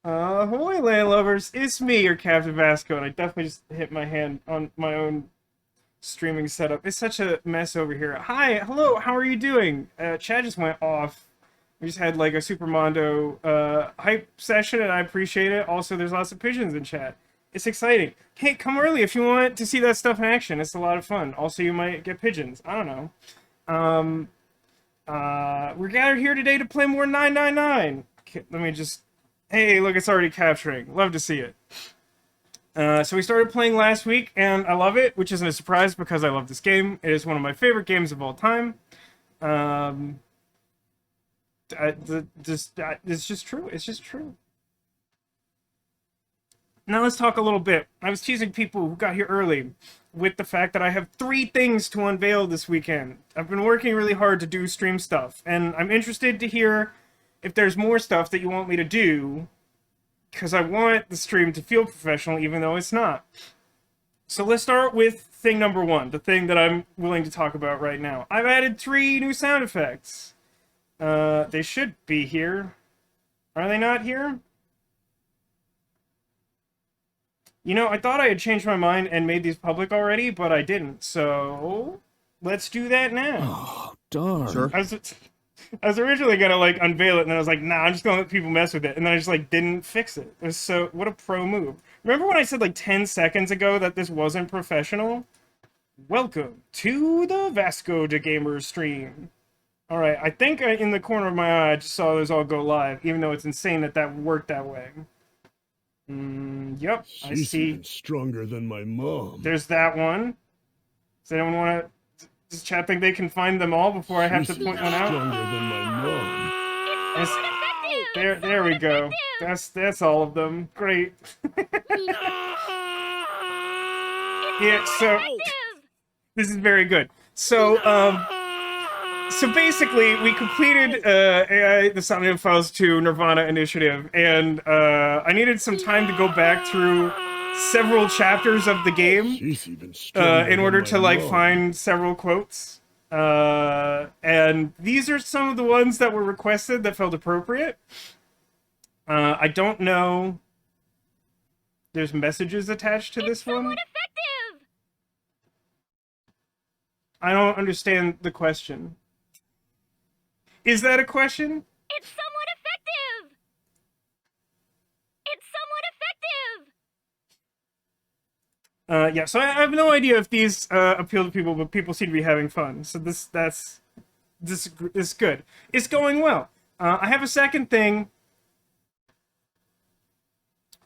Ahoy, land lovers! It's me, your Captain Vasco, and I definitely just hit my hand on my own streaming setup. It's such a mess over here. Hi, hello, how are you doing? Chat just went off. We just had like a Super Mondo hype session, and I appreciate it. Also, there's lots of pigeons in chat. It's exciting. Hey, come early if you want to see that stuff in action. It's a lot of fun. Also, you might get pigeons. I don't know. We're gathered here today to play more 999. Okay, let me just... Hey, look, it's already capturing. Love to see it. So we started playing last week, and I love it, which isn't a surprise because I love this game. It is one of my favorite games of all time. It's just true. It's just true. Now let's talk a little bit. I was teasing people who got here early with the fact that I have 3 things to unveil this weekend. I've been working really hard to do stream stuff, and I'm interested to hear if there's more stuff that you want me to do, because I want the stream to feel professional even though it's not. So let's start with thing number 1, the thing that I'm willing to talk about right now. I've added 3 new sound effects. They should be here. Are they not here? You know, I thought I had changed my mind and made these public already, but I didn't. So let's do that now. Oh, darn. Sure. I was originally gonna like unveil it, and then I was like, nah, I'm just gonna let people mess with it, and then I just like didn't fix it. It was so what a pro move. Remember when I said like 10 seconds ago that this wasn't professional? Welcome to the VascoDaGamer stream. All right, I think in the corner of my eye I just saw those all go live, even though it's insane that that worked that way. Yep, She's I see. even stronger than my mom. There's that one. Does anyone want to? Does chat think they can find them all before I have to point one out? Stronger than my mom. There we go. That's all of them. Great. Yeah. So this is very good. So so basically, we completed AI the Somnium Files 2 Nirvana Initiative, and I needed some time to go back through several chapters of the game in order to like find several quotes. And these are some of the ones that were requested that felt appropriate. I don't know. There's messages attached to this one. Effective. I don't understand the question. Is that a question? It's somewhat effective. It's somewhat effective. Yeah, so I have no idea if these appeal to people, but people seem to be having fun. So this is good. It's going well. I have a second thing.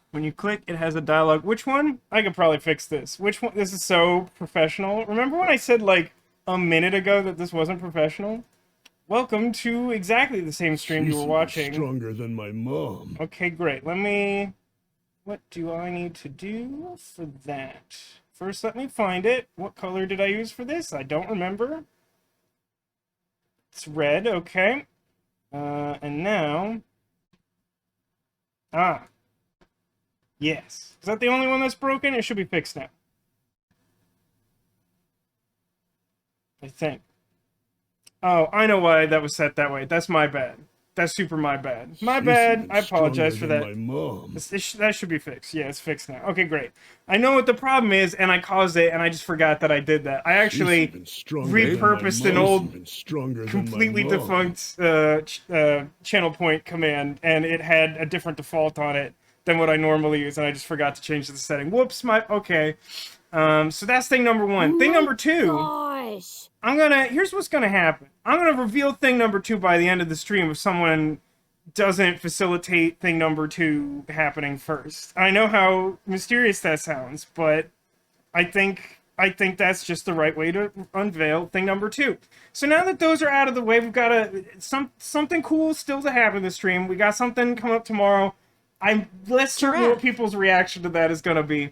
When you click, it has a dialogue. Which one? I could probably fix this. Which one? This is so professional. Remember when I said like a minute ago that this wasn't professional? Welcome to exactly the same stream you were watching. Stronger than my mom. Okay, great. Let me... What do I need to do for that? First, let me find it. What color did I use for this? I don't remember. It's red, okay. And now... Ah. Yes. Is that the only one that's broken? It should be fixed now. I think. Oh, I know why that was set that way. That's my bad. That's super my bad. My bad. I apologize for that. That should be fixed. Yeah, it's fixed now. Okay, great. I know what the problem is, and I caused it, and I just forgot that I did that. I actually repurposed an old, completely defunct channel point command, and it had a different default on it than what I normally use, and I just forgot to change the setting. Whoops, okay. So that's thing number 1. Thing number 2... Gosh. Here's what's gonna happen. I'm gonna reveal thing number 2 by the end of the stream if someone doesn't facilitate thing number 2 happening first. I know how mysterious that sounds, but I think that's just the right way to unveil thing number 2. So now that those are out of the way, we've got something cool still to happen in the stream. We got something coming up tomorrow. I'm less certain what people's reaction to that is gonna be.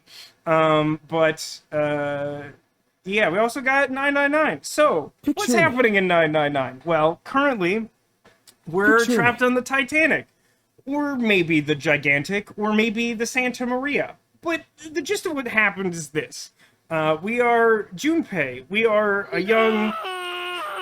Yeah, we also got 999. So, what's happening in 999? Well, currently, we're trapped on the Titanic. Or maybe the Gigantic, or maybe the Santa Maria. But the gist of what happened is this. We are Junpei. We are a young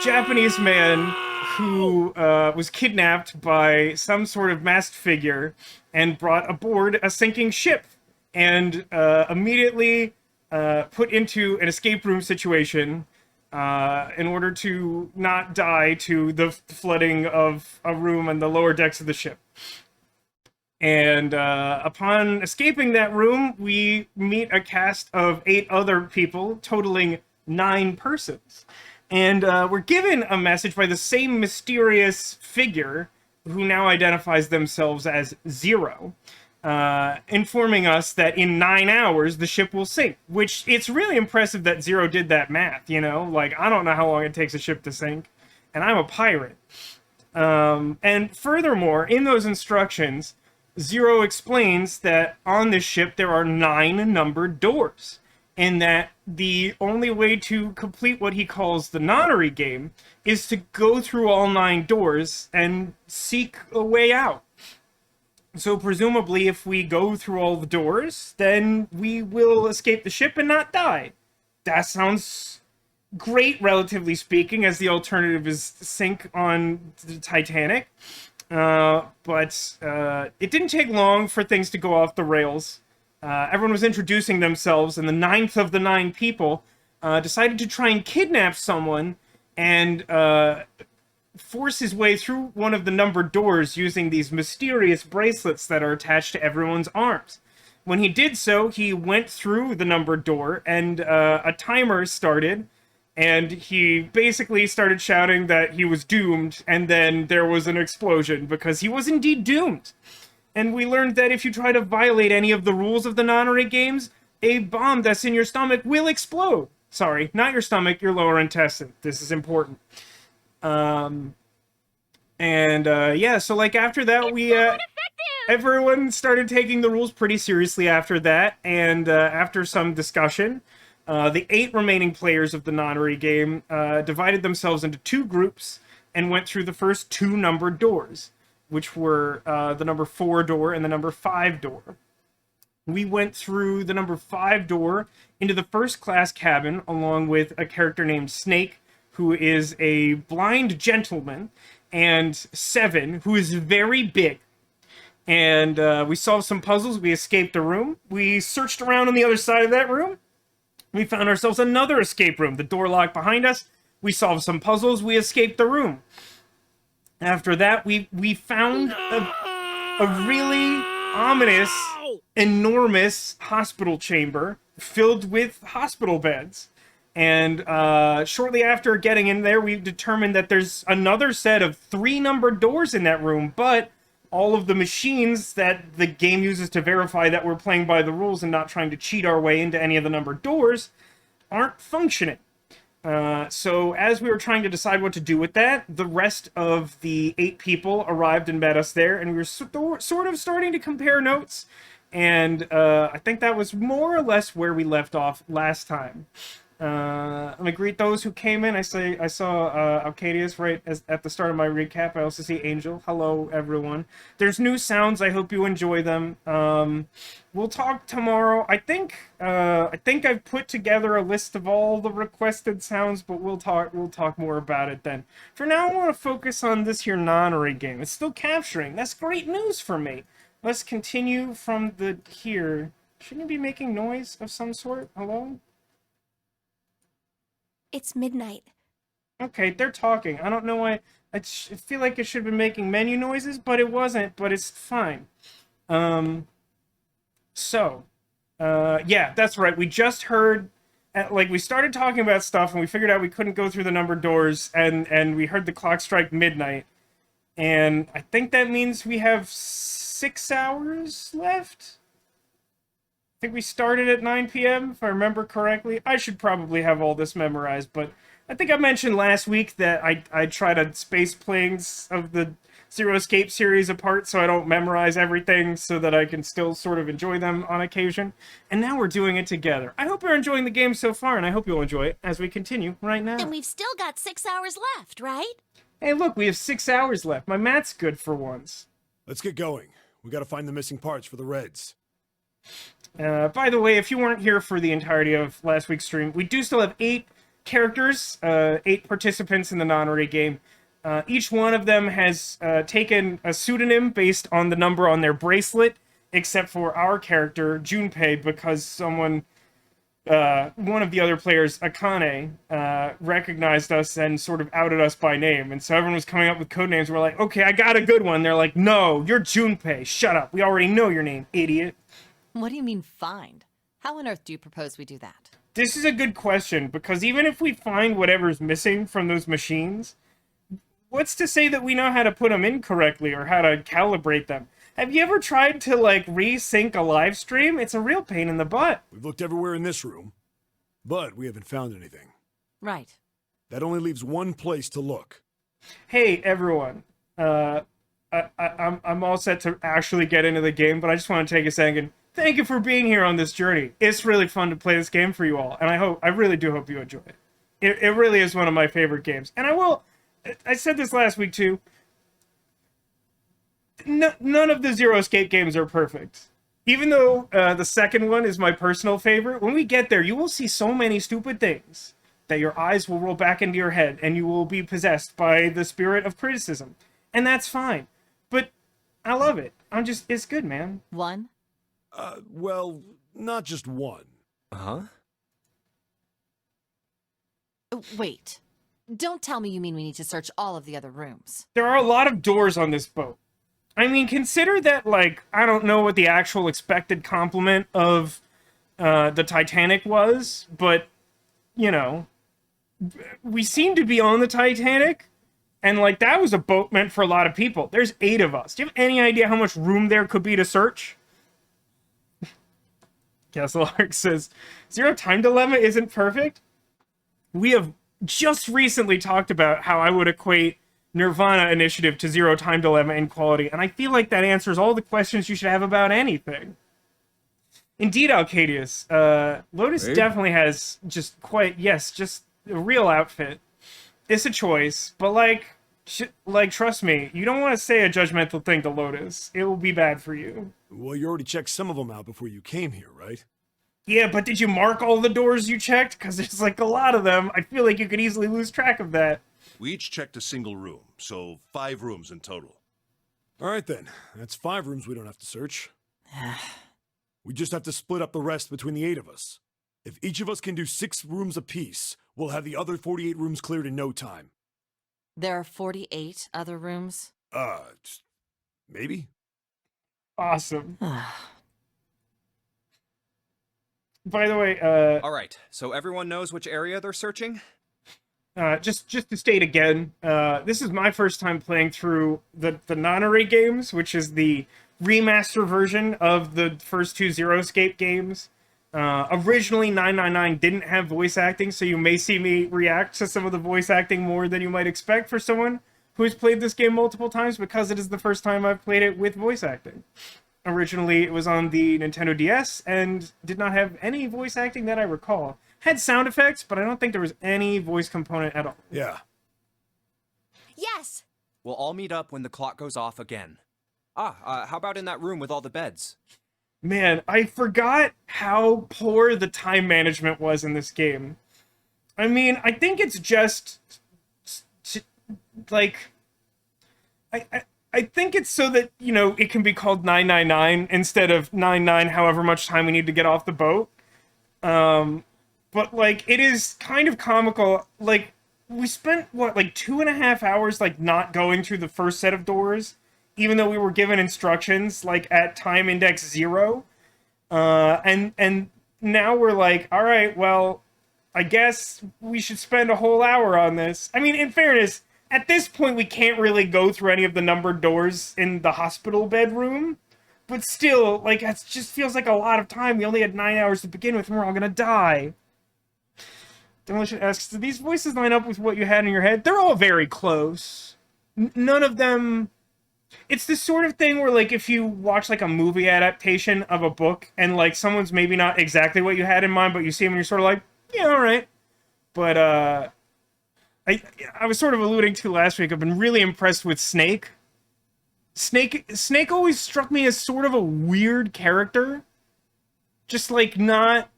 Japanese man who was kidnapped by some sort of masked figure and brought aboard a sinking ship and immediately put into an escape room situation in order to not die to the flooding of a room on the lower decks of the ship. And upon escaping that room, we meet a cast of 8 other people, totaling 9 persons. And we're given a message by the same mysterious figure, who now identifies themselves as Zero, informing us that in 9 hours the ship will sink. Which, it's really impressive that Zero did that math, you know? Like, I don't know how long it takes a ship to sink, and I'm a pirate. And furthermore, in those instructions, Zero explains that on this ship there are 9 numbered doors, and that the only way to complete what he calls the nonary game is to go through all 9 doors and seek a way out. So presumably if we go through all the doors, then we will escape the ship and not die. That sounds great, relatively speaking, as the alternative is sink on the Titanic. But it didn't take long for things to go off the rails. Everyone was introducing themselves, and the 9th of the 9 people decided to try and kidnap someone and force his way through one of the numbered doors using these mysterious bracelets that are attached to everyone's arms. When he did so, he went through the numbered door, and a timer started, and he basically started shouting that he was doomed, and then there was an explosion, because he was indeed doomed. And we learned that if you try to violate any of the rules of the nonary games, a bomb that's in your stomach will explode. Sorry, not your stomach, your lower intestine. This is important. Yeah, so like after that, everyone started taking the rules pretty seriously after that, and after some discussion, the 8 remaining players of the nonary game divided themselves into 2 groups and went through the first 2 numbered doors, which were the number 4 door and the number 5 door. We went through the number 5 door into the first class cabin along with a character named Snake, who is a blind gentleman, and 7, who is very big. And we solved some puzzles, we escaped a room, we searched around on the other side of that room, we found ourselves another escape room, the door locked behind us, we solved some puzzles, we escaped the room. After that, we found a really ominous, enormous hospital chamber filled with hospital beds. And shortly after getting in there, we determined that there's another set of 3 numbered doors in that room, but all of the machines that the game uses to verify that we're playing by the rules and not trying to cheat our way into any of the numbered doors aren't functioning. So as we were trying to decide what to do with that, the rest of the 8 people arrived and met us there, and we were sort of starting to compare notes, and I think that was more or less where we left off last time. Let me greet those who came in. I saw Arcadius right at the start of my recap. I also see Angel. Hello, everyone. There's new sounds. I hope you enjoy them. We'll talk tomorrow. I think I've put together a list of all the requested sounds, but we'll talk more about it then. For now, I want to focus on this here nonary game. It's still capturing. That's great news for me. Let's continue from the here. Shouldn't you be making noise of some sort? Hello? It's midnight. Okay, they're talking. I don't know why. I feel like it should have been making menu noises, but it wasn't, but it's fine. Yeah, that's right. We just heard, like, we started talking about stuff, and we figured out we couldn't go through the numbered doors, and we heard the clock strike midnight. And I think that means we have 6 hours left? I think we started at 9 p.m., if I remember correctly. I should probably have all this memorized, but I think I mentioned last week that I try to space planes of the Zero Escape series apart so I don't memorize everything so that I can still sort of enjoy them on occasion. And now we're doing it together. I hope you're enjoying the game so far, and I hope you'll enjoy it as we continue right now. And we've still got 6 hours left, right? Hey, look, we have 6 hours left. My math's good for once. Let's get going. We gotta find the missing parts for the Reds. By the way, if you weren't here for the entirety of last week's stream, we do still have 8 characters, 8 participants in the nonary game. Each one of them has taken a pseudonym based on the number on their bracelet, except for our character, Junpei, because someone, one of the other players, Akane, recognized us and sort of outed us by name. And so everyone was coming up with code names. We're like, okay, I got a good one. They're like, no, you're Junpei. Shut up. We already know your name, idiot. What do you mean, find? How on earth do you propose we do that? This is a good question, because even if we find whatever's missing from those machines, what's to say that we know how to put them in correctly or how to calibrate them? Have you ever tried to, like, resync a live stream? It's a real pain in the butt. We've looked everywhere in this room, but we haven't found anything. Right. That only leaves one place to look. Hey, everyone. I'm all set to actually get into the game, but I just want to take a second. Thank you for being here on this journey. It's really fun to play this game for you all, and I really do hope you enjoy it. It really is one of my favorite games. And I said this last week too, none of the Zero Escape games are perfect. Even though the second one is my personal favorite, when we get there, you will see so many stupid things that your eyes will roll back into your head and you will be possessed by the spirit of criticism. And that's fine. But I love it. It's good, man. One? Well, not just one. Huh? Wait. Don't tell me you mean we need to search all of the other rooms. There are a lot of doors on this boat. I mean, consider that, like, I don't know what the actual expected complement of the Titanic was, but, you know, we seem to be on the Titanic, and, like, that was a boat meant for a lot of people. There's 8 of us. Do you have any idea how much room there could be to search? Castle Ark says, Zero Time Dilemma isn't perfect? We have just recently talked about how I would equate Nirvana Initiative to Zero Time Dilemma in quality, and I feel like that answers all the questions you should have about anything. Indeed, Alcadius, Lotus definitely has just a real outfit. It's a choice, but like, trust me, you don't want to say a judgmental thing to Lotus. It will be bad for you. Well, you already checked some of them out before you came here, right? Yeah, but did you mark all the doors you checked? Because there's like a lot of them. I feel like you could easily lose track of that. We each checked a single room, so 5 rooms in total. All right, then. That's 5 rooms we don't have to search. We just have to split up the rest between the 8 of us. If each of us can do 6 rooms apiece, we'll have the other 48 rooms cleared in no time. There are 48 other rooms? Maybe? Awesome. By the way, All right, so everyone knows which area they're searching? just to state again, this is my first time playing through the NAAAAAAAAAAAKE games, which is the remaster version of the first 2 Zero Escape games. Originally, 999 didn't have voice acting, so you may see me react to some of the voice acting more than you might expect for someone who has played this game multiple times, because it is the first time I've played it with voice acting. Originally, it was on the Nintendo DS and did not have any voice acting that I recall. Had sound effects, but I don't think there was any voice component at all. Yeah. Yes. We'll all meet up when the clock goes off again. How about in that room with all the beds? Man, I forgot how poor the time management was in this game. I mean, I think it's just like I think it's so that, you know, it can be called 999 instead of 99 however much time we need to get off the boat. But like, it is kind of comical. Like, we spent what, like 2.5 hours like not going through the first set of doors, even though we were given instructions like at time index 0. And now we're like, all right, well, I guess we should spend a whole hour on this. I mean, in fairness, at this point, we can't really go through any of the numbered doors in the hospital bedroom. But still, like, it just feels like a lot of time. We only had 9 hours to begin with, and we're all gonna die. Demolition asks, do these voices line up with what you had in your head? They're all very close. None of them... It's the sort of thing where, like, if you watch, like, a movie adaptation of a book, and, like, someone's maybe not exactly what you had in mind, but you see them and you're sort of like, yeah, alright. But, I was sort of alluding to last week, I've been really impressed with Snake. Snake always struck me as sort of a weird character. Just, like, not...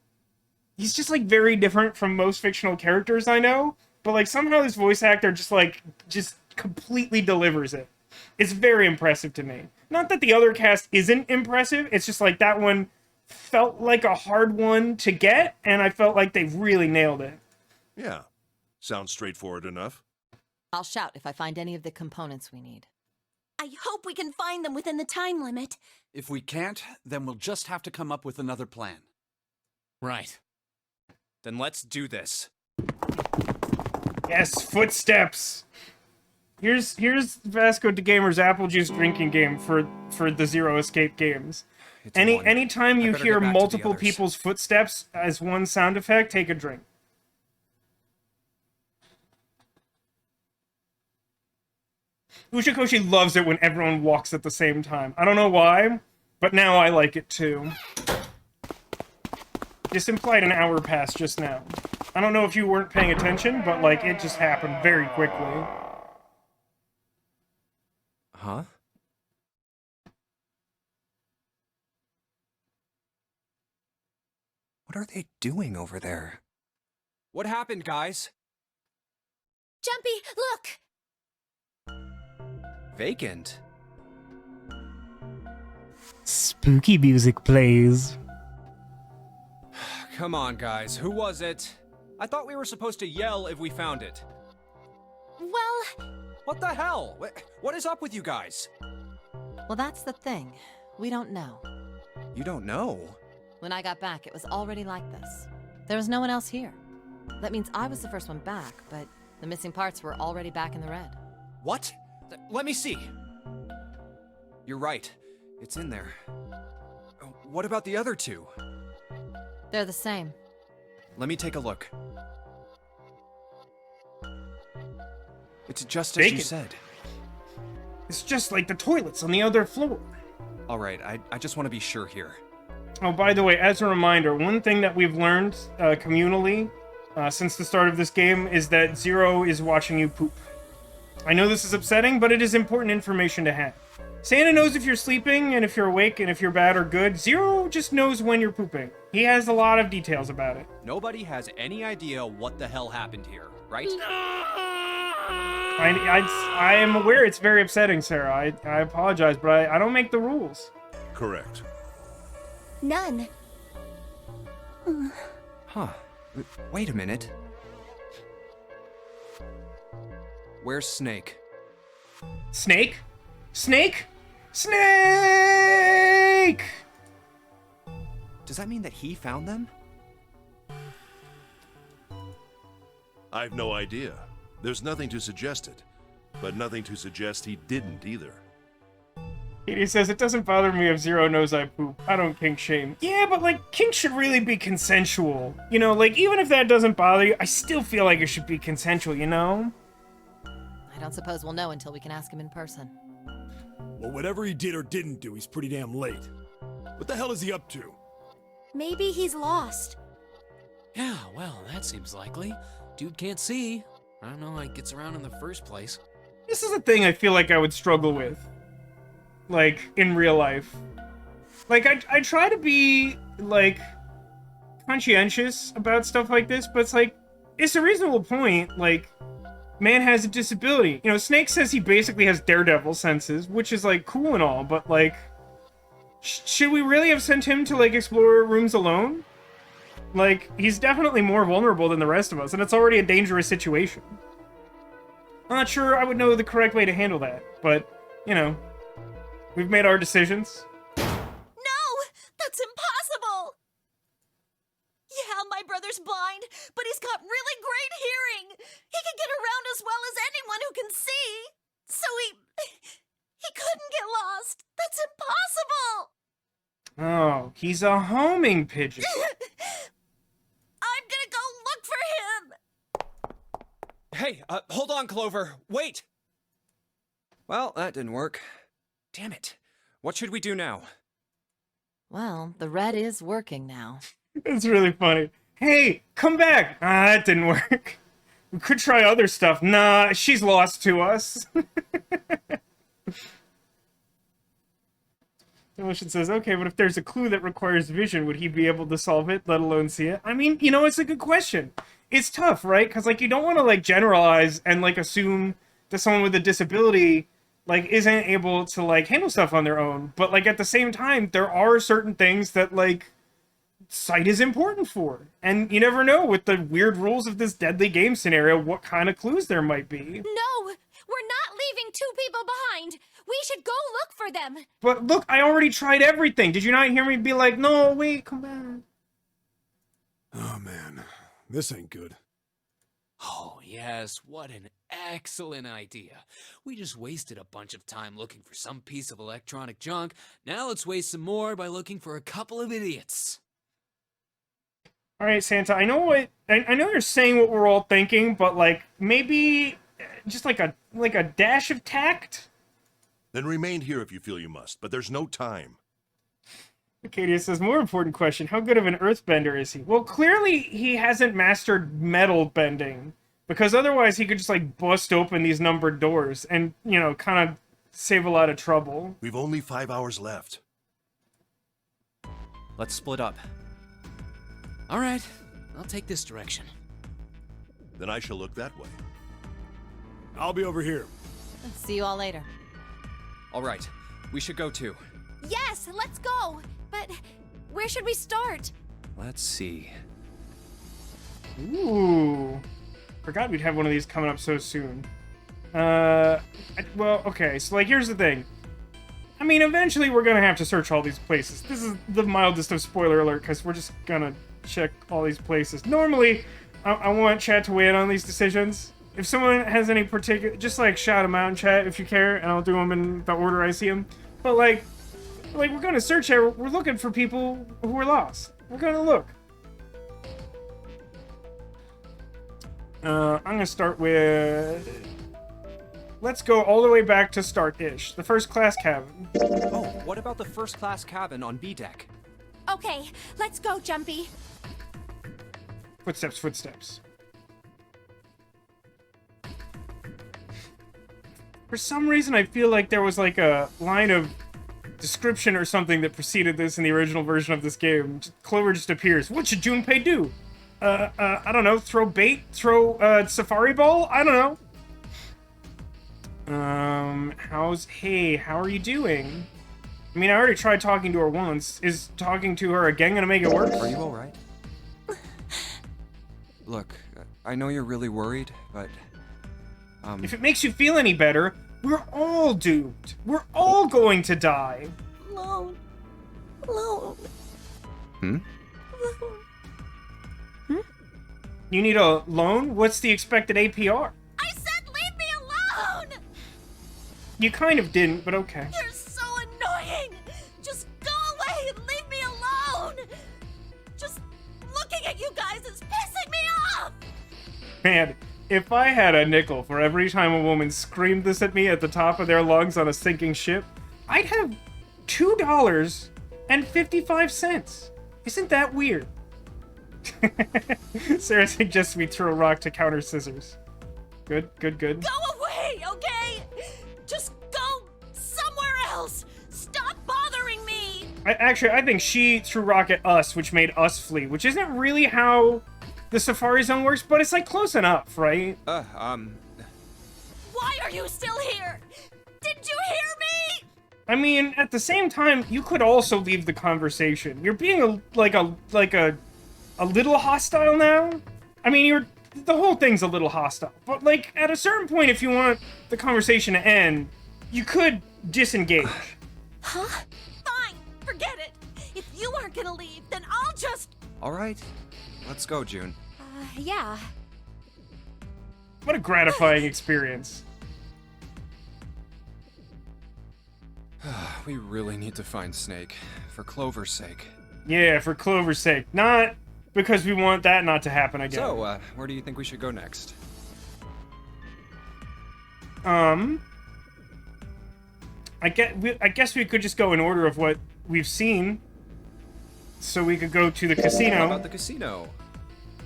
He's just, like, very different from most fictional characters I know. But, like, somehow this voice actor just completely delivers it. It's very impressive to me. Not that the other cast isn't impressive, it's just like that one felt like a hard one to get, and I felt like they really nailed it. Yeah. Sounds straightforward enough. I'll shout if I find any of the components we need. I hope we can find them within the time limit. If we can't, then we'll just have to come up with another plan. Right. Then let's do this. Yes, footsteps! Here's VascoDaGamer's apple juice drinking game for the Zero Escape games. It's one. Anytime you better hear get back to the multiple others. people's footsteps as one sound effect, take a drink. Uchikoshi loves it when everyone walks at the same time. I don't know why, but now I like it too. This implied an hour passed just now. I don't know if you weren't paying attention, but like it just happened very quickly. Huh? What are they doing over there? What happened, guys? Jumpy, look! Vacant. Spooky music plays. Come on, guys. Who was it? I thought we were supposed to yell if we found it. Well, What the hell? What is up with you guys? Well, that's the thing. We don't know. You don't know? When I got back, it was already like this. There was no one else here. That means I was the first one back, but the missing parts were already back in the red. What? Let me see. You're right. It's in there. What about the other two? They're the same. Let me take a look. It's just as you Vacant. said. It's just like the toilets on the other floor. All right, I just want to be sure here. Oh, by the way, as a reminder, one thing that we've learned communally since the start of this game is that Zero is watching you poop. I know this is upsetting, but it is important information to have. Santa knows if you're sleeping, and if you're awake, and if you're bad or good. Zero just knows when you're pooping. He has a lot of details about it. Nobody has any idea what the hell happened here, right? I am aware it's very upsetting, Sarah. I apologize, but I don't make the rules. Correct. none. Huh. Wait a minute. Where's Snake? Snake? Snake? Snake! Does that mean that he found them? I've no idea. There's nothing to suggest it, but nothing to suggest he didn't either. Katie says, it doesn't bother me if Zero knows I poop. I don't kink shame. Yeah, but like, kink should really be consensual. You know, like, even if that doesn't bother you, I still feel like it should be consensual, you know? I don't suppose we'll know until we can ask him in person. Well, whatever he did or didn't do, he's pretty damn late. What the hell is he up to? Maybe he's lost. Yeah, well, that seems likely. Dude can't see. I don't know how he gets around in the first place. This is a thing I feel like I would struggle with. Like, in real life. Like, I try to be, like, conscientious about stuff like this, but it's like, it's a reasonable point. Like, man has a disability. You know, Snake says he basically has daredevil senses, which is, like, cool and all, but, like, should we really have sent him to, like, explore rooms alone? Like, he's definitely more vulnerable than the rest of us, and it's already a dangerous situation. I'm not sure I would know the correct way to handle that, but, you know, we've made our decisions. No! That's impossible! Yeah, my brother's blind, but he's got really great hearing. He can get around as well as anyone who can see. So he couldn't get lost. That's impossible! Oh, he's a homing pigeon. I'm gonna go look for him! Hey, hold on, Clover. Wait! Well, that didn't work. Damn it. What should we do now? Well, the red is working now. It's really funny. Hey, come back! Ah, that didn't work. We could try other stuff. Nah, she's lost to us. Emotion says, okay, but if there's a clue that requires vision, would he be able to solve it, let alone see it? I mean, you know, it's a good question. It's tough, right? Because, like, you don't want to, like, generalize and, like, assume that someone with a disability like isn't able to like handle stuff on their own. But like at the same time, there are certain things that like sight is important for. And you never know with the weird rules of this deadly game scenario what kind of clues there might be. No, we're not leaving two people behind. We should go look for them. But look, I already tried everything. Did you not hear me be like, no, wait, come back? Oh man, this ain't good. Oh, yes, what an excellent idea. We just wasted a bunch of time looking for some piece of electronic junk. Now let's waste some more by looking for a couple of idiots. All right, Santa, I know you're saying what we're all thinking, but like maybe just like a dash of tact? Then remain here if you feel you must, but there's no time. Acadia says, more important question, how good of an earthbender is he? Well, clearly he hasn't mastered metal bending, because otherwise he could just, like, bust open these numbered doors and, you know, kind of save a lot of trouble. We've only 5 hours left. Let's split up. All right, I'll take this direction. Then I shall look that way. I'll be over here. See you all later. All right, we should go too. Yes, let's go. But where should we start? Let's see. Ooh. Forgot we'd have one of these coming up so soon. Well, okay, so, like, here's the thing. I mean, eventually we're gonna have to search all these places. This is the mildest of spoiler alert, because we're just gonna check all these places. Normally, I want chat to weigh in on these decisions. If someone has any particular... Just, like, shout them out in chat if you care, and I'll do them in the order I see them. But, like, we're gonna search here. We're looking for people who are lost. We're gonna look. I'm gonna start with... Let's go all the way back to start-ish. The first class cabin. Oh, what about the first class cabin on B deck? Okay, let's go, Jumpy. Footsteps, footsteps. For some reason, I feel like there was like a line of description or something that preceded this in the original version of this game. Clover just appears. What should Junpei do? I don't know. Throw bait? Throw safari ball? I don't know. Hey, how are you doing? I mean, I already tried talking to her once. Is talking to her again gonna make it worse? Are you alright? Look, I know you're really worried, but... If it makes you feel any better, we're all doomed. We're all going to die. Loan. Loan. Hmm? Loan. You need a loan? What's the expected APR? I said leave me alone! You kind of didn't, but okay. You're so annoying! Just go away and leave me alone! Just looking at you guys is pissing me off! Man, if I had a nickel for every time a woman screamed this at me at the top of their lungs on a sinking ship, I'd have $2.55. Isn't that weird? Sarah suggests we throw a rock to counter scissors. Good, good, good. Go away, okay? Just go somewhere else! Stop bothering me! I think she threw rock at us, which made us flee, which isn't really how the Safari Zone works, but it's like close enough, right? Why are you still here? Did you hear me? I mean, at the same time, you could also leave the conversation. You're being a little hostile now. I mean, the whole thing's a little hostile. But like, at a certain point, if you want the conversation to end, you could disengage. Huh? Fine, forget it. If you aren't gonna leave, then I'll just... Alright, let's go, June. Yeah. What a gratifying experience. We really need to find Snake, for Clover's sake. Yeah, for Clover's sake. Not because we want that not to happen again. So, where do you think we should go next? I guess we could just go in order of what we've seen. So we could go to the casino. How about the casino?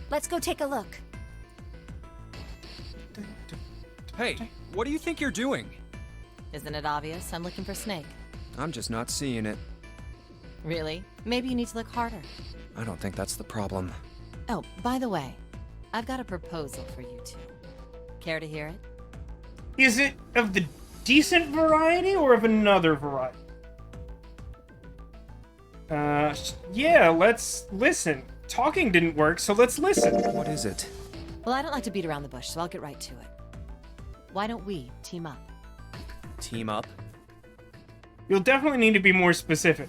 Let's go take a look. Hey, what do you think you're doing? Isn't it obvious? I'm looking for Snake. I'm just not seeing it. Really? Maybe you need to look harder. I don't think that's the problem. Oh, by the way, I've got a proposal for you two. Care to hear it? Is it of the decent variety or of another variety? Yeah, let's listen. Talking didn't work, so let's listen. What is it? Well, I don't like to beat around the bush, so I'll get right to it. Why don't we team up? Team up? You'll definitely need to be more specific.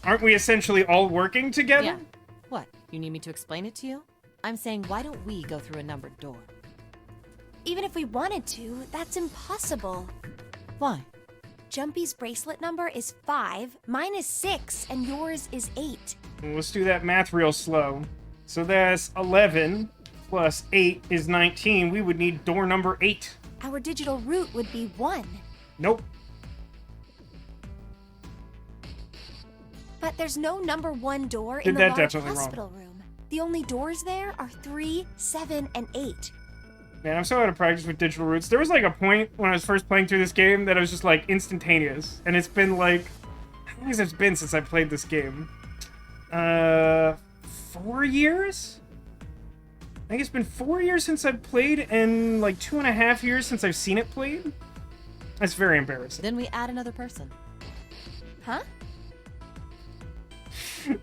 Aren't we essentially all working together? Yeah. What? You need me to explain it to you? I'm saying, why don't we go through a numbered door? Even if we wanted to, that's impossible. Why? Jumpy's bracelet number is 5, mine is 6, and yours is 8. Let's do that math real slow. So that's 11 plus 8 is 19. We would need door number 8. Our digital route would be 1. Nope. But there's no number 1 door Did in the that large definitely wrong. hospital room. The only doors there are 3, 7, and 8. Man, I'm so out of practice with digital routes. There was like a point when I was first playing through this game that I was just like instantaneous. And it's been like, how long has it been since I played this game? 4 years? I think it's been 4 years since I've played and like 2.5 years since I've seen it played. That's very embarrassing. Then we add another person. Huh?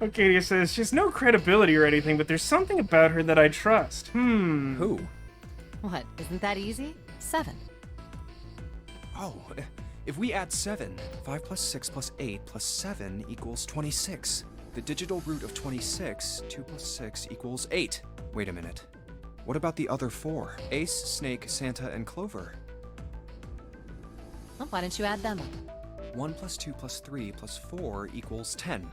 Arcadia says, she has no credibility or anything, but there's something about her that I trust. Who? What? Isn't that easy? 7. Oh, if we add 7, 5 plus 6 plus 8 plus 7 equals 26. The digital root of 26, 2 plus 6 equals 8. Wait a minute. What about the other 4? Ace, Snake, Santa, and Clover. Well, why don't you add them up? 1 plus 2 plus 3 plus 4 equals 10.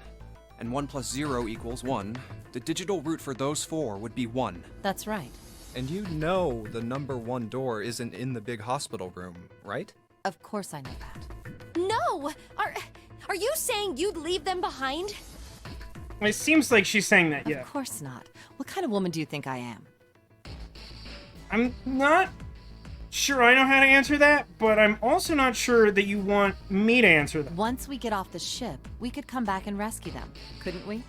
And 1 plus 0 equals 1. The digital root for those 4 would be 1. That's right. And you know the number 1 door isn't in the big hospital room, right? Of course I know that. No! Are you saying you'd leave them behind? It seems like she's saying that, yeah. Of course not. What kind of woman do you think I am? I'm not sure I know how to answer that, but I'm also not sure that you want me to answer that. Once we get off the ship, we could come back and rescue them, couldn't we?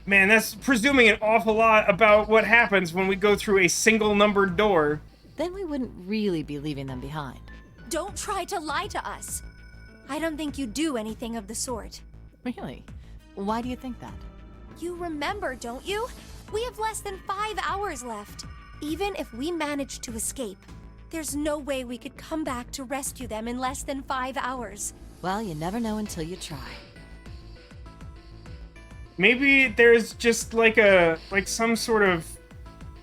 Man, that's presuming an awful lot about what happens when we go through a single numbered door. Then we wouldn't really be leaving them behind. Don't try to lie to us. I don't think you do anything of the sort. Really? Why do you think that? You remember, don't you? We have less than 5 hours left. Even if we manage to escape, there's no way we could come back to rescue them in less than 5 hours. Well, you never know until you try. Maybe there's just like some sort of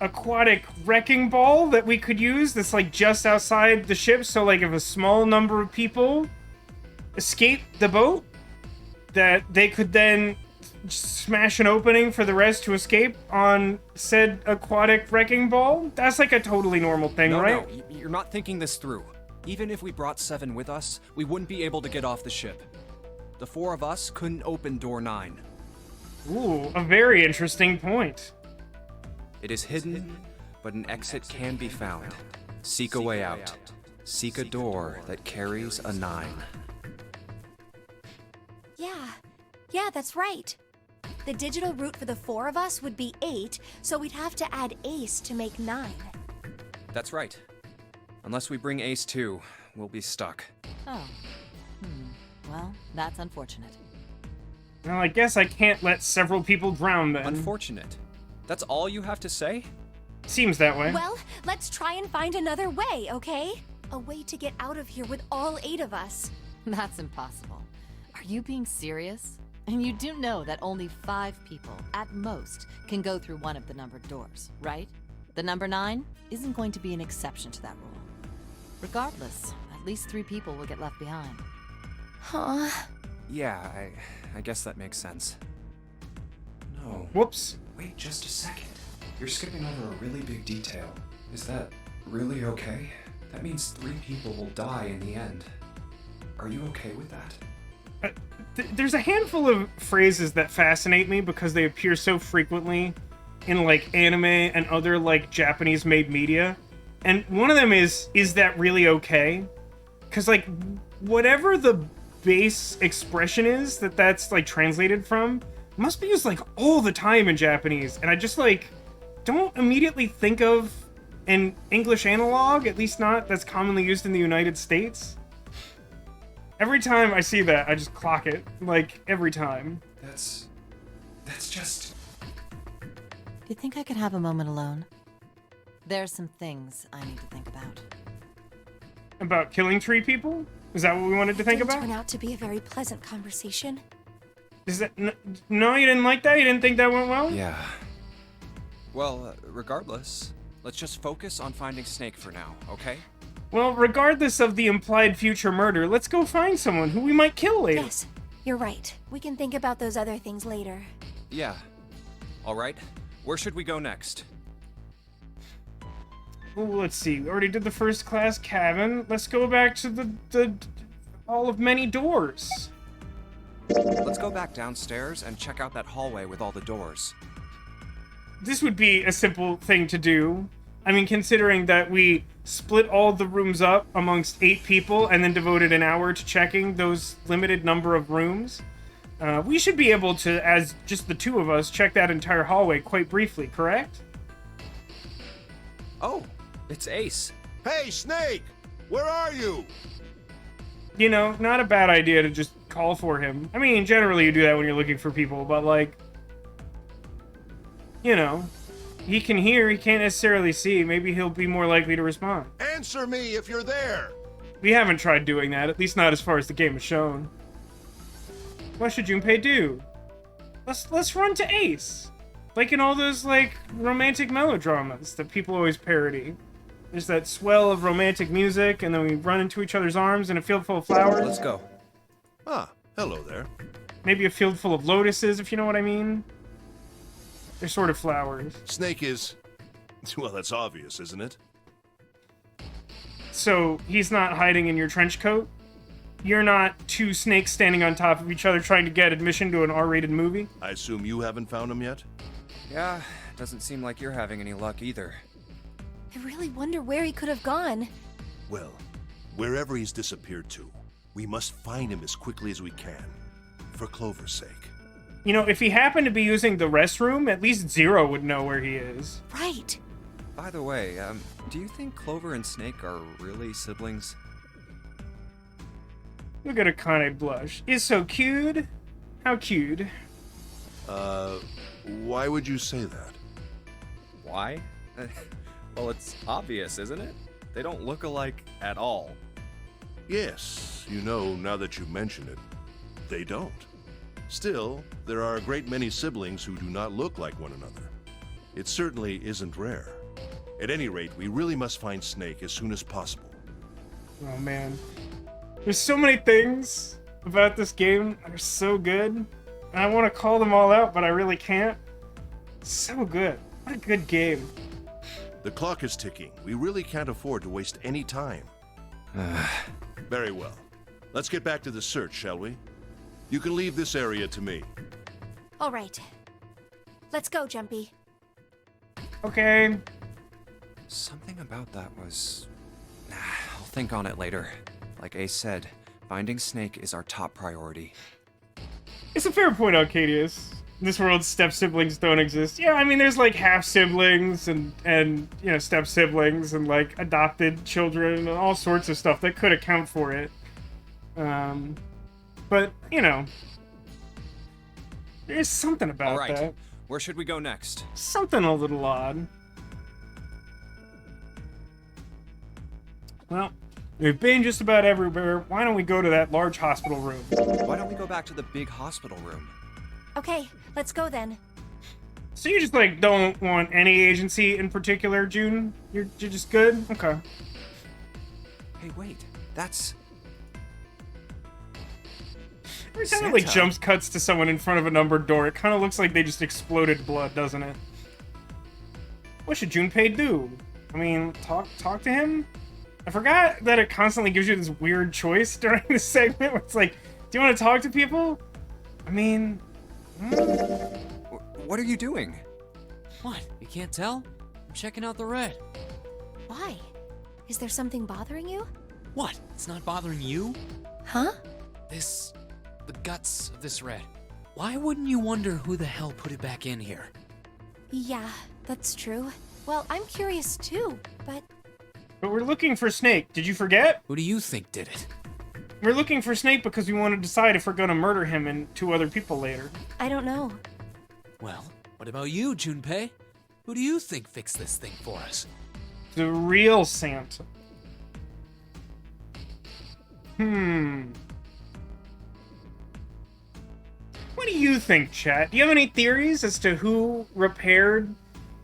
aquatic wrecking ball that we could use that's like just outside the ship, so like if a small number of people escape the boat, that they could then smash an opening for the rest to escape on said aquatic wrecking ball. That's like a totally normal thing, right? No, you're not thinking this through. Even if we brought 7 with us, we wouldn't be able to get off the ship. The 4 of us couldn't open door 9. Ooh, a very interesting point. It is hidden, but an exit can be found. Seek a way out. Seek a door that carries a 9. Yeah, that's right. The digital route for the 4 of us would be 8, so we'd have to add Ace to make 9. That's right. Unless we bring Ace too, we'll be stuck. Oh. Well, that's unfortunate. Well, I guess I can't let several people drown then. Unfortunate. That's all you have to say? Seems that way. Well, let's try and find another way, okay? A way to get out of here with all 8 of us. That's impossible. Are you being serious? And you do know that only 5 people, at most, can go through one of the numbered doors, right? The number 9 isn't going to be an exception to that rule. Regardless, at least 3 people will get left behind. Huh? Yeah, I guess that makes sense. No. Whoops. Wait just a second. You're skipping over a really big detail. Is that really okay? That means 3 people will die in the end. Are you okay with that? There's a handful of phrases that fascinate me because they appear so frequently in like anime and other like Japanese made media. And one of them is that really okay? Because like whatever the base expression is that's like translated from must be used like all the time in Japanese. And I just like don't immediately think of an English analog, at least not that's commonly used in the United States. Every time I see that, I just clock it. Like, every time. That's just... Do you think I could have a moment alone? There's some things I need to think about. About killing 3 people? Is that what we wanted to think Didn't about? turn out to be a very pleasant conversation. Is that... No, you didn't like that? You didn't think that went well? Yeah. Well, regardless, let's just focus on finding Snake for now, okay? Well, regardless of the implied future murder, let's go find someone who we might kill later. Yes, you're right. We can think about those other things later. Yeah. All right. Where should we go next? Well, let's see. We already did the first class cabin. Let's go back to the hall of many doors. Let's go back downstairs and check out that hallway with all the doors. This would be a simple thing to do. I mean, considering that we split all the rooms up amongst 8 people and then devoted an hour to checking those limited number of rooms, we should be able to, as just the 2 of us, check that entire hallway quite briefly, correct? Oh, it's Ace. Hey, Snake! Where are you? You know, not a bad idea to just call for him. I mean, generally you do that when you're looking for people, but like, you know, he can hear, he can't necessarily see. Maybe he'll be more likely to respond. Answer me if you're there! We haven't tried doing that, at least not as far as the game has shown. What should Junpei do? Let's run to Ace. Like in all those, like, romantic melodramas that people always parody. There's that swell of romantic music, and then we run into each other's arms in a field full of flowers. Let's go. Ah, hello there. Maybe a field full of lotuses, if you know what I mean. They're sort of flowers. Snake is... Well, that's obvious, isn't it? So, he's not hiding in your trench coat? You're not 2 snakes standing on top of each other trying to get admission to an R-rated movie? I assume you haven't found him yet? Yeah, doesn't seem like you're having any luck either. I really wonder where he could have gone. Well, wherever he's disappeared to, we must find him as quickly as we can. For Clover's sake. You know, if he happened to be using the restroom, at least Zero would know where he is. Right. By the way, do you think Clover and Snake are really siblings? Look at Akane blush. Is so cute. How cute. Why would you say that? Why? Well, it's obvious, isn't it? They don't look alike at all. Yes, you know, now that you mention it, they don't. Still, there are a great many siblings who do not look like one another. It certainly isn't rare. At any rate, we really must find Snake as soon as possible. Oh man. There's so many things about this game that are so good. And I want to call them all out, but I really can't. So good. What a good game. The clock is ticking. We really can't afford to waste any time. Very well. Let's get back to the search, shall we? You can leave this area to me. All right. Let's go, Jumpy. Okay. Something about that was... I'll think on it later. Like Ace said, finding Snake is our top priority. It's a fair point, Arcadius. In this world, step-siblings don't exist. Yeah, I mean, there's, like, half-siblings and you know, step-siblings and, like, adopted children and all sorts of stuff that could account for it. But, you know, there's something about All right, that. where should we go next? Something a little odd. Well, we've been just about everywhere. Why don't we go to that large hospital room? Why don't we go back to the big hospital room? Okay, let's go then. So you just, like, don't want any agency in particular, June? You're just good? Okay. Hey, wait, that's... Every time it, like, Santa. jumps cuts to someone in front of a numbered door, it kind of looks like they just exploded blood, doesn't it? What should Junpei do? I mean, talk to him? I forgot that it constantly gives you this weird choice during this segment where it's like, do you want to talk to people? I mean... What are you doing? What? You can't tell? I'm checking out the red. Why? Is there something bothering you? What? It's not bothering you? Huh? The guts of this red. Why wouldn't you wonder who the hell put it back in here? Yeah, that's true. Well, I'm curious too, but But we're looking for Snake. Did you forget? Who do you think did it? We're looking for Snake because we want to decide if we're going to murder him and 2 other people later. I don't know. Well, what about you, Junpei? Who do you think fixed this thing for us? The real Santa. What do you think, chat? Do you have any theories as to who repaired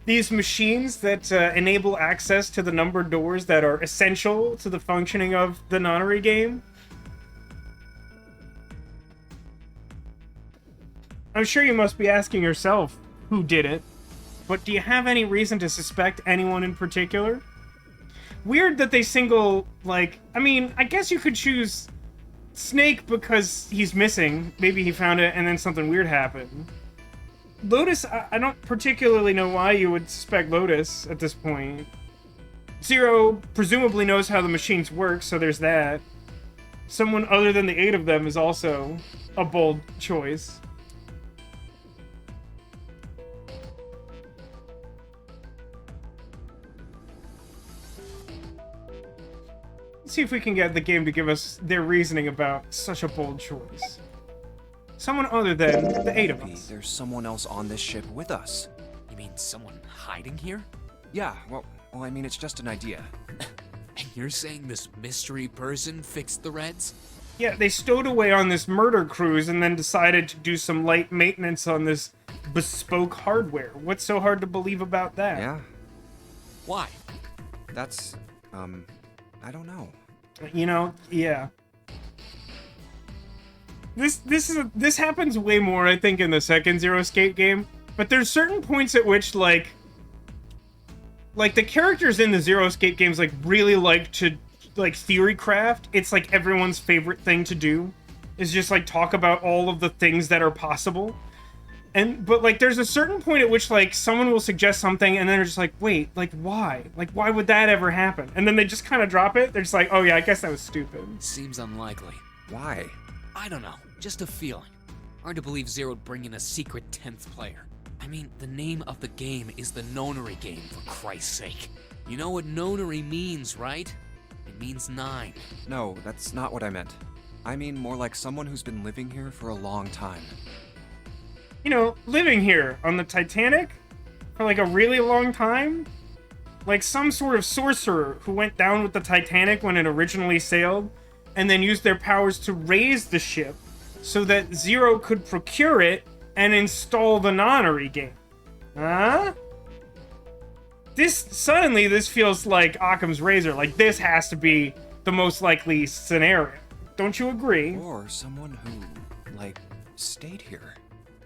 these machines that enable access to the numbered doors that are essential to the functioning of the nonary game? I'm sure you must be asking yourself who did it, but do you have any reason to suspect anyone in particular? Weird that they single, like, I mean, I guess you could choose Snake because he's missing. Maybe he found it and then something weird happened. Lotus, I don't particularly know why you would suspect Lotus at this point. Zero presumably knows how the machines work, so there's that. Someone other than the 8 of them is also a bold choice. Let's see if we can get the game to give us their reasoning about such a bold choice. Someone other than the 8 of Maybe us. there's someone else on this ship with us. You mean someone hiding here? Yeah, well, I mean, it's just an idea. And you're saying this mystery person fixed the Reds? Yeah, they stowed away on this murder cruise and then decided to do some light maintenance on this bespoke hardware. What's so hard to believe about that? Yeah, Why? that's, I don't know. You know, yeah. This happens way more, I think, in the second Zero Escape game. But there's certain points at which, like the characters in the Zero Escape games, like, really like to, like, theory craft. It's, like, everyone's favorite thing to do. Is just, like, talk about all of the things that are possible. But, like, there's a certain point at which, like, someone will suggest something, and then they're just like, wait, like, why? Like, why would that ever happen? And then they just kind of drop it. They're just like, oh, yeah, I guess that was stupid. Seems unlikely. Why? I don't know. Just a feeling. Hard to believe Zero'd bring in a secret 10th player. I mean, the name of the game is the Nonary game, for Christ's sake. You know what Nonary means, right? It means 9. No, that's not what I meant. I mean more like someone who's been living here for a long time. You know, living here on the Titanic for, like, a really long time? Like some sort of sorcerer who went down with the Titanic when it originally sailed, and then used their powers to raise the ship so that Zero could procure it and install the nonary game. Huh? Suddenly this feels like Occam's razor. Like, this has to be the most likely scenario. Don't you agree? Or someone who, like, stayed here.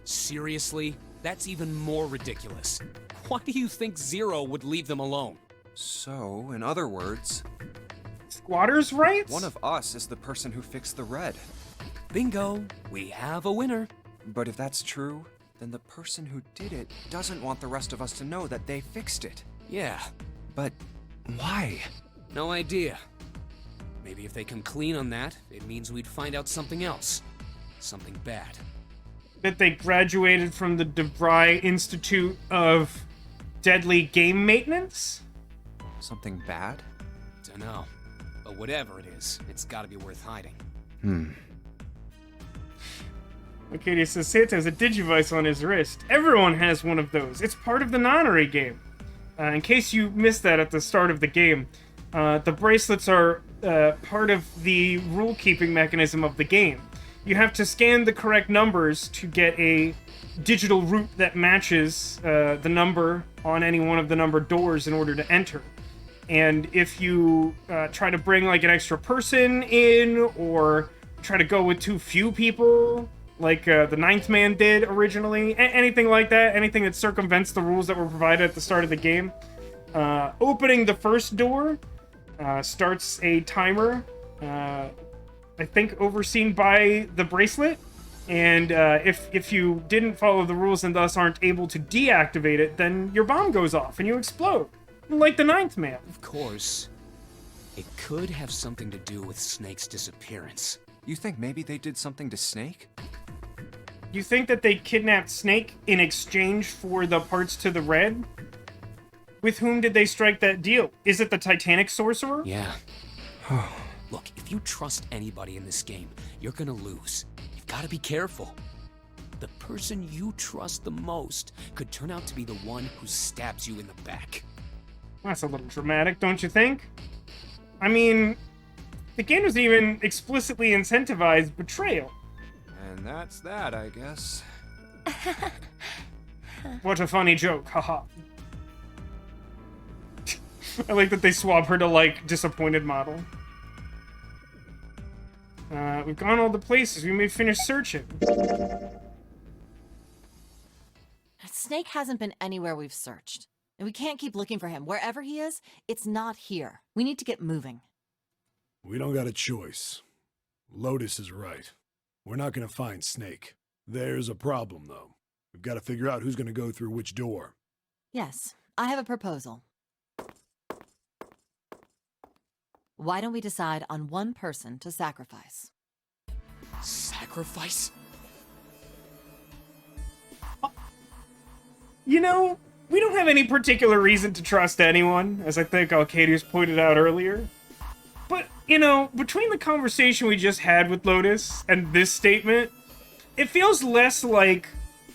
Seriously? That's even more ridiculous. Why do you think Zero would leave them alone? So, in other words, Squatters' rights? one of us is the person who fixed the Red. Bingo! We have a winner. But if that's true, then the person who did it doesn't want the rest of us to know that they fixed it. Yeah, But why? no idea. Maybe if they come clean on that, it means we'd find out something else. Something bad. That they graduated from the DeVry Institute of Deadly Game Maintenance? Something bad? Dunno. But whatever it is, it's gotta be worth hiding. Okay, says Santa has a Digivice on his wrist. Everyone has one of those. It's part of the nonary game. In case you missed that at the start of the game, the bracelets are part of the rule-keeping mechanism of the game. You have to scan the correct numbers to get a digital route that matches the number on any one of the numbered doors in order to enter. And if you try to bring, like, an extra person in, or try to go with too few people, like the Ninth Man did originally, anything like that, anything that circumvents the rules that were provided at the start of the game, opening the first door starts a timer, I think overseen by the bracelet, and if you didn't follow the rules and thus aren't able to deactivate it, then your bomb goes off and you explode, like the Ninth Man. Of course, it could have something to do with Snake's disappearance. You think maybe they did something to Snake? You think that they kidnapped Snake in exchange for the parts to the Red? With whom did they strike that deal? Is it the Titanic sorcerer? Yeah. Look, if you trust anybody in this game, you're gonna lose. You've gotta be careful. The person you trust the most could turn out to be the one who stabs you in the back. That's a little dramatic, don't you think? I mean, the game doesn't even explicitly incentivize betrayal. And that's that, I guess. What a funny joke, haha. I like that they swap her to, like, disappointed model. We've gone all the places. We may finish searching. Snake hasn't been anywhere we've searched. And we can't keep looking for him. Wherever he is, it's not here. We need to get moving. We don't got a choice. Lotus is right. We're not gonna find Snake. There's a problem, though. We've got to figure out who's gonna go through which door. Yes, I have a proposal. Why don't we decide on one person to sacrifice? Sacrifice? You know, we don't have any particular reason to trust anyone, as I think Alcadius pointed out earlier. But, you know, between the conversation we just had with Lotus and this statement, it feels less like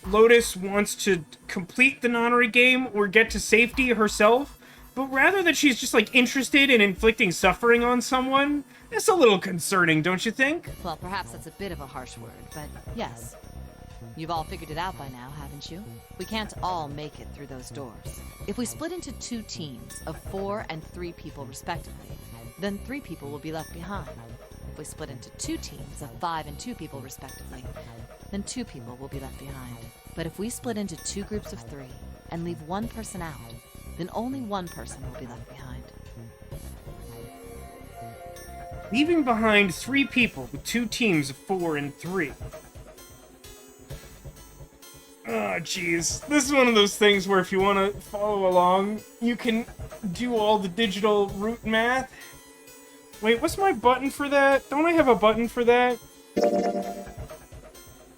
Lotus wants to complete the Nonary game or get to safety herself, but rather that she's just, like, interested in inflicting suffering on someone. It's a little concerning, don't you think? Well, perhaps that's a bit of a harsh word, but yes. You've all figured it out by now, haven't you? We can't all make it through those doors. If we split into 2 teams of 4 and 3 people respectively, then 3 people will be left behind. If we split into 2 teams of 5 and 2 people respectively, then 2 people will be left behind. But if we split into 2 groups of 3 and leave 1 person out, then only 1 person will be left behind. Leaving behind 3 people with 2 teams of 4 and 3. Oh, jeez. This is one of those things where if you want to follow along, you can do all the digital root math. Wait, what's my button for that? Don't I have a button for that?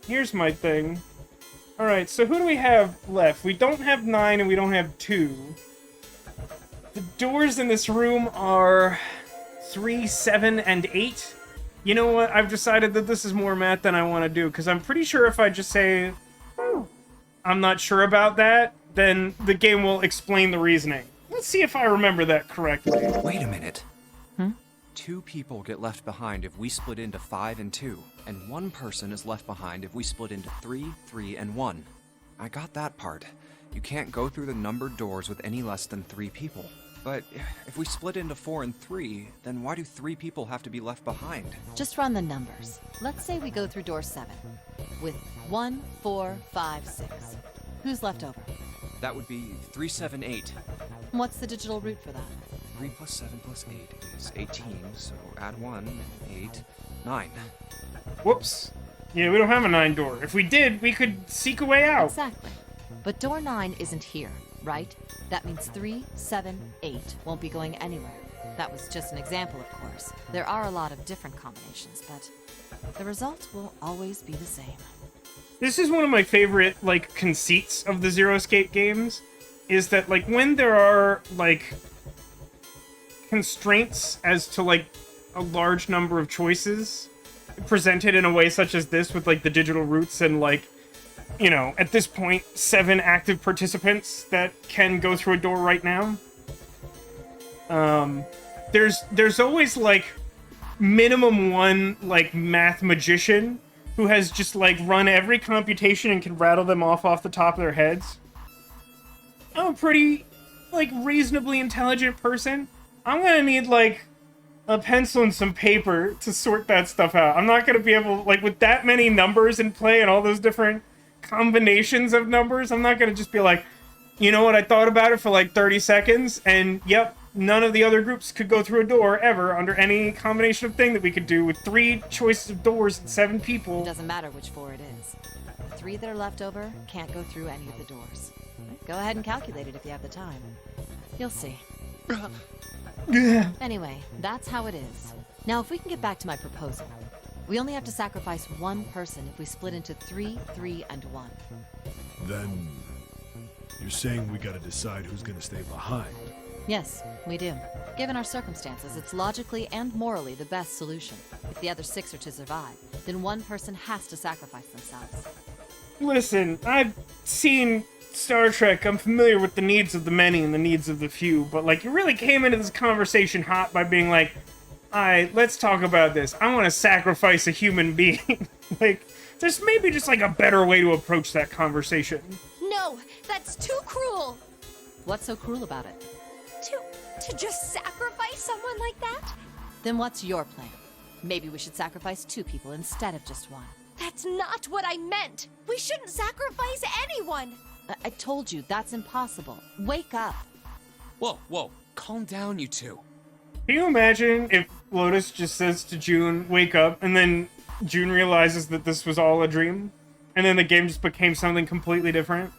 Here's my thing. Alright, so who do we have left? We don't have 9 and we don't have 2. The doors in this room are 3, 7, and 8. You know what? I've decided that this is more math than I want to do, because I'm pretty sure if I just say, I'm not sure about that, then the game will explain the reasoning. Let's see if I remember that correctly. Wait a minute. 2 people get left behind if we split into 5 and 2, and 1 person is left behind if we split into 3, 3, and 1. I got that part. You can't go through the numbered doors with any less than 3 people. But if we split into 4 and 3, then why do 3 people have to be left behind? Just run the numbers. Let's say we go through door 7 with 1, 4, 5, 6. Who's left over? That would be 3, 7, 8. What's the digital root for that? 3 plus 7 plus 8 is 18, so add 1, 8, 9. Whoops. Yeah, we don't have a 9 door. If we did, we could seek a way out. Exactly. But door 9 isn't here, right? That means 3, 7, 8 won't be going anywhere. That was just an example, of course. There are a lot of different combinations, but the result will always be the same. This is one of my favorite, like, conceits of the Zero Escape games, is that, like, when there are, like, constraints as to, like, a large number of choices presented in a way such as this with, like, the digital roots and, like, you know, at this point, 7 active participants that can go through a door right now. There's always, like, minimum 1, like, math magician who has just, like, run every computation and can rattle them off the top of their heads. I'm a pretty, like, reasonably intelligent person. I'm gonna need, like, a pencil and some paper to sort that stuff out. I'm not gonna be able, like, with that many numbers in play and all those different combinations of numbers, I'm not gonna just be like, you know what, I thought about it for like 30 seconds, and yep, none of the other groups could go through a door ever under any combination of thing that we could do with 3 choices of doors and 7 people. It doesn't matter which 4 it is. The 3 that are left over can't go through any of the doors. Go ahead and calculate it if you have the time. You'll see. Anyway, that's how it is. Now, if we can get back to my proposal, we only have to sacrifice 1 person if we split into 3, 3, and 1. Then You're saying we gotta decide who's gonna stay behind. Yes, we do. Given our circumstances, it's logically and morally the best solution. If the other 6 are to survive, then one person has to sacrifice themselves. Listen, I've seen Star Trek. I'm familiar with the needs of the many and the needs of the few, but like, you really came into this conversation hot by being like, alright, let's talk about this. I want to sacrifice a human being. Like, there's maybe just like a better way to approach that conversation. No, that's too cruel. What's so cruel about it? To just sacrifice someone like that? Then what's your plan? Maybe we should sacrifice 2 people instead of just 1. That's not what I meant. We shouldn't sacrifice anyone. I told you, that's impossible. Wake up. Whoa, whoa, calm down, you two. Can you imagine if Lotus just says to June, wake up, and then June realizes that this was all a dream? And then the game just became something completely different?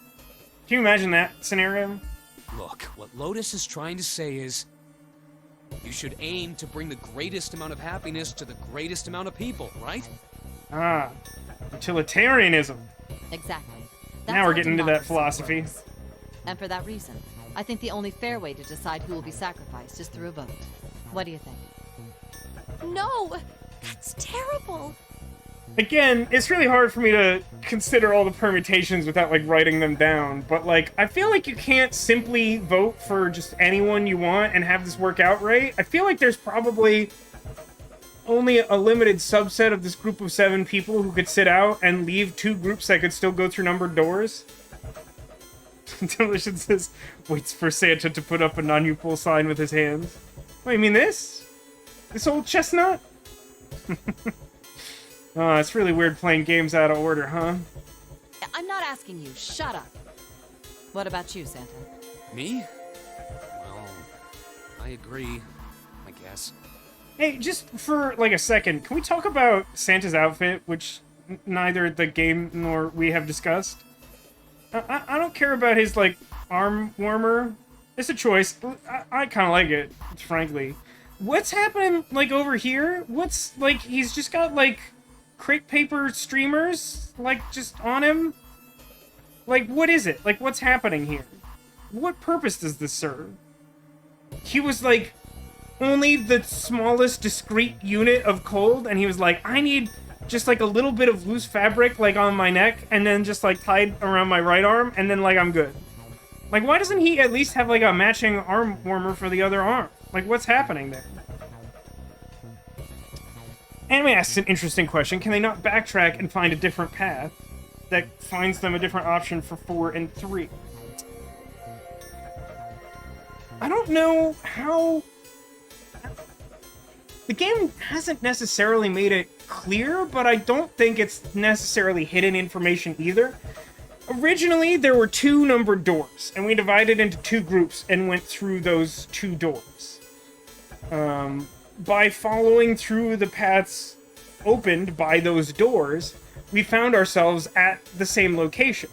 Can you imagine that scenario? Look, what Lotus is trying to say is, you should aim to bring the greatest amount of happiness to the greatest amount of people, right? Ah, utilitarianism. Exactly. Now That's we're how getting into that democracy philosophy. works. And for that reason, I think the only fair way to decide who will be sacrificed is through a vote. What do you think? No, that's terrible. Again, it's really hard for me to consider all the permutations without, like, writing them down. But, like, I feel like you can't simply vote for just anyone you want and have this work out right. I feel like there's probably only a limited subset of this group of 7 people who could sit out and leave 2 groups that could still go through numbered doors. Demolition says, waits for Santa to put up a non-you-pull sign with his hands. Wait, you mean this? This old chestnut? Oh, it's really weird playing games out of order, huh? I'm not asking you. Shut up. What about you, Santa? Me? Well, I agree, I guess. Hey, just for, like, a second, can we talk about Santa's outfit, which neither the game nor we have discussed? I don't care about his, like, arm warmer. It's a choice. I kind of like it, frankly. What's happening, like, over here? What's, like, he's just got, like, crepe paper streamers, like, just on him? Like, what is it? Like, what's happening here? What purpose does this serve? He was, like, only the smallest discrete unit of cold, and he was like, I need just, like, a little bit of loose fabric, like, on my neck, and then just, like, tied around my right arm, and then, like, I'm good. Like, why doesn't he at least have, like, a matching arm warmer for the other arm? Like, what's happening there? Anime asks an interesting question. Can they not backtrack and find a different path that finds them a different option for 4 and 3? I don't know how... The game hasn't necessarily made it clear, but I don't think it's necessarily hidden information either. Originally, there were 2 numbered doors, and we divided into 2 groups and went through those 2 doors. By following through the paths opened by those doors, we found ourselves at the same location.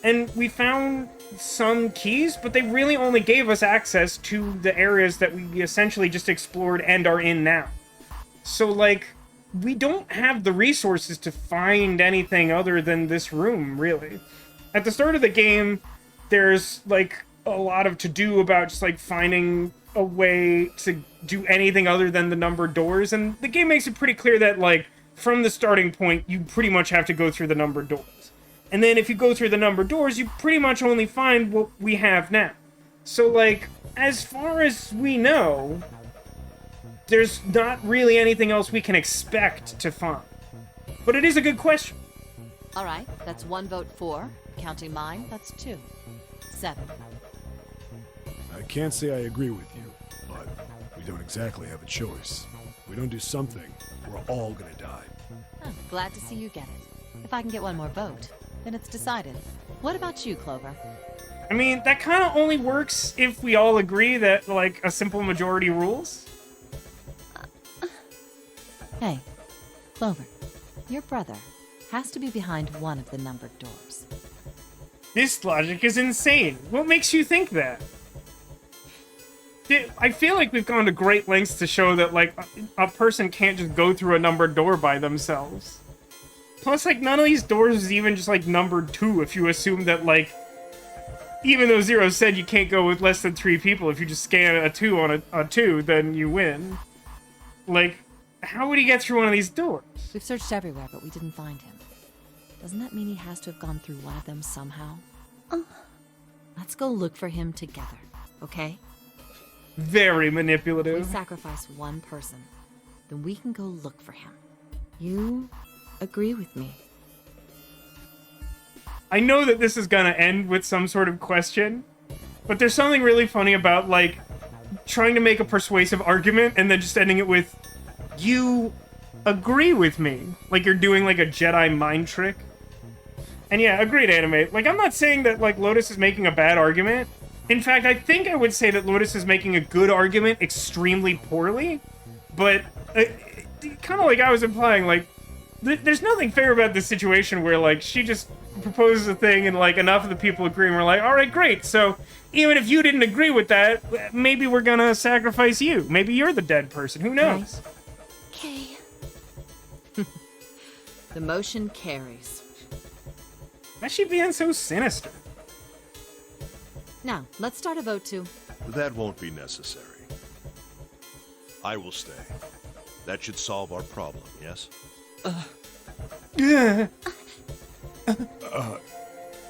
And we found some keys, but they really only gave us access to the areas that we essentially just explored and are in now. So, like, we don't have the resources to find anything other than this room, really. At the start of the game, there's, like, a lot of to-do about just, like, finding a way to do anything other than the numbered doors, and the game makes it pretty clear that, like, from the starting point, you pretty much have to go through the numbered doors. And then if you go through the numbered doors, you pretty much only find what we have now. So, like, as far as we know, there's not really anything else we can expect to find. But it is a good question. All right, that's 1 vote for. Counting mine, that's 2. 7. I can't say I agree with you, but we don't exactly have a choice. If we don't do something, we're all gonna die. Oh, glad to see you get it. If I can get 1 more vote, then it's decided. What about you, Clover? I mean, that kind of only works if we all agree that, like, a simple majority rules. Hey, Clover, your brother has to be behind one of the numbered doors. This logic is insane. What makes you think that? I feel like we've gone to great lengths to show that, like, a person can't just go through a numbered door by themselves. Plus, like, none of these doors is even just, like, numbered 2 if you assume that, like, even though Zero said you can't go with less than 3 people, if you just scan a 2 on a 2, then you win. Like, how would he get through one of these doors? We've searched everywhere, but we didn't find him. Doesn't that mean he has to have gone through one of them somehow? Let's go look for him together, okay? Very If we manipulative. sacrifice one person, then we can go look for him. You agree with me? I know that this is gonna end with some sort of question, but there's something really funny about, like, trying to make a persuasive argument and then just ending it with, you agree with me. Like you're doing, like, a Jedi mind trick. And yeah, agreed, Anime. Like, I'm not saying that, like, Lotus is making a bad argument. In fact, I think I would say that Lotus is making a good argument extremely poorly. But, kind of like I was implying, like, there's nothing fair about this situation where, like, she just proposes a thing and, like, enough of the people agree and we're like, alright, great, so even if you didn't agree with that, maybe we're gonna sacrifice you. Maybe you're the dead person, who knows? Okay. The motion carries. Why is she being so sinister? Now, let's start a vote too. That won't be necessary. I will stay. That should solve our problem, yes?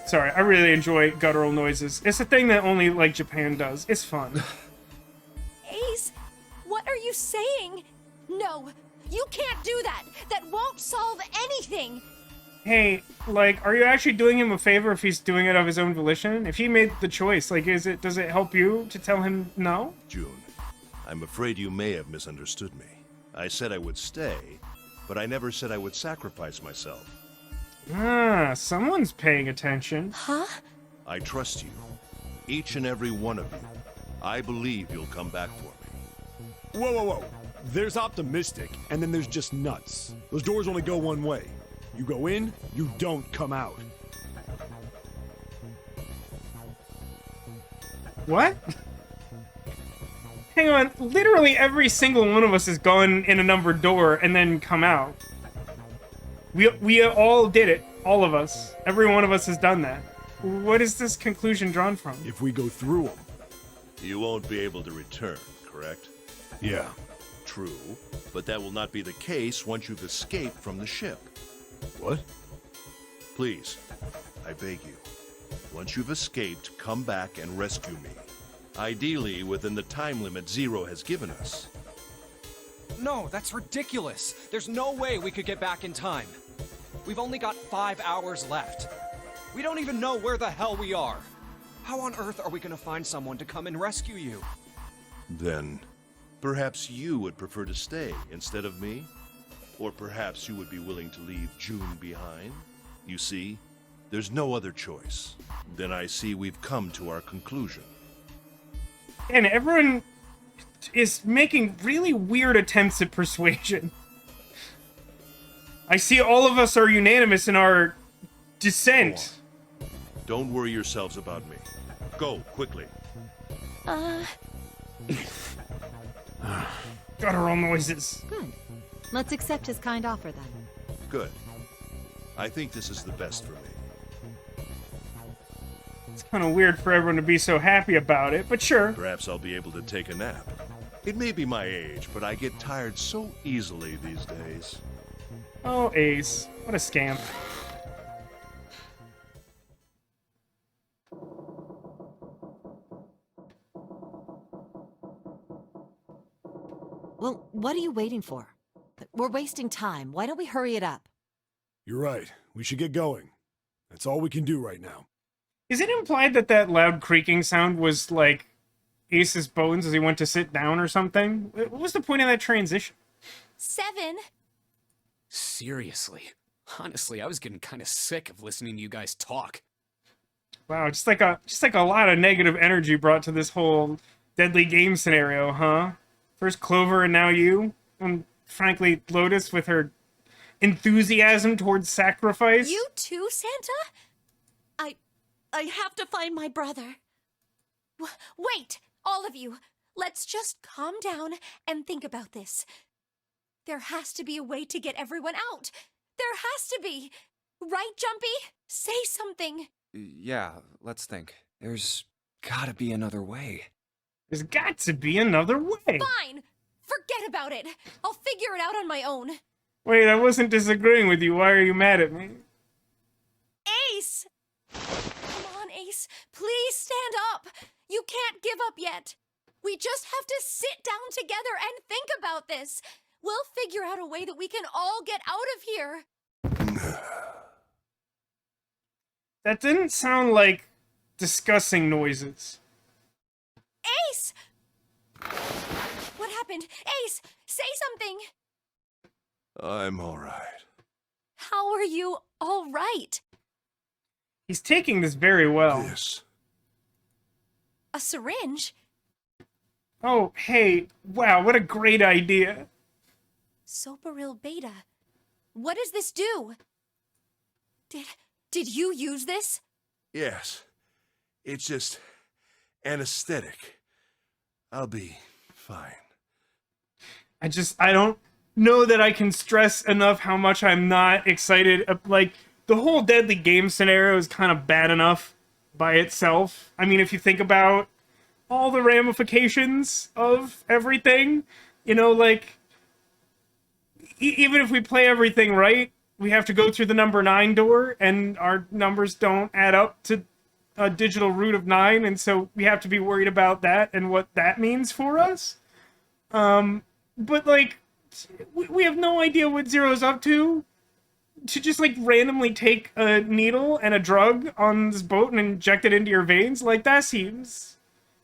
Sorry, I really enjoy guttural noises. It's a thing that only, like, Japan does. It's fun. Ace, what are you saying? No, you can't do that. That won't solve anything. Hey, like, are you actually doing him a favor if he's doing it of his own volition? If he made the choice, like, does it help you to tell him no? June, I'm afraid you may have misunderstood me. I said I would stay, but I never said I would sacrifice myself. Ah, someone's paying attention. Huh? I trust you. Each and every one of you. I believe you'll come back for me. Whoa, whoa, whoa. There's optimistic, and then there's just nuts. Those doors only go one way. You go in, you don't come out. What? Hang on, literally every single one of us has gone in a numbered door and then come out. We all did it. All of us. Every one of us has done that. What is this conclusion drawn from? If we go through them. You won't be able to return, correct? Yeah. True, but that will not be the case once you've escaped from the ship. What? Please, I beg you. Once you've escaped, come back and rescue me. Ideally, within the time limit Zero has given us. No, that's ridiculous. There's no way we could get back in time. We've only got 5 hours left. We don't even know where the hell we are. How on earth are we gonna find someone to come and rescue you? Then, perhaps you would prefer to stay instead of me? Or perhaps you would be willing to leave June behind? You see, there's no other choice. Then I see we've come to our conclusion. And everyone is making really weird attempts at persuasion. I see all of us are unanimous in our dissent. Don't worry yourselves about me. Go, quickly. Guttural noises. Good. Let's accept his kind offer then. Good. I think this is the best for me. It's kind of weird for everyone to be so happy about it, but sure. Perhaps I'll be able to take a nap. It may be my age, but I get tired so easily these days. Oh, Ace. What a scamp. Well, what are you waiting for? We're wasting time. Why don't we hurry it up? You're right. We should get going. That's all we can do right now. Is it implied that that loud creaking sound was, like, Ace's bones as he went to sit down or something? What was the point of that transition? 7. Seriously. Honestly, I was getting kind of sick of listening to you guys talk. Wow, just like a lot of negative energy brought to this whole deadly game scenario, huh? First Clover and now you? And frankly, Lotus with her enthusiasm towards sacrifice? You too, Santa? I have to find my brother. Wait, all of you. Let's just calm down and think about this. There has to be a way to get everyone out. There has to be. Right, Jumpy? Say something. Yeah, let's think. There's gotta be another way. There's got to be another way. Fine! Forget about it! I'll figure it out on my own. Wait, I wasn't disagreeing with you. Why are you mad at me? Ace! Come on, Ace. Please stand up. You can't give up yet. We just have to sit down together and think about this. We'll figure out a way that we can all get out of here. That didn't sound like discussing noises. Ace! What happened? Ace, say something. I'm all right. How are you all right? He's taking this very well. This. A syringe? Oh, hey, wow, what a great idea. Soporil-beta. What does this do? Did you use this? Yes. It's just anesthetic. I'll be fine. I don't know that I can stress enough how much I'm not excited. Like, the whole deadly game scenario is kind of bad enough by itself. I mean, if you think about all the ramifications of everything, you know, like, even if we play everything right, we have to go through the number 9 door, and our numbers don't add up to a digital root of 9, and so we have to be worried about that and what that means for us. But, like, we have no idea what Zero's up to. To just, like, randomly take a needle and a drug on this boat and inject it into your veins, like, that seems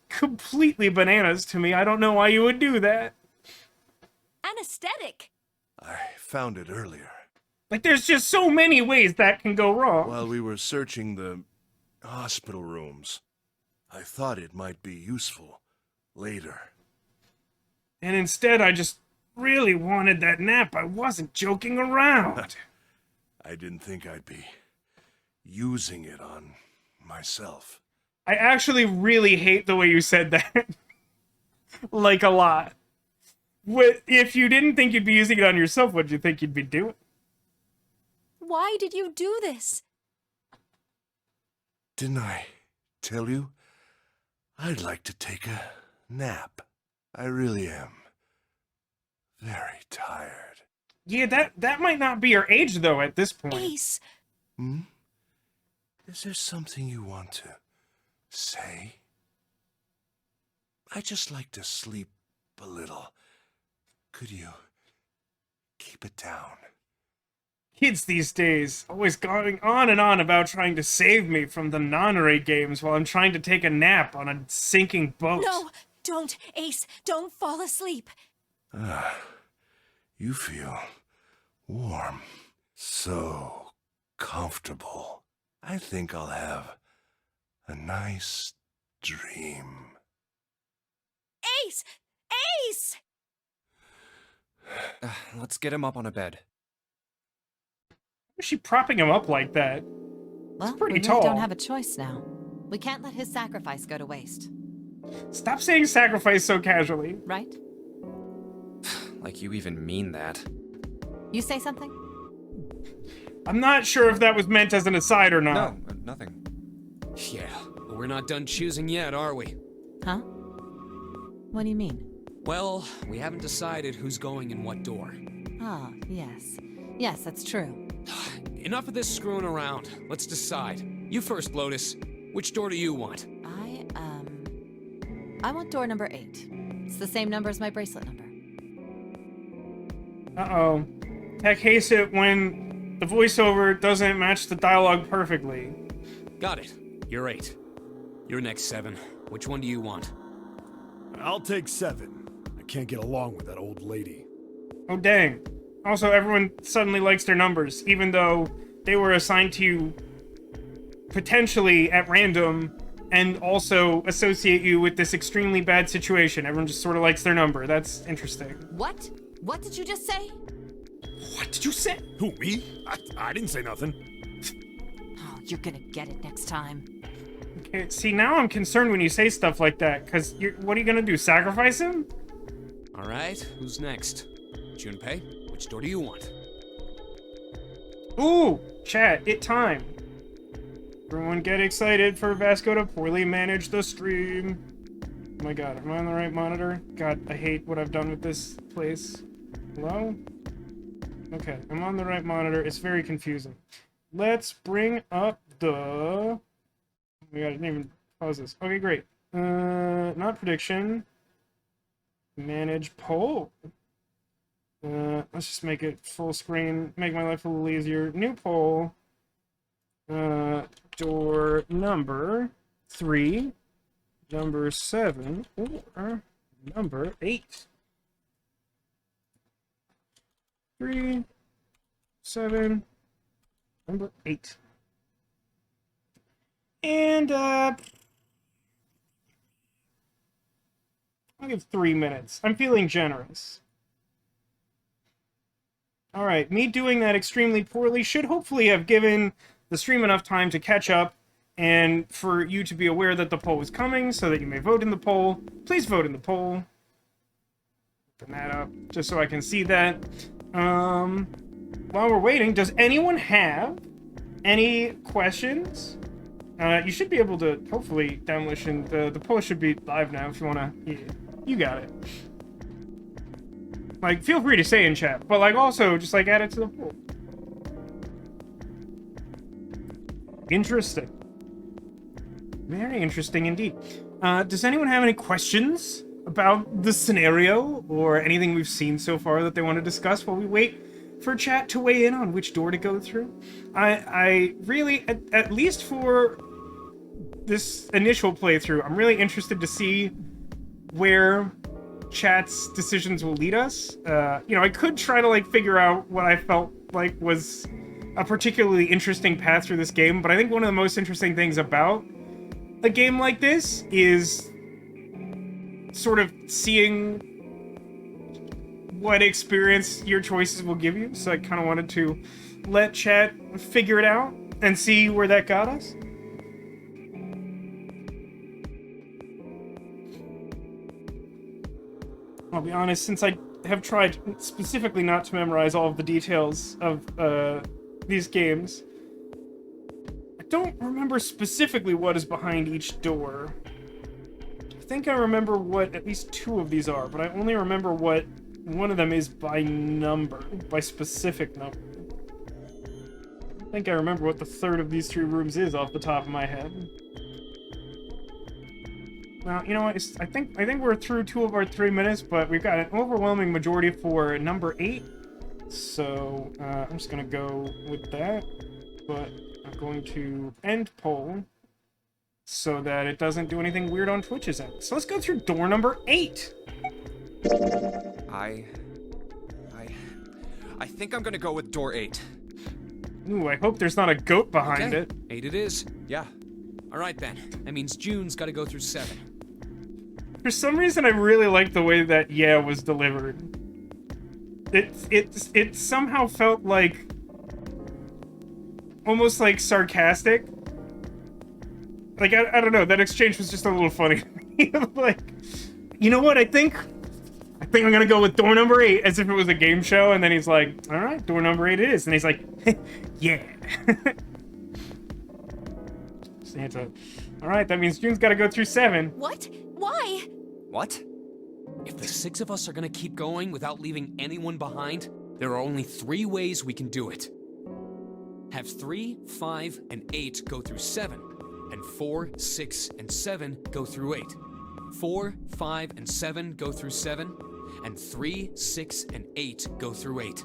completely bananas to me. I don't know why you would do that. Anesthetic. I found it earlier. Like, there's just so many ways that can go wrong. While we were searching the hospital rooms, I thought it might be useful later. And instead, I just really wanted that nap. I wasn't joking around. I didn't think I'd be using it on myself. I actually really hate the way you said that. Like, a lot. If you didn't think you'd be using it on yourself, what did you think you'd be doing? Why did you do this? Didn't I tell you? I'd like to take a nap. I really am. Very tired. Yeah, that might not be your age, though, at this point. Ace. Hmm? Is there something you want to say? I just like to sleep a little. Could you keep it down? Kids these days, always going on and on about trying to save me from the non-raid games while I'm trying to take a nap on a sinking boat. No, don't, Ace. Don't fall asleep. You feel warm. So comfortable. I think I'll have a nice dream. Ace! Ace! Let's get him up on a bed. Why is she propping him up like that? Well, pretty we really tall. don't have a choice now. We can't let his sacrifice go to waste, Stop saying sacrifice so casually. right? Like you even mean that. You say something? I'm not sure if that was meant as an aside or not. No, nothing. Yeah, but we're not done choosing yet, are we? Huh? What do you mean? Well, we haven't decided who's going in what door. Ah, yes. Yes, that's true. Enough of this screwing around. Let's decide. You first, Lotus. Which door do you want? I want door number 8. It's the same number as my bracelet number. Uh-oh. Tech hates it when the voiceover doesn't match the dialogue perfectly. Got it. You're 8. You're next, 7. Which one do you want? I'll take 7. I can't get along with that old lady. Oh, dang. Also, everyone suddenly likes their numbers, even though they were assigned to you potentially at random and also associate you with this extremely bad situation. Everyone just sort of likes their number. That's interesting. What? What did you just say? What did you say? Who, me? I didn't say nothing. Oh, you're gonna get it next time. Okay, see, now I'm concerned when you say stuff like that, because what are you gonna do, sacrifice him? All right, who's next? Junpei, which door do you want? Ooh, chat, it time. Everyone get excited for Vasco to poorly manage the stream. Oh my god, am I on the right monitor? God, I hate what I've done with this place. Hello? Okay, I'm on the right monitor. It's very confusing. Let's bring up the... Oh my god, I didn't even pause this. Okay, great. Not prediction. Manage poll. Let's just make it full screen. Make my life a little easier. New poll. Door number 3, number 7, or number 8. 3, 7, number 8. And, I'll give 3 minutes. I'm feeling generous. Alright, me doing that extremely poorly should hopefully have given the stream enough time to catch up and for you to be aware that the poll is coming so that you may vote in the poll. Please vote in the poll. Open that up just so I can see that. While we're waiting, does anyone have any questions? You should be able to, hopefully, Demolition, the poll should be live now if you want to... Yeah, you got it. Like, feel free to say in chat, but, like, also, just, like, add it to the poll. Interesting. Very interesting indeed. Does anyone have any questions about the scenario or anything we've seen so far that they want to discuss while we wait for chat to weigh in on which door to go through? I really, at least for this initial playthrough, I'm really interested to see where chat's decisions will lead us. You know, I could try to, like, figure out what I felt like was a particularly interesting path through this game, but I think one of the most interesting things about a game like this is sort of seeing what experience your choices will give you. So I kind of wanted to let chat figure it out and see where that got us. I'll be honest, since I have tried specifically not to memorize all of the details of these games, I don't remember specifically what is behind each door. I think I remember what at least 2 of these are, but I only remember what one of them is by number, by specific number. I think I remember what the 3rd of these 3 rooms is off the top of my head. Well, you know what? I think we're through 2 of our 3 minutes, but we've got an overwhelming majority for number 8. So, I'm just gonna go with that, but I'm going to end poll so that it doesn't do anything weird on Twitch's end. So let's go through door number 8. I think I'm gonna go with door 8. Ooh, I hope there's not a goat behind Okay, it. 8 it is. Yeah. Alright then. That means June's gotta go through 7. For some reason, I really like the way that yeah was delivered. It somehow felt like almost like sarcastic. Like I don't know, that exchange was just a little funny. Like, you know what? I think I'm gonna go with door number 8 as if it was a game show, and then he's like, all right, door number 8 it is, and he's like, yeah. Santa. All right, that means June's got to go through 7. What? Why? What? If the 6 of us are gonna keep going without leaving anyone behind, there are only 3 ways we can do it. Have 3, 5, and 8 go through 7, and 4, 6, and 7 go through 8. 4, 5, and 7 go through 7, and 3, 6, and 8 go through 8.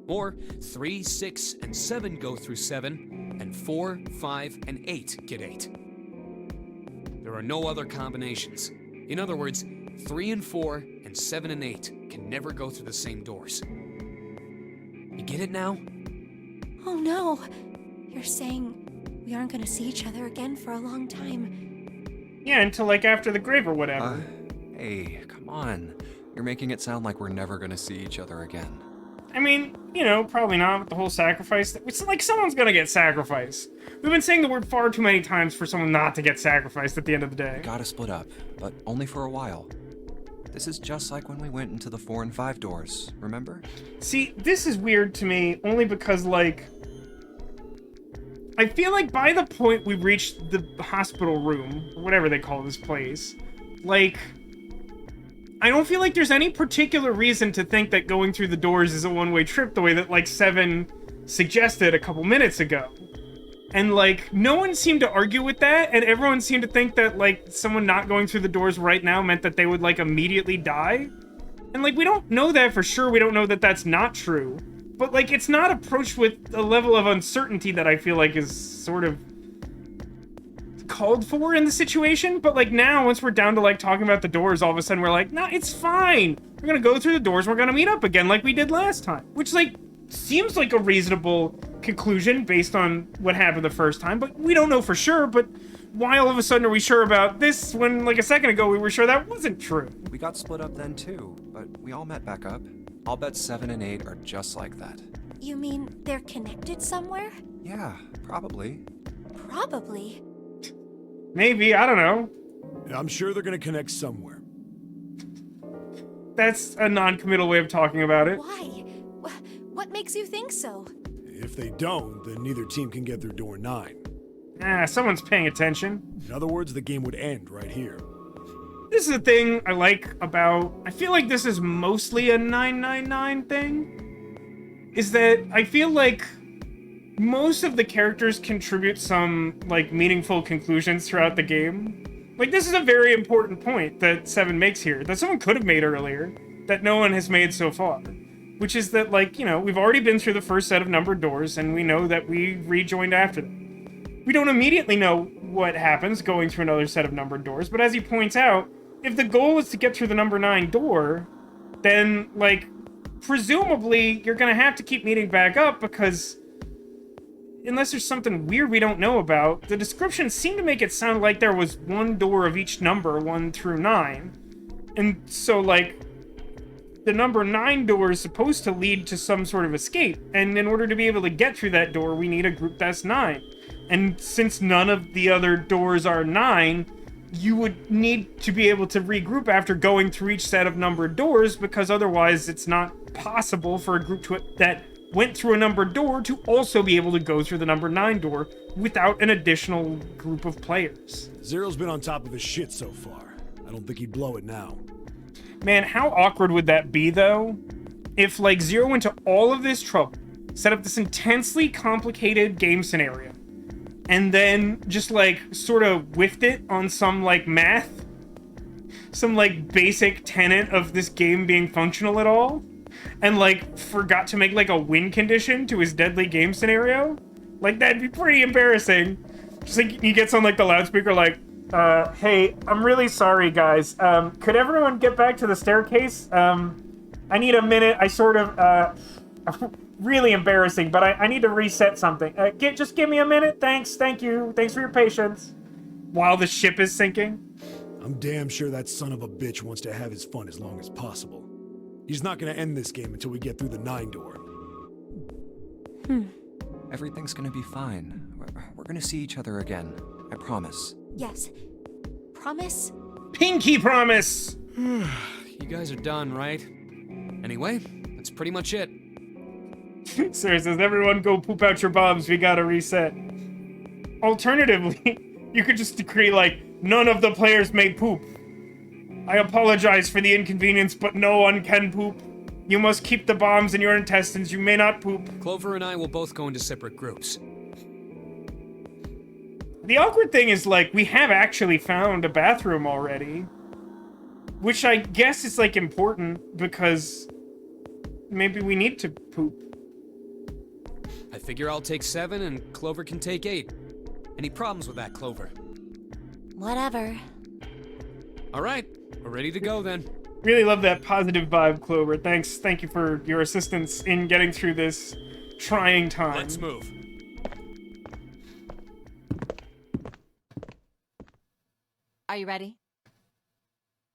Or 3, 6, and 7 go through 7, and 4, 5, and 8 get 8. There are no other combinations. In other words, 3 and 4 and 7 and 8 can never go through the same doors. You get it now? Oh no. You're saying we aren't gonna see each other again for a long time. Yeah, until like after the grave or whatever. Hey, come on. You're making it sound like we're never gonna see each other again. I mean, you know, probably not with the whole sacrifice. It's like someone's gonna get sacrificed. We've been saying the word far too many times for someone not to get sacrificed at the end of the day. Gotta split up, but only for a while. This is just like when we went into the 4 and 5 doors, remember? See, this is weird to me only because, like, I feel like by the point we reached the hospital room, or whatever they call this place, like, I don't feel like there's any particular reason to think that going through the doors is a one-way trip the way that, like, Seven suggested a couple minutes ago. And, like, no one seemed to argue with that, and everyone seemed to think that, like, someone not going through the doors right now meant that they would, like, immediately die. And, like, we don't know that for sure. We don't know that that's not true. But, like, it's not approached with a level of uncertainty that I feel like is sort of called for in the situation. But, like, now, once we're down to, like, talking about the doors, all of a sudden we're like, nah, it's fine. We're gonna go through the doors, we're gonna meet up again like we did last time. Which, like, seems like a reasonable conclusion based on what happened the first time. But we don't know for sure. But why all of a sudden are we sure about this when, like, a second ago we were sure that wasn't true? We got split up then too, but we all met back up. I'll bet 7 and 8 are just like that. You mean they're connected somewhere? Yeah, probably. Probably. Maybe, I don't know. I'm sure they're gonna connect somewhere. That's a non-committal way of talking about it. Why? What makes you think so? If they don't, then neither team can get through door 9. Ah, someone's paying attention. In other words, the game would end right here. This is a thing I like about... I feel like this is mostly a 999 thing. Is that I feel like most of the characters contribute some, like, meaningful conclusions throughout the game. Like, this is a very important point that Seven makes here, that someone could have made earlier, that no one has made so far. Which is that, like, you know, we've already been through the first set of numbered doors, and we know that we rejoined after them. We don't immediately know what happens going through another set of numbered doors, but as he points out, if the goal is to get through the number 9 door, then, like, presumably you're gonna have to keep meeting back up because unless there's something weird we don't know about, the descriptions seem to make it sound like there was one door of each number, 1 through 9. And so, like, the number 9 door is supposed to lead to some sort of escape, and in order to be able to get through that door, we need a group that's 9. And since none of the other doors are 9, you would need to be able to regroup after going through each set of numbered doors, because otherwise it's not possible for a group that went through a numbered door to also be able to go through the number 9 door without an additional group of players. Zero's been on top of his shit so far. I don't think he'd blow it now. Man, how awkward would that be, though? If, like, Zero went to all of this trouble, set up this intensely complicated game scenario, and then just, like, sort of whiffed it on some, like, math? Some, like, basic tenet of this game being functional at all? And, like, forgot to make, like, a win condition to his deadly game scenario? Like, that'd be pretty embarrassing. Just, like, he gets on, like, the loudspeaker, like, hey, I'm really sorry, guys. Could everyone get back to the staircase? I need a minute. I sort of, really embarrassing, but I need to reset something. Just give me a minute. Thanks. Thank you. Thanks for your patience. While the ship is sinking. I'm damn sure that son of a bitch wants to have his fun as long as possible. He's not gonna end this game until we get through the 9 door. Everything's gonna be fine. We're gonna see each other again. I promise. Yes. Promise? Pinky promise! You guys are done, right? Anyway, that's pretty much it. Sir says, everyone go poop out your bombs, we gotta reset. Alternatively, you could just decree, like, none of the players may poop. I apologize for the inconvenience, but no one can poop. You must keep the bombs in your intestines, you may not poop. Clover and I will both go into separate groups. The awkward thing is, like, we have actually found a bathroom already. Which I guess is, like, important, because maybe we need to poop. I figure I'll take 7 and Clover can take 8. Any problems with that, Clover? Whatever. Alright, we're ready to go then. Really love that positive vibe, Clover. Thank you for your assistance in getting through this trying time. Let's move. Are you ready?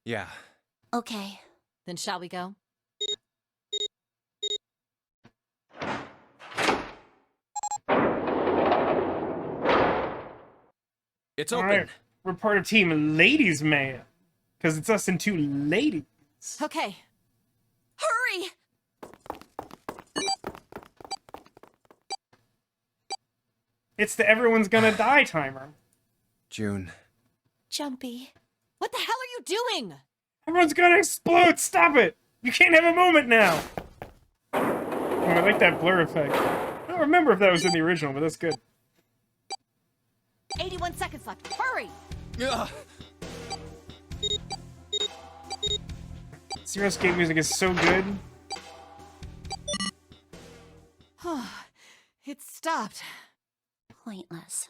Yeah. Okay. Then shall we go? It's All open. right, we're part of Team Ladies Man. Because it's us and 2 ladies. Okay. It's the everyone's gonna die timer. June. Jumpy. What the hell are you doing? Everyone's gonna explode! Stop it! You can't have a moment now! Oh, I like that blur effect. I don't remember if that was in the original, but that's good. 81 seconds left. Hurry! Ugh. Zero skate music is so good. It stopped. Pointless.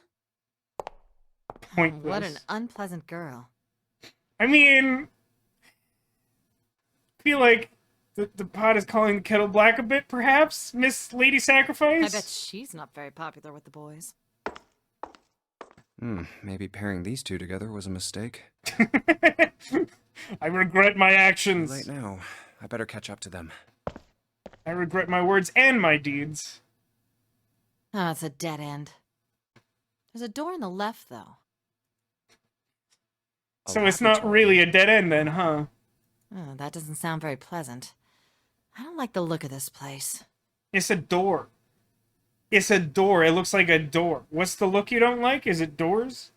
Pointless. What an unpleasant girl. I mean, I feel like the pot is calling the kettle black a bit, perhaps, Miss Lady Sacrifice? I bet she's not very popular with the boys. Maybe pairing these two together was a mistake. I regret my actions. Right now, I better catch up to them. I regret my words and my deeds. Oh, it's a dead end. There's a door on the left, though. So it's not really a dead end then, huh? Oh, that doesn't sound very pleasant. I don't like the look of this place. It's a door. It's a door. It looks like a door. What's the look you don't like? Is it doors?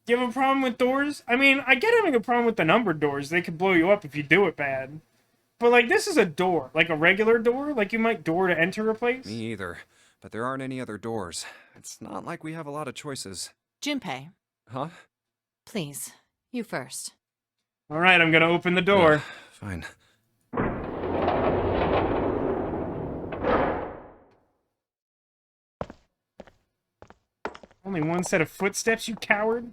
Do you have a problem with doors? I mean, I get having a problem with the numbered doors. They could blow you up if you do it bad. But, like, this is a door. Like a regular door? Like you might door to enter a place? Me either. But there aren't any other doors. It's not like we have a lot of choices. Junpei, Huh? please, you first. Alright, I'm gonna open the door. Fine. Only one set of footsteps, you coward?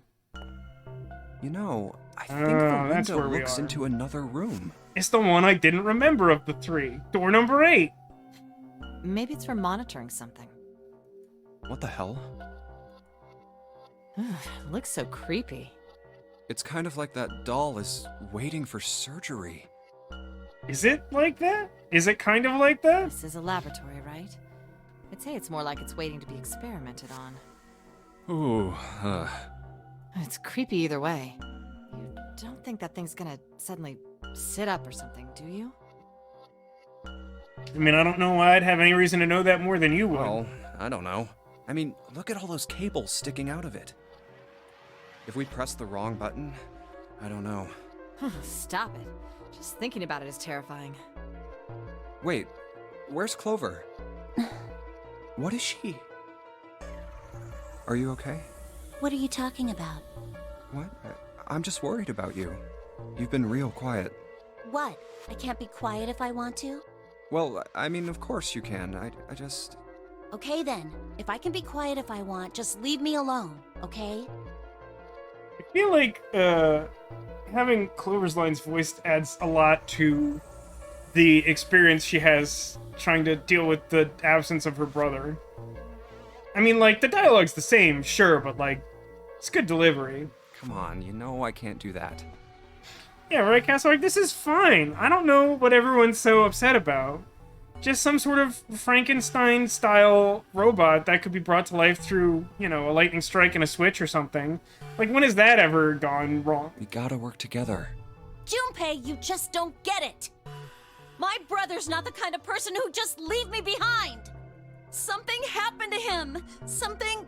You know, I think Oh, the that's window where we looks are. into another room. It's the one I didn't remember of the three. Door number 8. Maybe it's for monitoring something. What the hell? It looks so creepy. It's kind of like that doll is waiting for surgery. Is it like that? Is it kind of like that? This is a laboratory, right? I'd say it's more like it's waiting to be experimented on. Ooh, It's creepy either way. You don't think that thing's gonna suddenly sit up or something, do you? I mean, I don't know why I'd have any reason to know that more than you would. well, I don't know. I mean, look at all those cables sticking out of it. If we press the wrong button, I don't know. Stop it. Just thinking about it is terrifying. Wait, where's Clover? What is she? Are you okay? What are you talking about? What? I'm just worried about you. You've been real quiet. What? I can't be quiet if I want to? Well, I mean, of course you can. I just... Okay then. If I can be quiet if I want, just leave me alone, okay? I feel like having Clover's lines voiced adds a lot to the experience she has trying to deal with the absence of her brother. I mean, like, the dialogue's the same, sure, but, like, it's good delivery. Come on, you know I can't do that. Yeah, right, Castle? Like, this is fine. I don't know what everyone's so upset about. Just some sort of Frankenstein-style robot that could be brought to life through, you know, a lightning strike and a switch or something. Like, when has that ever gone wrong? We gotta work together. Junpei, you just don't get it! My brother's not the kind of person who'd just leave me behind! Something happened to him! Something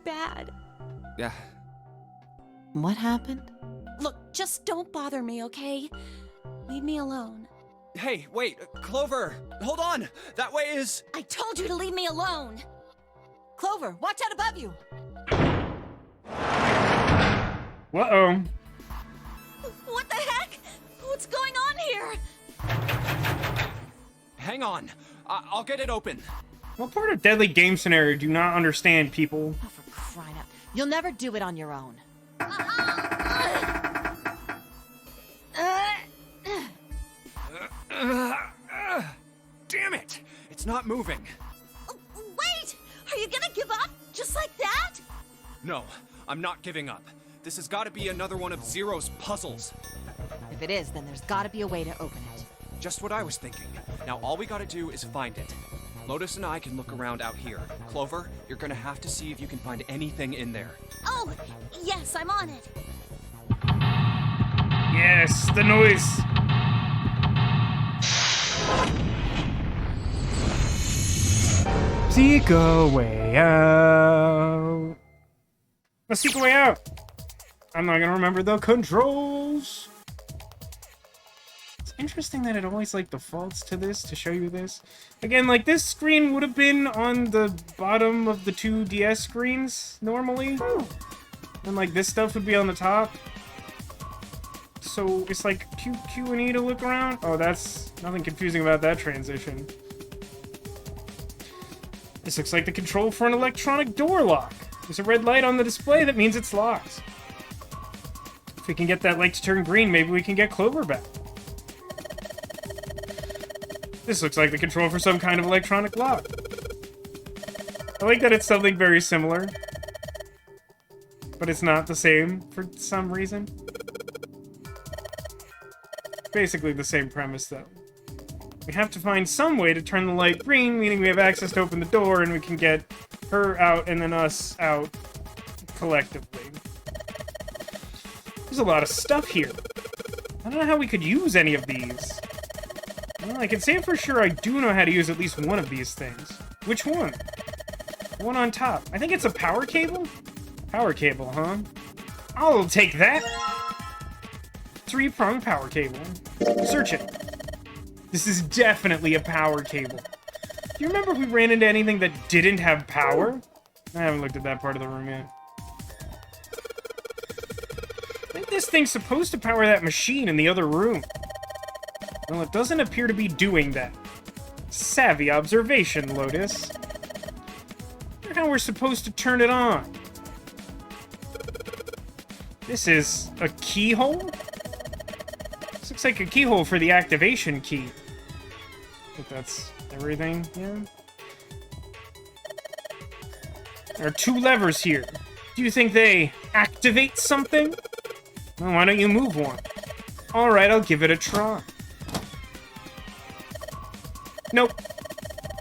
bad. Yeah. What happened? Look, just don't bother me, okay? Leave me alone. Hey, wait, Clover! Hold on! That way is... I told you to leave me alone! Clover, watch out above you! Uh-oh. What the heck? What's going on here? Hang on. I'll get it open. What part of Deadly Game Scenario do you not understand, people? Oh, for crying out. You'll never do it on your own. Damn it! It's not moving. Wait! Are you gonna give up? Just like that? No, I'm not giving up. This has got to be another one of Zero's puzzles. If it is, then there's gotta be a way to open it. Just what I was thinking. Now all we gotta do is find it. Lotus and I can look around out here. Clover, you're gonna have to see if you can find anything in there. Oh, yes, I'm on it. Yes, the noise. Seek a way out. Let's seek a way out. I'm not gonna remember the controls. It's interesting that it always like defaults to this to show you this. Again, like this screen would have been on the bottom of the two DS screens normally. And like this stuff would be on the top. So it's like Q and E to look around. Oh, that's nothing confusing about that transition. This looks like the control for an electronic door lock. There's a red light on the display that means it's locked. If we can get that light to turn green, maybe we can get Clover back. This looks like the control for some kind of electronic lock. I like that it's something very similar. But it's not the same for some reason. Basically the same premise, though. We have to find some way to turn the light green, meaning we have access to open the door and we can get her out and then us out collectively. There's a lot of stuff here. I don't know how we could use any of these. Well, I can say for sure I do know how to use at least one of these things. Which one? The one on top. I think it's a power cable? Power cable, huh? I'll take that! 3-prong power cable. Search it. This is definitely a power cable. Do you remember if we ran into anything that didn't have power? I haven't looked at that part of the room yet. I think this thing's supposed to power that machine in the other room. Well, it doesn't appear to be doing that. Savvy observation, Lotus. I wonder how we're supposed to turn it on. This is a keyhole? This looks like a keyhole for the activation key. I think that's everything, yeah? There are 2 levers here. Do you think they activate something? Well, why don't you move one? Alright, I'll give it a try. Nope.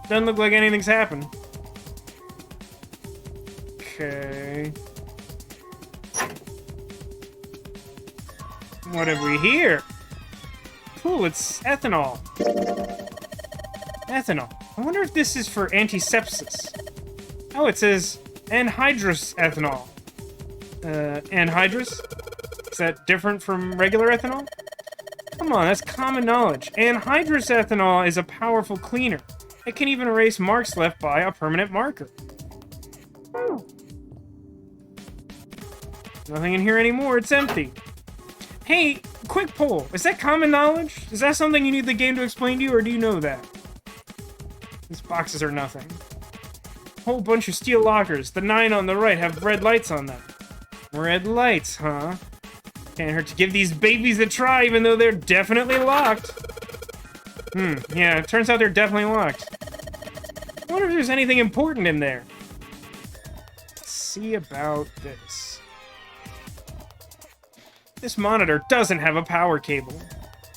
Doesn't look like anything's happened. Okay. What have we here? Cool, it's ethanol. Ethanol. I wonder if this is for antisepsis. Oh, it says anhydrous ethanol. Anhydrous? Is that different from regular ethanol? Come on, that's common knowledge. Anhydrous ethanol is a powerful cleaner. It can even erase marks left by a permanent marker. Nothing in here anymore, it's empty. Hey, quick poll. Is that common knowledge? Is that something you need the game to explain to you, or do you know that? These boxes are nothing. Whole bunch of steel lockers. The 9 on the right have red lights on them. Red lights, huh? Can't hurt to give these babies a try, even though they're definitely locked. Yeah, it turns out they're definitely locked. I wonder if there's anything important in there. Let's see about this. This monitor doesn't have a power cable.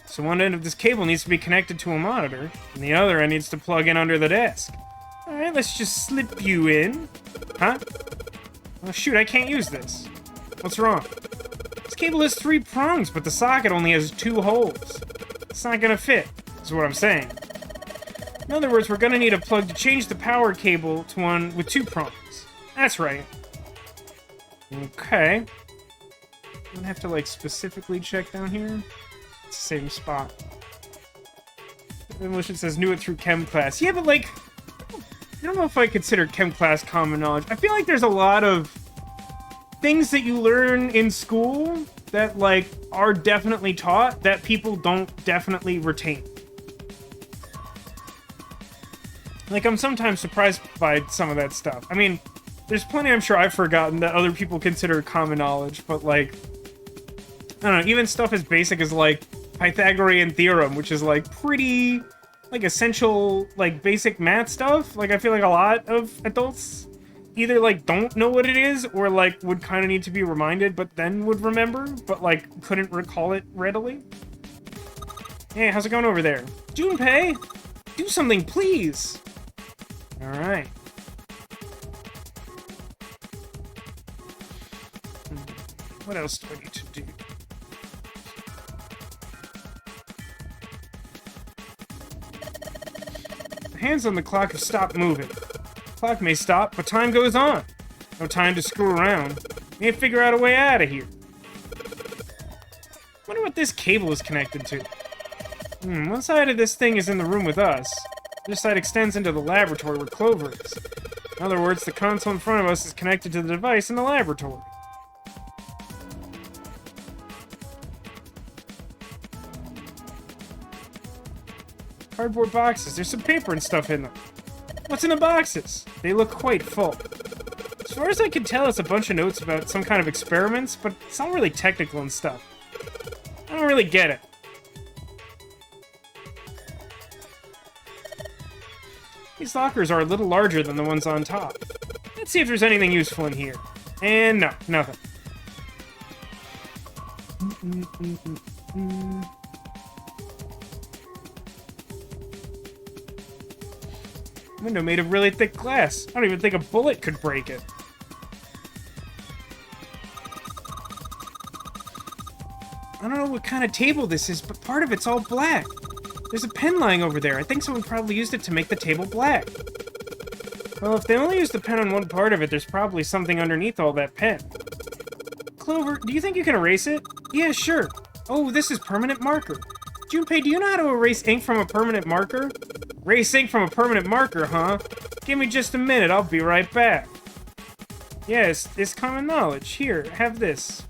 So one end of this cable needs to be connected to a monitor, and the other end needs to plug in under the desk. Alright, let's just slip you in. Huh? Oh shoot, I can't use this. What's wrong? This cable has 3 prongs, but the socket only has 2 holes. It's not gonna fit, is what I'm saying. In other words, we're gonna need a plug to change the power cable to one with 2 prongs. That's right. Okay. I'm gonna have to, like, specifically check down here. It's the same spot. English, it says knew it through chem class. Yeah, but, like, I don't know if I consider chem class common knowledge. I feel like there's a lot of things that you learn in school that, like, are definitely taught that people don't definitely retain. Like, I'm sometimes surprised by some of that stuff. I mean, there's plenty I'm sure I've forgotten that other people consider common knowledge, but, like, I don't know, even stuff as basic as, like, Pythagorean theorem, which is, like, pretty, like, essential, like, basic math stuff. Like, I feel like a lot of adults either, like, don't know what it is, or, like, would kind of need to be reminded, but then would remember, but, like, couldn't recall it readily. Hey, how's it going over there? Junpei? Do something, please! Alright. What else do I need to do? The hands on the clock have stopped moving. Clock may stop, but time goes on. No time to screw around. We need to figure out a way out of here. Wonder what this cable is connected to. One side of this thing is in the room with us. The other side extends into the laboratory where Clover is. In other words, the console in front of us is connected to the device in the laboratory. Cardboard boxes. There's some paper and stuff in them. What's in the boxes? They look quite full. As far as I can tell, it's a bunch of notes about some kind of experiments, but it's not really technical and stuff. I don't really get it. These lockers are a little larger than the ones on top. Let's see if there's anything useful in here. And no, nothing. Window made of really thick glass. I don't even think a bullet could break it. I don't know what kind of table this is, but part of it's all black. There's a pen lying over there. I think someone probably used it to make the table black. Well, if they only used the pen on one part of it, there's probably something underneath all that pen. Clover, do you think you can erase it? Yeah, sure. Oh, this is permanent marker. Junpei, do you know how to erase ink from a permanent marker? Erase ink from a permanent marker, huh? Give me just a minute, I'll be right back. Yes, it's common knowledge. Here, have this.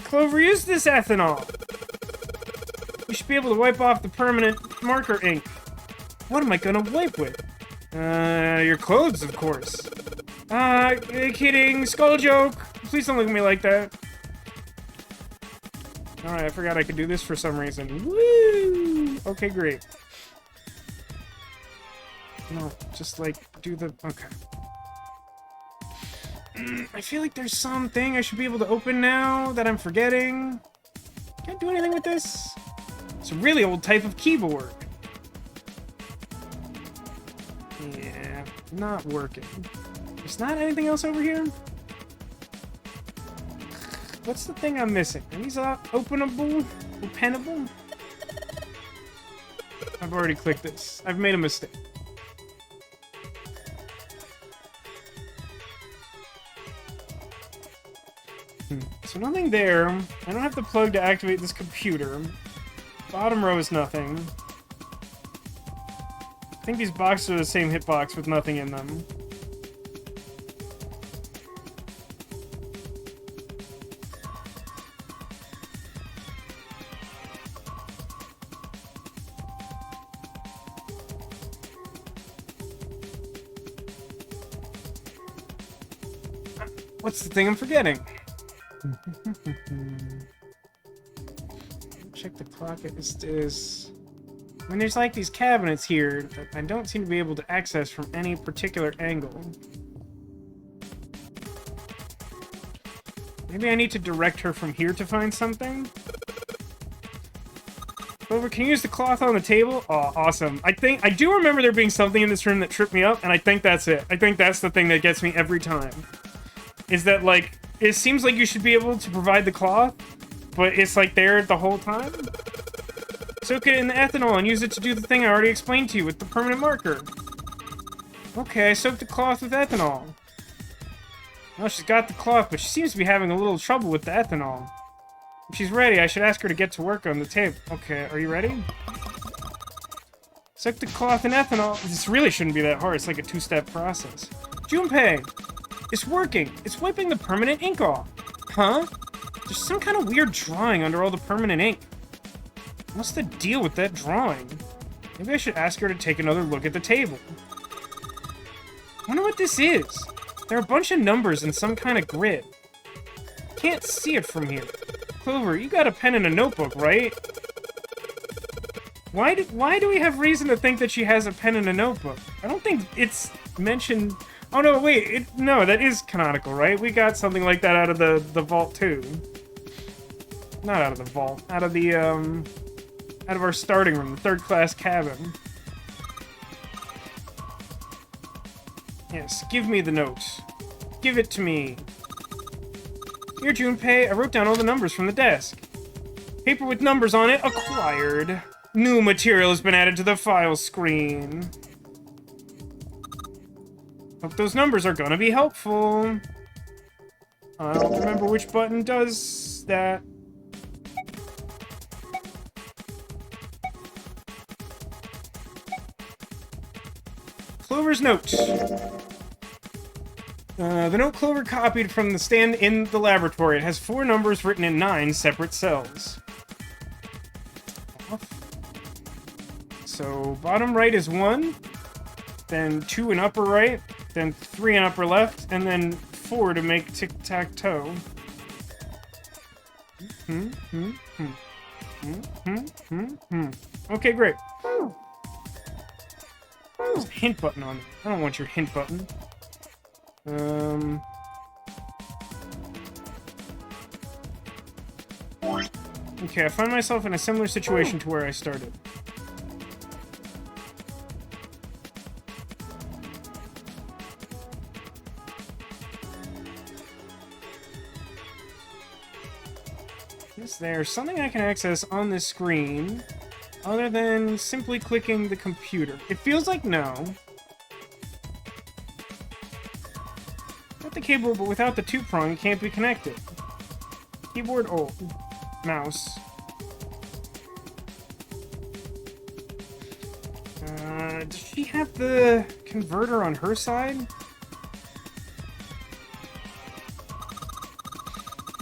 Clover, use this ethanol. You should be able to wipe off the permanent marker ink. What am I gonna wipe with? Your clothes, of course. Kidding. Skull joke. Please don't look at me like that. Alright, I forgot I could do this for some reason. Woo! Okay, great. No, just like, do the... Okay. I feel like there's something I should be able to open now that I'm forgetting. Can't do anything with this. It's a really old type of keyboard. Yeah, not working. There's not anything else over here? What's the thing I'm missing? Are these openable? Openable? I've already clicked this. I've made a mistake. So nothing there. I don't have the plug to activate this computer. Bottom row is nothing. I think these boxes are the same hitbox with nothing in them. What's the thing I'm forgetting? Check the clock. I mean, there's like these cabinets here that I don't seem to be able to access from any particular angle. Maybe I need to direct her from here to find something? Clover, can you use the cloth on the table? Oh, awesome. I do remember there being something in this room that tripped me up, and I think that's it. I think that's the thing that gets me every time. Is that, like, it seems like you should be able to provide the cloth, but it's, like, there the whole time? Soak it in the ethanol and use it to do the thing I already explained to you with the permanent marker. Okay, I soaked the cloth with ethanol. Well, she's got the cloth, but she seems to be having a little trouble with the ethanol. If she's ready, I should ask her to get to work on the table. Okay, are you ready? Soak the cloth in ethanol. This really shouldn't be that hard. It's like a two-step process. Junpei! It's working! It's wiping the permanent ink off! Huh? There's some kind of weird drawing under all the permanent ink. What's the deal with that drawing? Maybe I should ask her to take another look at the table. Wonder what this is. There are a bunch of numbers in some kind of grid. Can't see it from here. Clover, you got a pen and a notebook, right? Why do we have reason to think that she has a pen and a notebook? I don't think it's mentioned... Oh, no, wait. No, that is canonical, right? We got something like that out of the vault, too. Not out of the vault. Out of the, out of our starting room, the third-class cabin. Yes, give me the note. Give it to me. Here, Junpei, I wrote down all the numbers from the desk. Paper with numbers on it acquired. New material has been added to the file screen. Hope those numbers are gonna be helpful. I don't remember which button does that. Clover's note. The note Clover copied from the stand in the laboratory. It has 4 numbers written in 9 separate cells. So, bottom right is 1, then 2 in upper right, then 3 in upper left, and then 4 to make tic-tac-toe. Okay, great. There's a hint button on it. I don't want your hint button. Okay, I find myself in a similar situation to where I started. Is there something I can access on this screen other than simply clicking the computer? It feels like no. Got the cable, but without the 2-prong, it can't be connected. Keyboard, oh, mouse. Does she have the converter on her side?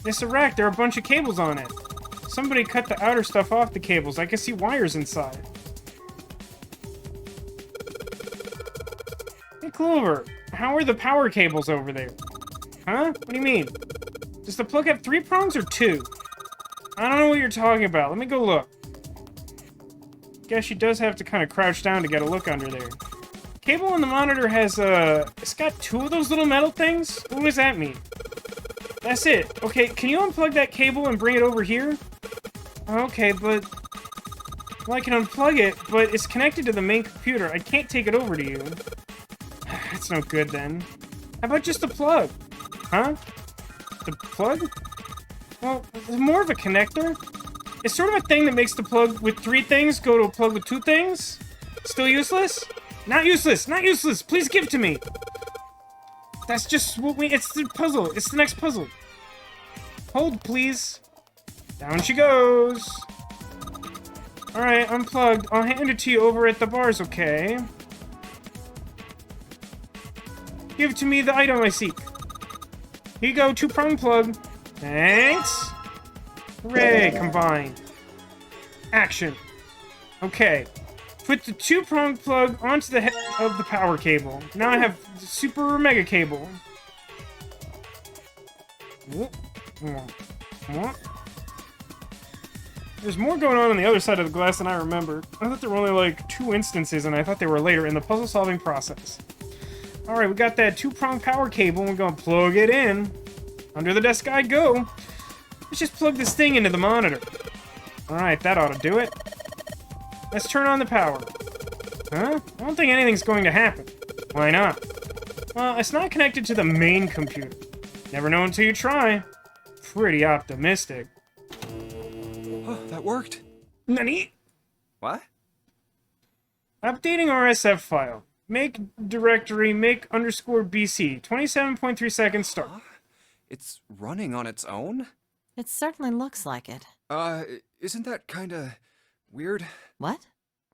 It's a rack, there are a bunch of cables on it. Somebody cut the outer stuff off the cables. I can see wires inside. Hey, Clover, how are the power cables over there? Huh? What do you mean? Does the plug have 3 prongs or 2? I don't know what you're talking about. Let me go look. Guess she does have to kind of crouch down to get a look under there. Cable on the monitor has, it's got 2 of those little metal things? What does that mean? That's it. Okay, can you unplug that cable and bring it over here? Okay, but... Well, I can unplug it, but it's connected to the main computer. I can't take it over to you. That's no good, then. How about just the plug? Huh? The plug? Well, it's more of a connector. It's sort of a thing that makes the plug with 3 things go to a plug with 2 things. Still useless? Not useless! Not useless! Please give to me! That's just what we... It's the puzzle. It's the next puzzle. Hold, please. Down she goes. Alright, unplugged. I'll hand it to you over at the bars, okay? Give to me the item I seek. Here you go, 2-prong plug. Thanks. Hooray, combine. Action. Okay. Put the 2-prong plug onto the head of the power cable. Now I have the super mega cable. There's more going on the other side of the glass than I remembered. I thought there were only like 2 instances, and I thought they were later in the puzzle-solving process. Alright, we got that 2-prong power cable, and we're gonna plug it in. Under the desk I go. Let's just plug this thing into the monitor. Alright, that ought to do it. Let's turn on the power. Huh? I don't think anything's going to happen. Why not? Well, it's not connected to the main computer. Never know until you try. Pretty optimistic. Oh, that worked. Nani? What? Updating RSF file. Make directory make _ BC. 27.3 seconds start. It's running on its own? It certainly looks like it. Isn't that kinda weird? What?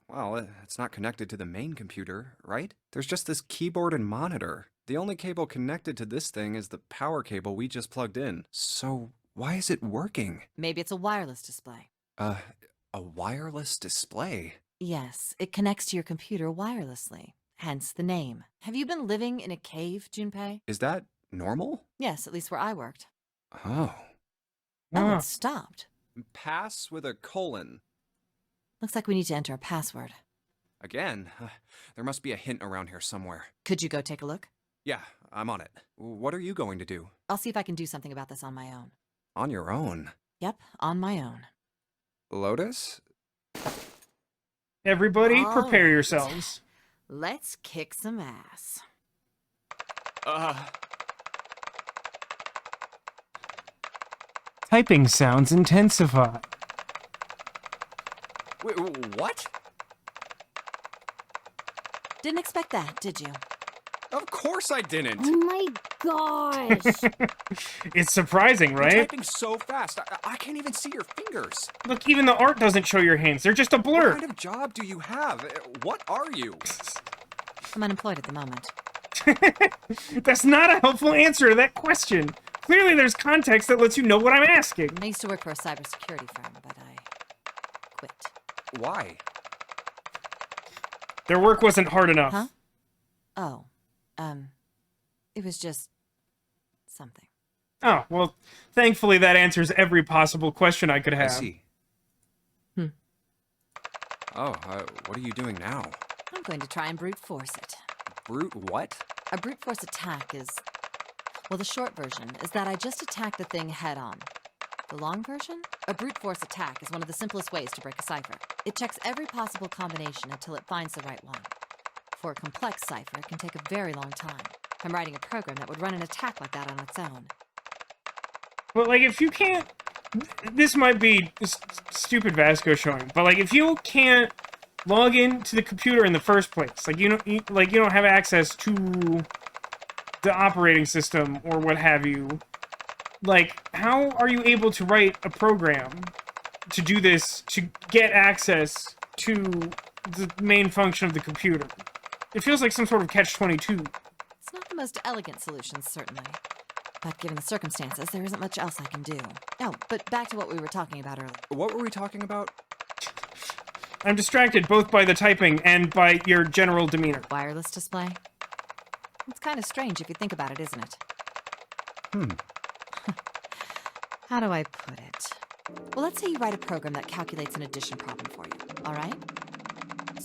Well, it's not connected to the main computer, right? There's just this keyboard and monitor. The only cable connected to this thing is the power cable we just plugged in. So, why is it working? Maybe it's a wireless display. A wireless display? Yes, it connects to your computer wirelessly. Hence the name. Have you been living in a cave, Junpei? Is that normal? Yes, at least where I worked. Oh. Oh, it stopped. Pass with a colon. Looks like we need to enter a password. Again? There must be a hint around here somewhere. Could you go take a look? Yeah, I'm on it. What are you going to do? I'll see if I can do something about this on my own. On your own? Yep, on my own. Lotus? Everybody, All prepare right. yourselves. Let's kick some ass. Typing sounds intensify. Wait, what? Didn't expect that, did you? Of course I didn't. Oh my gosh. It's surprising, You're right? typing so fast. I can't even see your fingers. Look, even the art doesn't show your hands. They're just a blur. What kind of job do you have? What are you? I'm unemployed at the moment. That's not a helpful answer to that question. Clearly, there's context that lets you know what I'm asking. I used to work for a cybersecurity firm, but I quit. Why? Their work wasn't hard enough. Huh? Oh, it was just something. Oh, well, thankfully that answers every possible question I could have. I see. Oh, what are you doing now? I'm going to try and brute force it. Brute what? A brute force attack is... Well, the short version is that I just attack the thing head on. The long version? A brute force attack is one of the simplest ways to break a cipher. It checks every possible combination until it finds the right one. For a complex cipher, it can take a very long time. I'm writing a program that would run an attack like that on its own. Well, like, if you can't... This might be stupid Vasco showing, but, like, if you can't log into the computer in the first place, like, you don't have access to the operating system or what have you, like, how are you able to write a program to do this, to get access to the main function of the computer? It feels like some sort of catch-22. It's not the most elegant solution, certainly. But given the circumstances, there isn't much else I can do. Oh, but back to what we were talking about earlier. What were we talking about? I'm distracted both by the typing and by your general demeanor. Wireless display? It's kind of strange if you think about it, isn't it? How do I put it? Well, let's say you write a program that calculates an addition problem for you, all right?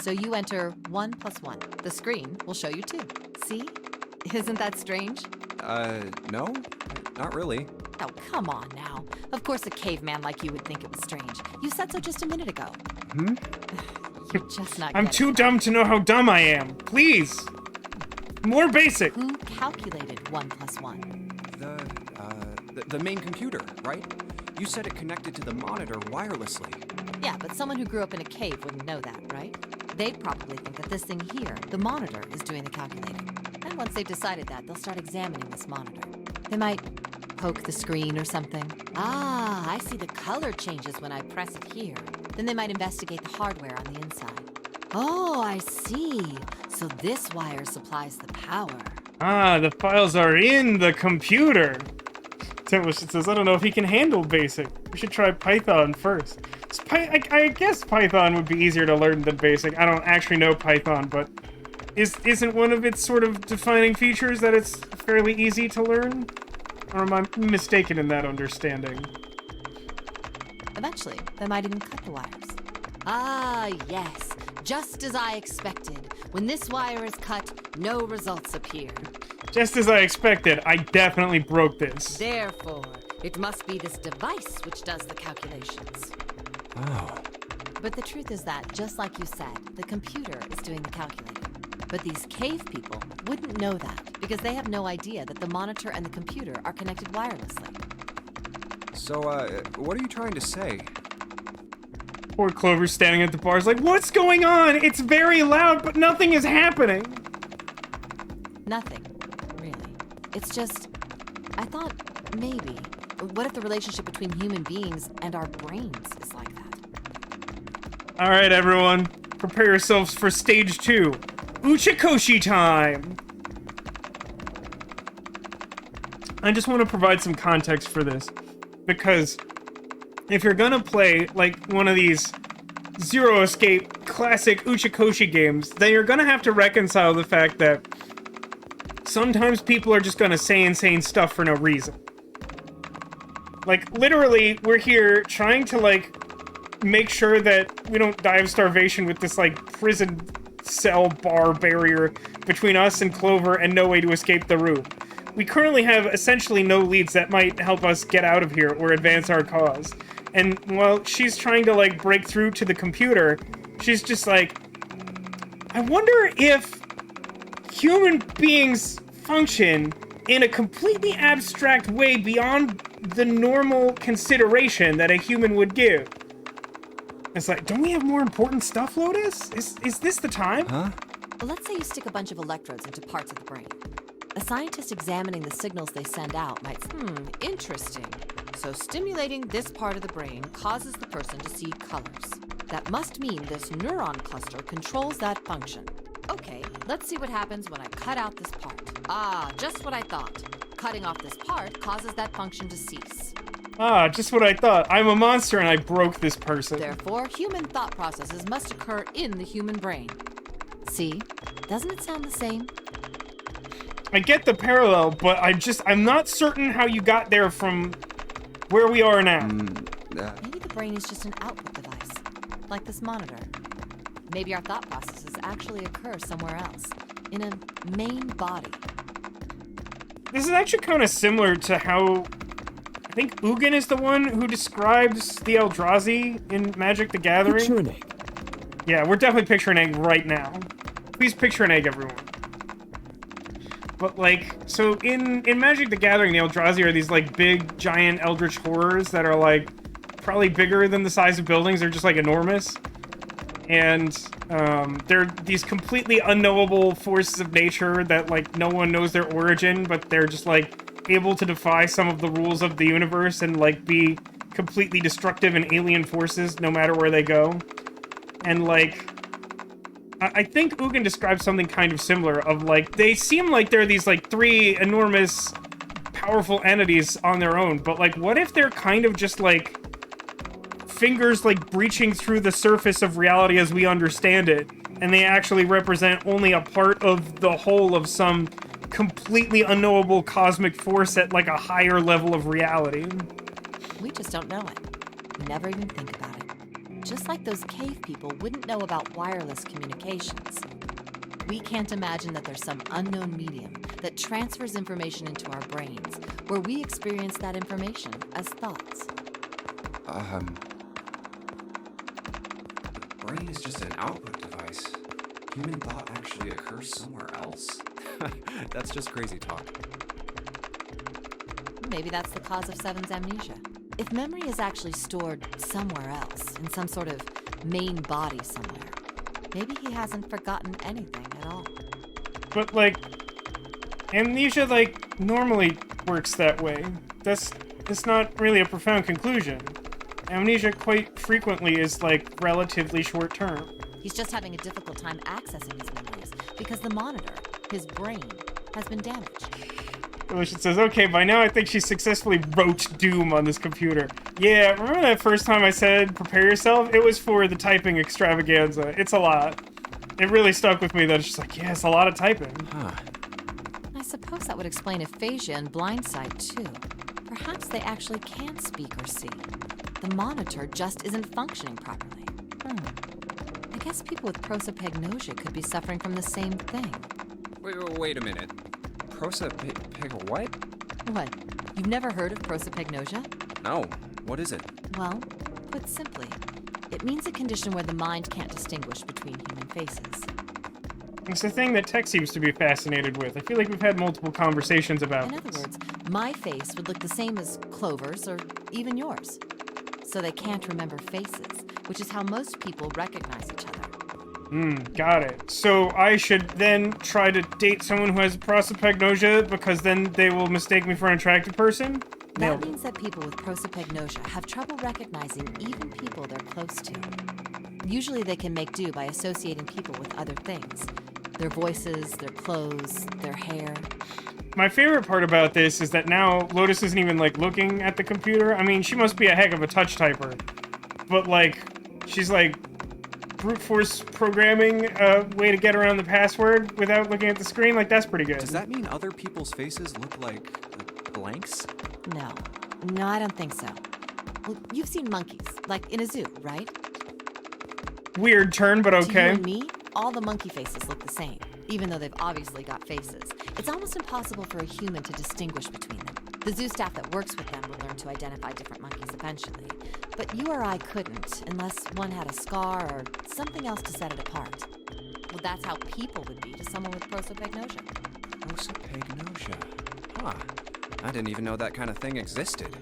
So you enter 1 + 1. The screen will show you 2. See? Isn't that strange? No, not really. Oh, come on now. Of course a caveman like you would think it was strange. You said so just a minute ago. You're just not I'm getting too it. dumb to know how dumb I am. Please! More basic! Who calculated 1 + 1? The main computer, right? You said it connected to the monitor wirelessly. Yeah, but someone who grew up in a cave wouldn't know that, right? They'd probably think that this thing here, the monitor, is doing the calculating. And once they've decided that, they'll start examining this monitor. They might poke the screen or something. Ah, I see the color changes when I press it here. Then they might investigate the hardware on the inside. Oh, I see. So this wire supplies the power. Ah, the files are in the computer. Timwish says, I don't know if he can handle BASIC. We should try Python first. I guess Python would be easier to learn than BASIC. I don't actually know Python, but isn't one of its sort of defining features that it's fairly easy to learn? Or am I mistaken in that understanding? Eventually, they might even cut the wires. Ah, yes. Just as I expected. When this wire is cut, no results appear. Just as I expected, I definitely broke this. Therefore, it must be this device which does the calculations. Oh. But the truth is that, just like you said, the computer is doing the calculating. But these cave people wouldn't know that, because they have no idea that the monitor and the computer are connected wirelessly. So, what are you trying to say? Poor Clover's standing at the bar is like, what's going on? It's very loud, but nothing is happening. Nothing, really. It's just, I thought maybe, what if the relationship between human beings and our brains is like that? All right, everyone, prepare yourselves for stage 2. Uchikoshi time! I just want to provide some context for this, because if you're gonna play, like, one of these Zero Escape classic Uchikoshi games, then you're gonna have to reconcile the fact that sometimes people are just gonna say insane stuff for no reason. Like, literally, we're here trying to, like, make sure that we don't die of starvation with this, like, prison cell bar barrier between us and Clover and no way to escape the room. We currently have essentially no leads that might help us get out of here or advance our cause. And while she's trying to, like, break through to the computer, she's just like, I wonder if human beings function in a completely abstract way beyond the normal consideration that a human would give. It's like, don't we have more important stuff, Lotus? Is this the time? Huh? Let's say you stick a bunch of electrodes into parts of the brain. A scientist examining the signals they send out might interesting. So stimulating this part of the brain causes the person to see colors. That must mean this neuron cluster controls that function. Okay, let's see what happens when I cut out this part. Ah, just what I thought. Cutting off this part causes that function to cease. Ah, just what I thought. I'm a monster and I broke this person. Therefore, human thought processes must occur in the human brain. See? Doesn't it sound the same? I get the parallel, but I'm not certain how you got there from where we are now. Maybe the brain is just an output device, like this monitor. Maybe our thought processes actually occur somewhere else, in a main body. This is actually kind of similar to how I think Ugin is the one who describes the Eldrazi in Magic the Gathering. Picture an egg. Yeah, we're definitely picturing an egg right now. Please picture an egg, everyone. But, like, so in Magic the Gathering, the Eldrazi are these, like, big, giant eldritch horrors that are, like, probably bigger than the size of buildings. They're just, like, enormous. And they're these completely unknowable forces of nature that, like, no one knows their origin, but they're just, like, able to defy some of the rules of the universe and, like, be completely destructive and alien forces no matter where they go. And, like, I think Ugin describes something kind of similar of, like, they seem like they're these, like, three enormous, powerful entities on their own, but, like, what if they're kind of just, like, fingers, like, breaching through the surface of reality as we understand it, and they actually represent only a part of the whole of some completely unknowable cosmic force at, like, a higher level of reality? We just don't know it. We never even think about it. Just like those cave people wouldn't know about wireless communications. We can't imagine that there's some unknown medium that transfers information into our brains, where we experience that information as thoughts. The brain is just an output device. Human thought actually occurs somewhere else. That's just crazy talk. Maybe that's the cause of Seven's amnesia. If memory is actually stored somewhere else, in some sort of main body somewhere, maybe he hasn't forgotten anything at all. But, like, amnesia, like, normally works that way. That's not really a profound conclusion. Amnesia quite frequently is, like, relatively short-term. He's just having a difficult time accessing his memories because the monitor, his brain, has been damaged. Alicia says, okay, by now I think she successfully wrote Doom on this computer. Yeah, remember that first time I said, prepare yourself? It was for the typing extravaganza. It's a lot. It really stuck with me that it's just like, yeah, it's a lot of typing. Huh. I suppose that would explain aphasia and blindsight, too. Perhaps they actually can speak or see. The monitor just isn't functioning properly. I guess people with prosopagnosia could be suffering from the same thing. Wait a minute. What? What? You've never heard of prosopagnosia? No. What is it? Well, put simply, it means a condition where the mind can't distinguish between human faces. It's a thing that Tech seems to be fascinated with. I feel like we've had multiple conversations about In other words, my face would look the same as Clover's or even yours. So they can't remember faces, which is how most people recognize each other. Got it. So I should then try to date someone who has prosopagnosia because then they will mistake me for an attractive person? That means that people with prosopagnosia have trouble recognizing even people they're close to. Usually they can make do by associating people with other things. Their voices, their clothes, their hair. My favorite part about this is that now Lotus isn't even, like, looking at the computer. I mean, she must be a heck of a touch typer. But, like, she's, like, brute force programming a way to get around the password without looking at the screen. Like, that's pretty good. Does that mean other people's faces look like blanks? No, I don't think so. Well, you've seen monkeys, like in a zoo, right? Weird turn, but To you okay. and me, all the monkey faces look the same, even though they've obviously got faces. It's almost impossible for a human to distinguish between them. The zoo staff that works with them will learn to identify different monkeys eventually. But you or I couldn't, unless one had a scar or something else to set it apart. Well, that's how people would be to someone with prosopagnosia. Prosopagnosia. Huh. I didn't even know that kind of thing existed.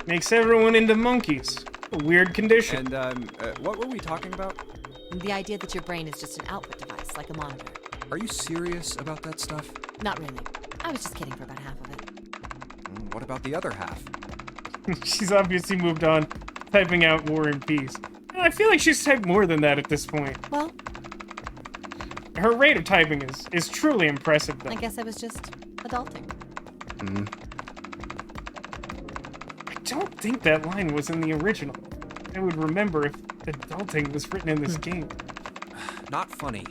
Makes everyone into monkeys. A weird condition. And, what were we talking about? The idea that your brain is just an output device, like a monitor. Are you serious about that stuff? Not really. I was just kidding for about half of it. What about the other half? She's obviously moved on, typing out War and Peace. I feel like she's typed more than that at this point. Well, Her rate of typing is truly impressive, though. I guess I was just adulting. I don't think that line was in the original. I would remember if adulting was written in this game. Not funny.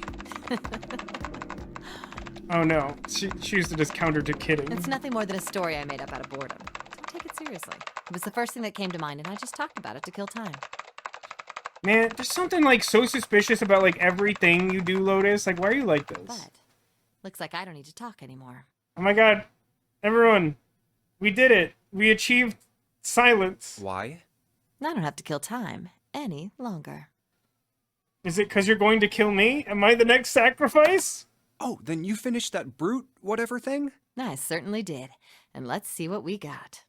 Oh no, she used it as counter to kidding. It's nothing more than a story I made up out of boredom. Don't take it seriously. It was the first thing that came to mind, and I just talked about it to kill time. Man, there's something like so suspicious about like everything you do, Lotus. Like, why are you like this? But looks like I don't need to talk anymore. Oh my god, everyone, we did it. We achieved silence. Why? I don't have to kill time any longer. Is it because you're going to kill me? Am I the next sacrifice? Oh, then you finished that brute whatever thing? I certainly did. And let's see what we got.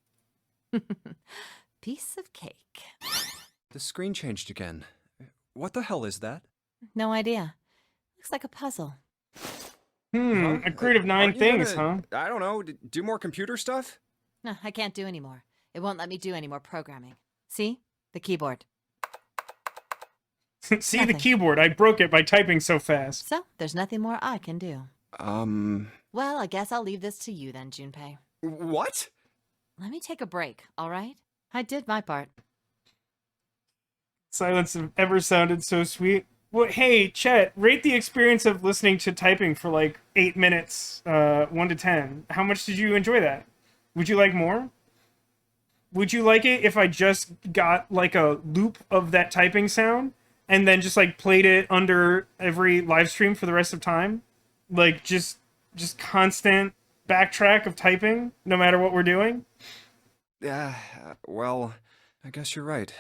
Piece of cake. The screen changed again. What the hell is that? No idea. Looks like a puzzle. A grid of 9 Aren't you things, gonna, I don't know, do more computer stuff? No, I can't do anymore. It won't let me do any more programming. See? The keyboard. huh? See the Nothing. keyboard. I broke it by typing so fast. So, there's nothing more I can do. Well, I guess I'll leave this to you then, Junpei. What? Let me take a break, all right? I did my part. Silence have ever sounded so sweet. Well, hey, Chet, rate the experience of listening to typing for like 8 minutes, 1 to 10. How much did you enjoy that? Would you like more? Would you like it if I just got like a loop of that typing sound and then just like played it under every live stream for the rest of time? Like just constant backtrack of typing no matter what we're doing? Yeah, well, I guess you're right.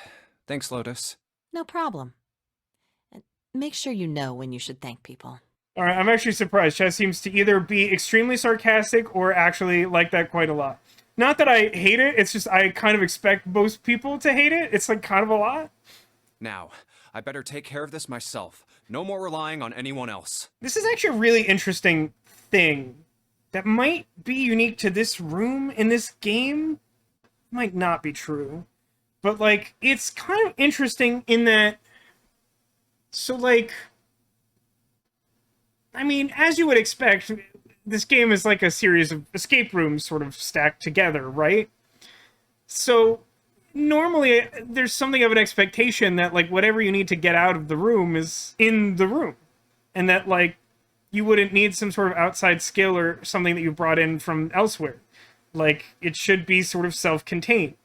Thanks, Lotus. No problem. And make sure you know when you should thank people. All right, I'm actually surprised. Chaz seems to either be extremely sarcastic or actually like that quite a lot. Not that I hate it, it's just I kind of expect most people to hate it. It's like kind of a lot. Now, I better take care of this myself. No more relying on anyone else. This is actually a really interesting thing that might be unique to this room in this game. Might not be true. But, like, it's kind of interesting in that... So, like... I mean, as you would expect, this game is like a series of escape rooms sort of stacked together, right? So, normally, there's something of an expectation that, like, whatever you need to get out of the room is in the room. And that, like, you wouldn't need some sort of outside skill or something that you brought in from elsewhere. Like, it should be sort of self-contained.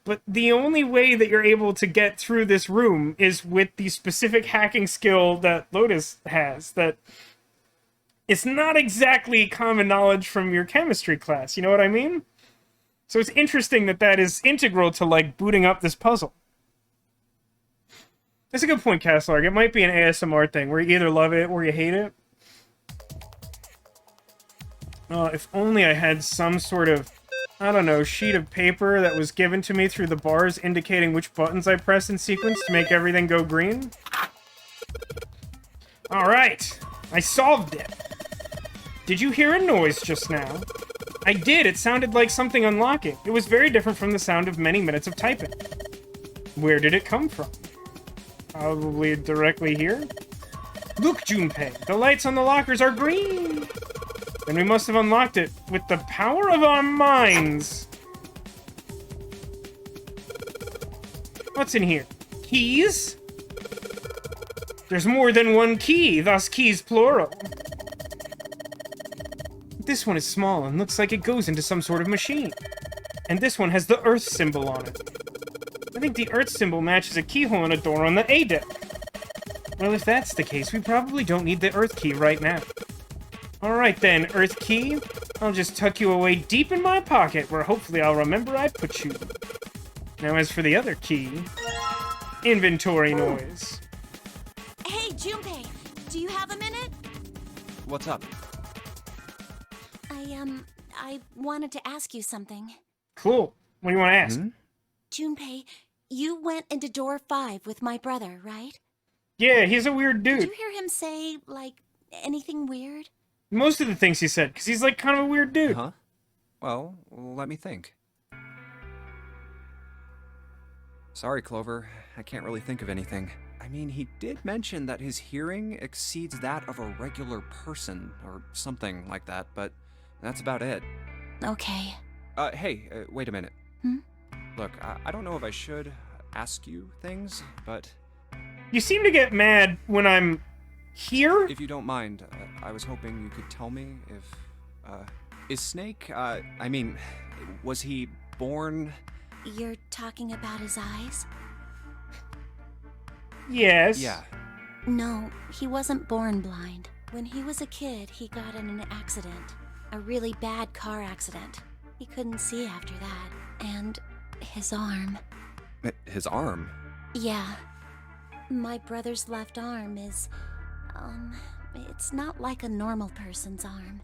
But the only way that you're able to get through this room is with the specific hacking skill that Lotus has. That it's not exactly common knowledge from your chemistry class, you know what I mean? So it's interesting that that is integral to, like, booting up this puzzle. That's a good point, Castlark. It might be an ASMR thing, where you either love it or you hate it. If only I had some sort of, I don't know, sheet of paper that was given to me through the bars indicating which buttons I pressed in sequence to make everything go green. Alright, I solved it. Did you hear a noise just now? I did, it sounded like something unlocking. It was very different from the sound of many minutes of typing. Where did it come from? Probably directly here? Look, Junpei, the lights on the lockers are green! Then we must have unlocked it with the power of our minds. What's in here? Keys? There's more than one key, thus keys plural. This one is small and looks like it goes into some sort of machine. And this one has the Earth symbol on it. I think the Earth symbol matches a keyhole in a door on the A deck. Well, if that's the case, we probably don't need the Earth key right now. Alright then, Earth Key. I'll just tuck you away deep in my pocket, where hopefully I'll remember I put you. Now as for the other key... Inventory noise. Hey, Junpei, do you have a minute? What's up? I wanted to ask you something. Cool. What do you want to ask? Junpei, you went into door 5 with my brother, right? Yeah, he's a weird Did dude. you hear him say, like, Anything weird? Most of the things he said, because he's like kind of a weird dude. Huh? Well, let me think. Sorry, Clover. I can't really think of anything. I mean, he did mention that his hearing exceeds that of a regular person, or something like that, but that's about it. Okay. Hey, wait a minute. Hmm? Look, I don't know if I should ask you things, but... You seem to get mad when I'm here? If you don't mind, I was hoping you could tell me if, is Snake, I mean, was he born... You're talking about his eyes? Yes. Yeah. No, he wasn't born blind. When he was a kid, he got in an accident. A really bad car accident. He couldn't see after that. And his arm. His arm? Yeah. My brother's left arm is, it's not like a normal person's arm.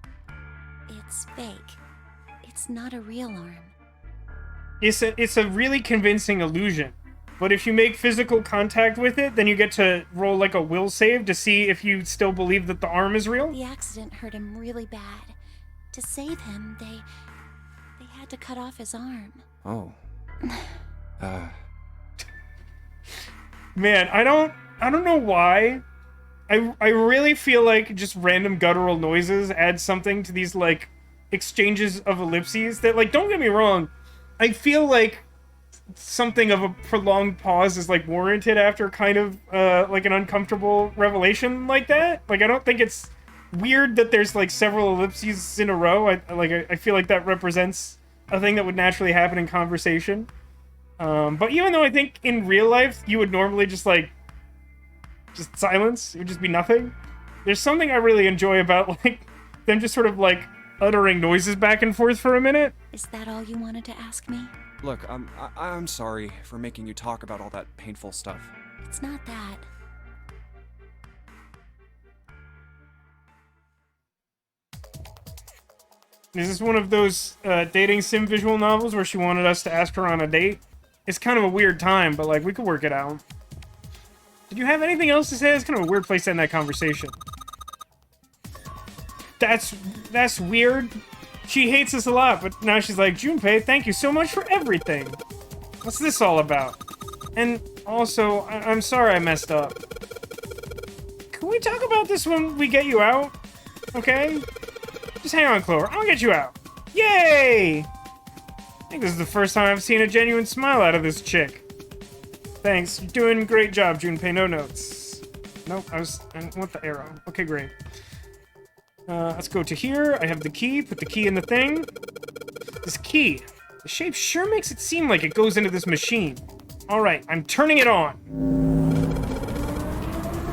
It's fake. It's not a real arm. It's a really convincing illusion. But if you make physical contact with it, then you get to roll like a will save to see if you still believe that the arm is real. The accident hurt him really bad. To save him, they had to cut off his arm. Oh. Man, I don't know why. I really feel like just random guttural noises add something to these like exchanges of ellipses that, like, don't get me wrong, I feel like something of a prolonged pause is like warranted after kind of like an uncomfortable revelation like that. Like, I don't think it's weird that there's like several ellipses in a row. I feel like that represents a thing that would naturally happen in conversation. But even though I think in real life you would normally just silence, it would just be nothing, there's something I really enjoy about like them just sort of like uttering noises back and forth for a minute. Is that all you wanted to ask me? Look, I'm sorry for making you talk about all that painful stuff. It's not that. Is this one of those dating sim visual novels where she wanted us to ask her on a date? It's kind of a weird time, but like we could work it out. Did you have anything else to say? It's kind of a weird place to end that conversation. That's weird. She hates us a lot, but now she's like, Junpei, thank you so much for everything. What's this all about? And also, I'm sorry I messed up. Can we talk about this when we get you out? Okay? Just hang on, Clover. I'll get you out. Yay! I think this is the first time I've seen a genuine smile out of this chick. Thanks. You're doing a great job, Junpei. No notes. Nope, I want the arrow. Okay, great. Let's go to here. I have the key. Put the key in the thing. This key. The shape sure makes it seem like it goes into this machine. Alright, I'm turning it on.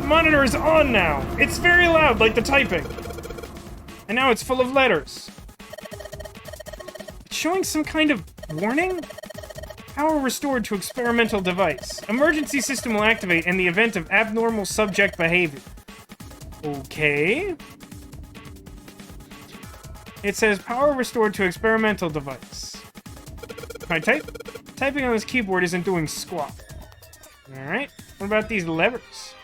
The monitor is on now. It's very loud, like the typing. And now it's full of letters. It's showing some kind of warning? Power restored to experimental device. Emergency system will activate in the event of abnormal subject behavior. Okay. It says power restored to experimental device. Can I type? Typing on this keyboard isn't doing squat. Alright. What about these levers?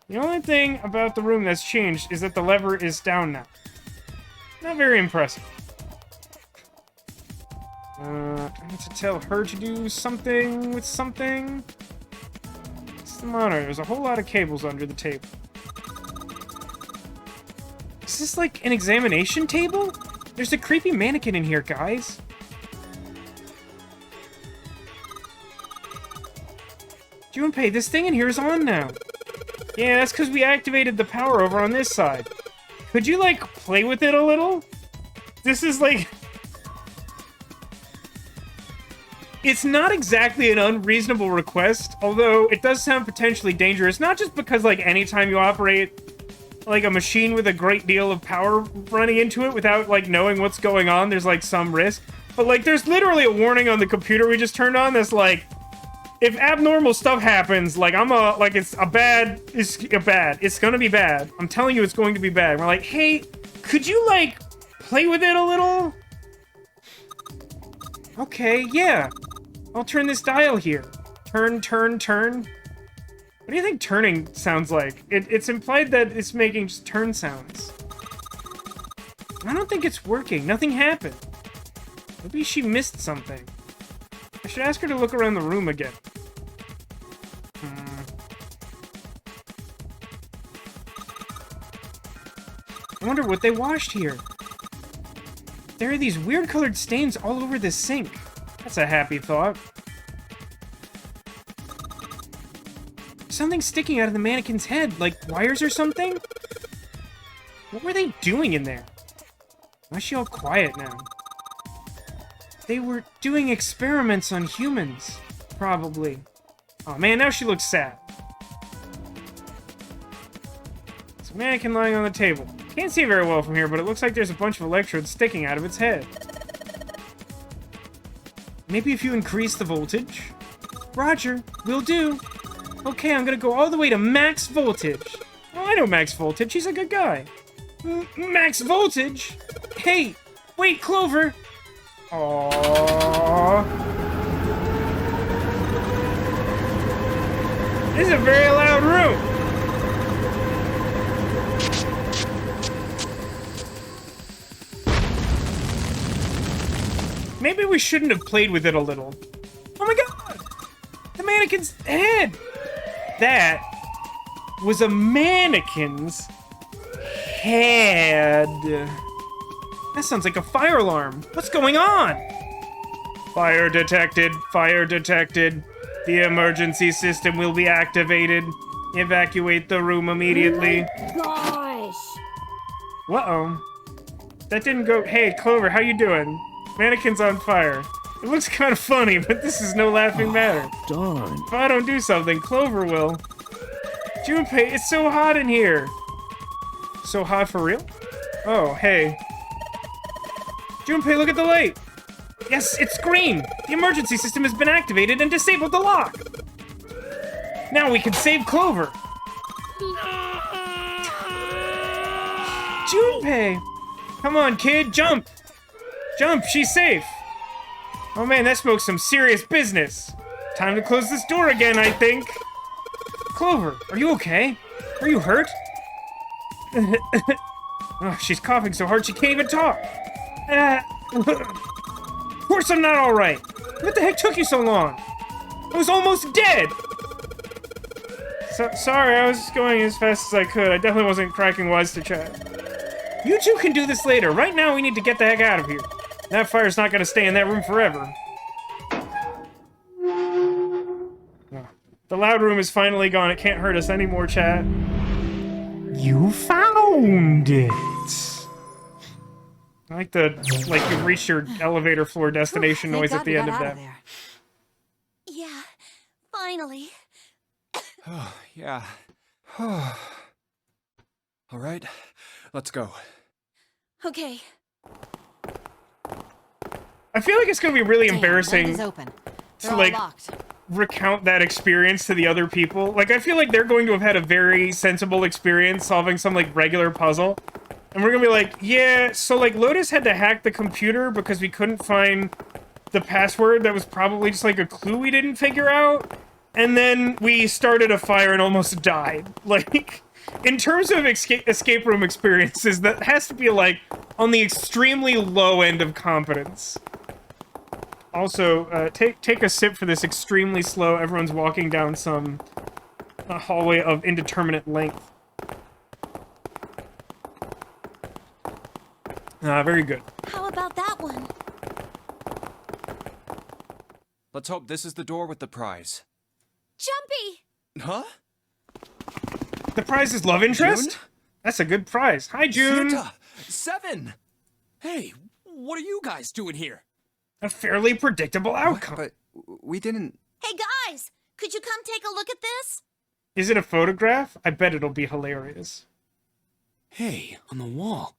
The only thing about the room that's changed is that the lever is down now. Not very impressive. I need to tell her to do something with something. It's the monitor. There's a whole lot of cables under the table. Is this like an examination table? There's a creepy mannequin in here, guys. Junpei, this thing in here is on now. Yeah, that's because we activated the power over on this side. Could you, like, play with it a little? This is, like... It's not exactly an unreasonable request, although it does sound potentially dangerous, not just because, like, anytime you operate, like, a machine with a great deal of power running into it without, like, knowing what's going on, there's, like, some risk. But, like, there's literally a warning on the computer we just turned on that's, like, if abnormal stuff happens, like, it's gonna be bad. I'm telling you it's going to be bad. We're like, hey, could you, like, play with it a little? Okay, yeah. I'll turn this dial here. Turn. What do you think turning sounds like? It's implied that it's making just turn sounds. I don't think it's working. Nothing happened. Maybe she missed something. I should ask her to look around the room again. I wonder what they washed here. There are these weird colored stains all over this sink. That's a happy thought. Something sticking out of the mannequin's head, like wires or something? What were they doing in there? Why is she all quiet now? They were doing experiments on humans, probably. Oh man, now she looks sad. It's a mannequin lying on the table. Can't see very well from here, but it looks like there's a bunch of electrodes sticking out of its head. Maybe if you increase the voltage? Roger, will do. Okay, I'm gonna go all the way to max voltage. Oh, I know Max Voltage, he's a good guy. Max voltage? Hey, wait, Clover! Aww. This is a very loud room. Maybe we shouldn't have played with it a little. Oh my god! The mannequin's head! That was a mannequin's head. That sounds like a fire alarm. What's going on? Fire detected. Fire detected. The emergency system will be activated. Evacuate the room immediately. Gosh. Uh-oh. That didn't go... Hey, Clover, how you doing? Mannequin's on fire. It looks kind of funny, but this is no laughing matter. Darn. If I don't do something, Clover will. Junpei, it's so hot in here. So hot for real? Oh, hey. Junpei, look at the light. Yes, it's green. The emergency system has been activated and disabled the lock. Now we can save Clover. Junpei. Come on, kid, jump. Jump, she's safe. Oh man, that smokes some serious business. Time to close this door again, I think. Clover, are you okay? Are you hurt? Oh, she's coughing so hard she can't even talk. Of course I'm not alright. What the heck took you so long? I was almost dead. Sorry, I was just going as fast as I could. I definitely wasn't cracking wise to chat. You two can do this later. Right now, we need to get the heck out of here. That fire's not gonna stay in that room forever. The loud room is finally gone. It can't hurt us anymore, chat. You found it. I like the, you've reached your elevator floor destination Thank noise God at the we end got of out that. there. Yeah, finally. Oh, yeah. All right, let's go. Okay. I feel like it's gonna be really Damn, embarrassing that is open. They're to, all locked. recount that experience to the other people. Like, I feel like they're going to have had a very sensible experience solving some, regular puzzle. And we're gonna be like, yeah, so, Lotus had to hack the computer because we couldn't find the password that was probably just, a clue we didn't figure out. And then we started a fire and almost died. In terms of escape room experiences, that has to be, on the extremely low end of competence. Also, take a sip for this extremely slow. Everyone's walking down some hallway of indeterminate length. Very good. How about that one? Let's hope this is the door with the prize. Jumpy! Huh? The prize is love interest? June? That's a good prize. Hi, June! Santa! 7! Hey, what are you guys doing here? A fairly predictable outcome. But we didn't... Hey guys, could you come take a look at this? Is it a photograph? I bet it'll be hilarious. Hey, on the wall.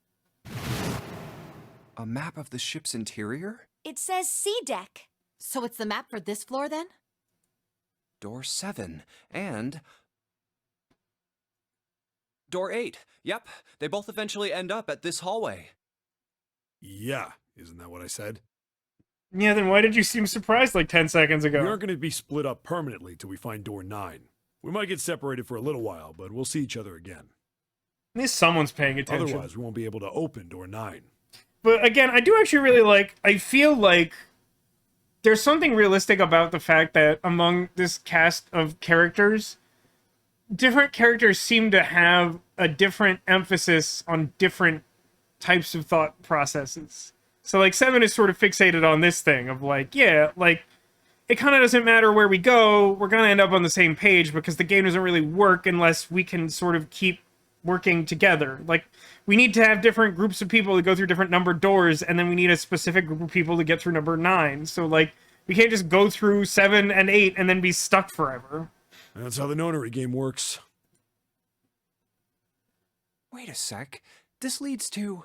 A map of the ship's interior? It says C deck. So it's the map for this floor, then? Door 7. And... Door 8. Yep, they both eventually end up at this hallway. Yeah, isn't that what I said? Yeah, then why did you seem surprised 10 seconds ago? We aren't going to be split up permanently till we find door 9. We might get separated for a little while, but we'll see each other again. At least someone's paying attention. Otherwise, we won't be able to open door 9. But again, I do actually really like... I feel like there's something realistic about the fact that among this cast of characters, different characters seem to have a different emphasis on different types of thought processes. So, like, 7 is sort of fixated on this thing of, like, yeah, like, it kind of doesn't matter where we go, we're going to end up on the same page because the game doesn't really work unless we can sort of keep working together. Like, we need to have different groups of people to go through different numbered doors, and then we need a specific group of people to get through number 9. So, like, we can't just go through 7 and 8 and then be stuck forever. That's how the nonary game works. Wait a sec. This leads to...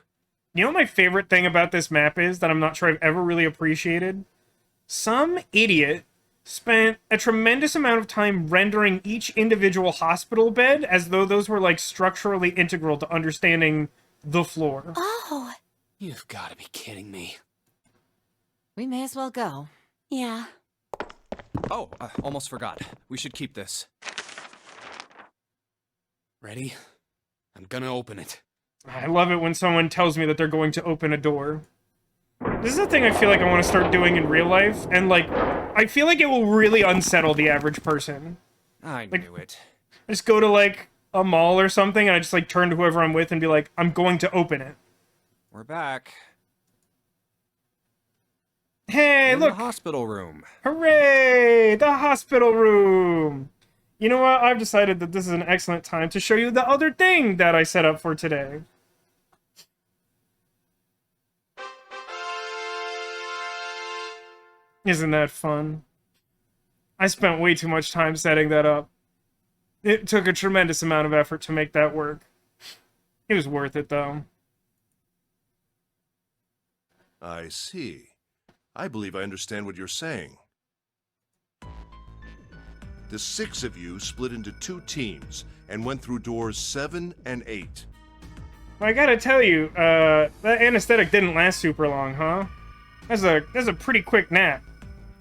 You know what my favorite thing about this map is that I'm not sure I've ever really appreciated? Some idiot spent a tremendous amount of time rendering each individual hospital bed as though those were, like, structurally integral to understanding the floor. Oh. You've got to be kidding me. We may as well go. Yeah. Oh, almost forgot. We should keep this. Ready? I'm gonna open it. I love it when someone tells me that they're going to open a door. This is a thing I feel like I want to start doing in real life, and, like, I feel like it will really unsettle the average person. I Like, knew it. I just go to, like, a mall or something, and I just, like, turn to whoever I'm with and be like, I'm going to open it. We're back. Hey, In look! the hospital room. Hooray! The hospital room! You know what? I've decided that this is an excellent time to show you the other thing that I set up for today. Isn't that fun? I spent way too much time setting that up. It took a tremendous amount of effort to make that work. It was worth it, though. I see. I believe I understand what you're saying. The 6 of you split into 2 teams and went through doors 7 and 8. I gotta tell you, that anesthetic didn't last super long, huh? That's a pretty quick nap.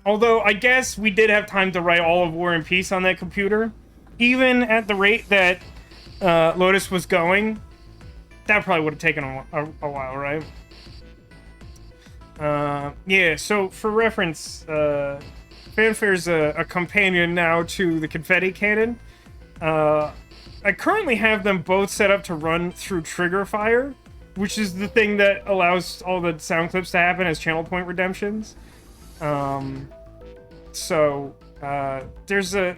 Although, I guess we did have time to write all of War and Peace on that computer. Even at the rate that Lotus was going, that probably would have taken a while, right? Yeah, so for reference, Fanfare's a companion now to the confetti cannon. I currently have them both set up to run through trigger fire, which is the thing that allows all the sound clips to happen as channel point redemptions. So there's a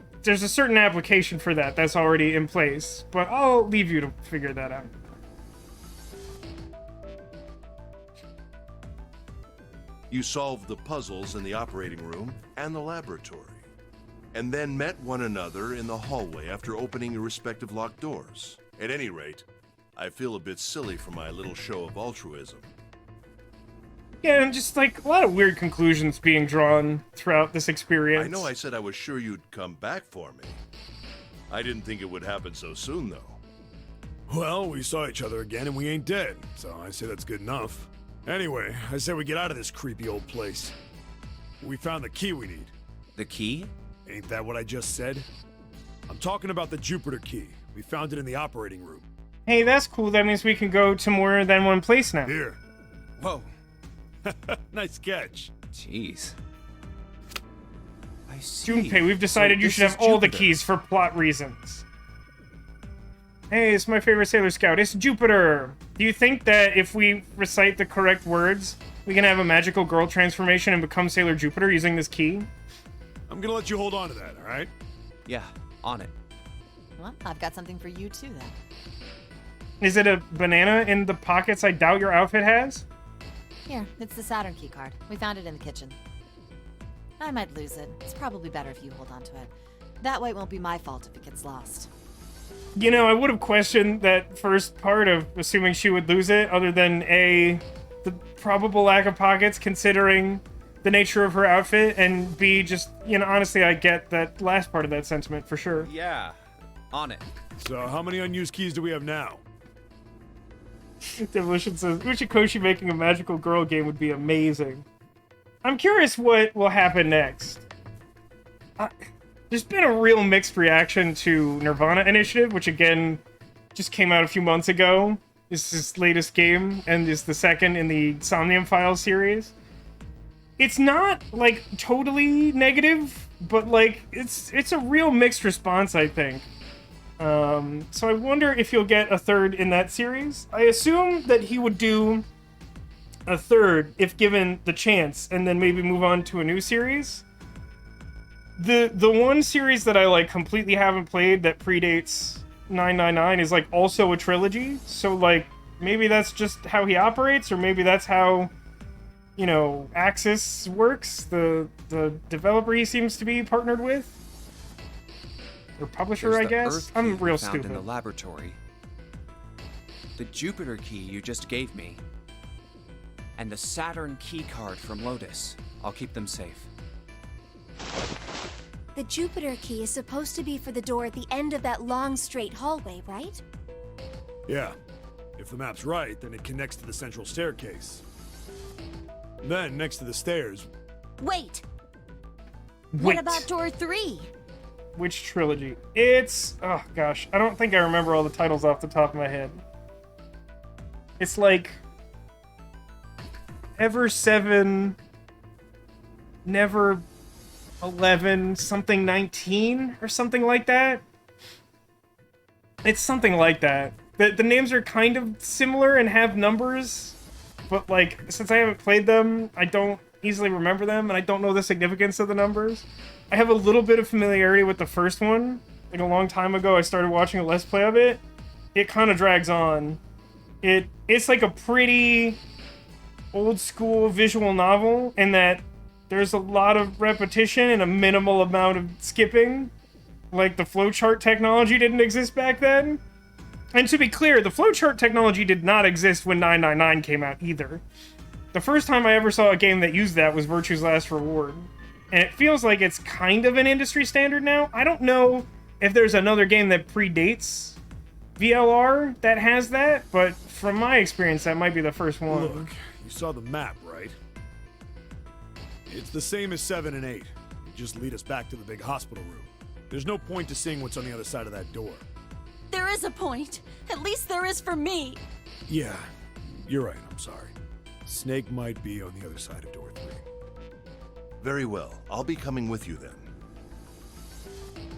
certain application for that that's already in place, but I'll leave you to figure that out. You solved the puzzles in the operating room and the laboratory, and then met one another in the hallway after opening your respective locked doors. At any rate, I feel a bit silly for my little show of altruism. Yeah, and just, like, a lot of weird conclusions being drawn throughout this experience. I know I said I was sure you'd come back for me. I didn't think it would happen so soon, though. Well, we saw each other again and we ain't dead, so I say that's good enough. Anyway, I said we get out of this creepy old place. We found the key we need. The key? Ain't that what I just said? I'm talking about the Jupiter key. We found it in the operating room. Hey, that's cool. That means we can go to more than one place now. Here. Whoa. Nice catch. Jeez. I see. Junpei, we've decided So you this should have is all the Jupiter. keys for plot reasons. Hey, it's my favorite Sailor Scout. It's Jupiter. Do you think that if we recite the correct words, we can have a magical girl transformation and become Sailor Jupiter using this key? I'm gonna let you hold on to that, alright? Yeah, on it. Well, I've got something for you too, then. Is it a banana in the pockets I doubt your outfit has? Here, it's the Saturn key card. We found it in the kitchen. I might lose it. It's probably better if you hold on to it. That way it won't be my fault if it gets lost. You know, I would have questioned that first part of assuming she would lose it, other than A, the probable lack of pockets considering the nature of her outfit, and B, just, you know, honestly, I get that last part of that sentiment for sure. Yeah, on it. So, how many unused keys do we have now? Demolition says, Uchikoshi making a magical girl game would be amazing. I'm curious what will happen next. there's been a real mixed reaction to Nirvana Initiative, which again just came out a few months ago. It's his latest game, and is the second in the Somnium Files series. It's not, like, totally negative, but, like, it's a real mixed response, I think. So I wonder if he'll get a third in that series. I assume that he would do a third if given the chance, and then maybe move on to a new series. The one series that I, like, completely haven't played that predates 999 is, like, also a trilogy, so, like, maybe that's just how he operates, or maybe that's how, you know, Axis works, the developer he seems to be partnered with. Or publisher, I guess? I'm real stupid. In the laboratory. The Jupiter key you just gave me. And the Saturn key card from Lotus. I'll keep them safe. The Jupiter key is supposed to be for the door at the end of that long, straight hallway, right? Yeah. If the map's right, then it connects to the central staircase. Then, next to the stairs... Wait! What about door 3? Which trilogy? It's... oh, gosh. I don't think I remember all the titles off the top of my head. It's like... Ever 7... Never 11... Something 19? Or something like that? It's something like that. The names are kind of similar and have numbers, but, like, since I haven't played them, I don't easily remember them, and I don't know the significance of the numbers. I have a little bit of familiarity with the first one. Like, a long time ago, I started watching a Let's Play of it. It kind of drags on. It's like a pretty old-school visual novel, in that there's a lot of repetition and a minimal amount of skipping. Like, the flowchart technology didn't exist back then. And to be clear, the flowchart technology did not exist when 999 came out either. The first time I ever saw a game that used that was Virtue's Last Reward. And it feels like it's kind of an industry standard now. I don't know if there's another game that predates VLR that has that, but from my experience, that might be the first one. Look, you saw the map, right? It's the same as 7 and 8. You just lead us back to the big hospital room. There's no point to seeing what's on the other side of that door. There is a point. At least there is for me. Yeah, you're right, I'm sorry. Snake might be on the other side of door 3. Very well. I'll be coming with you then.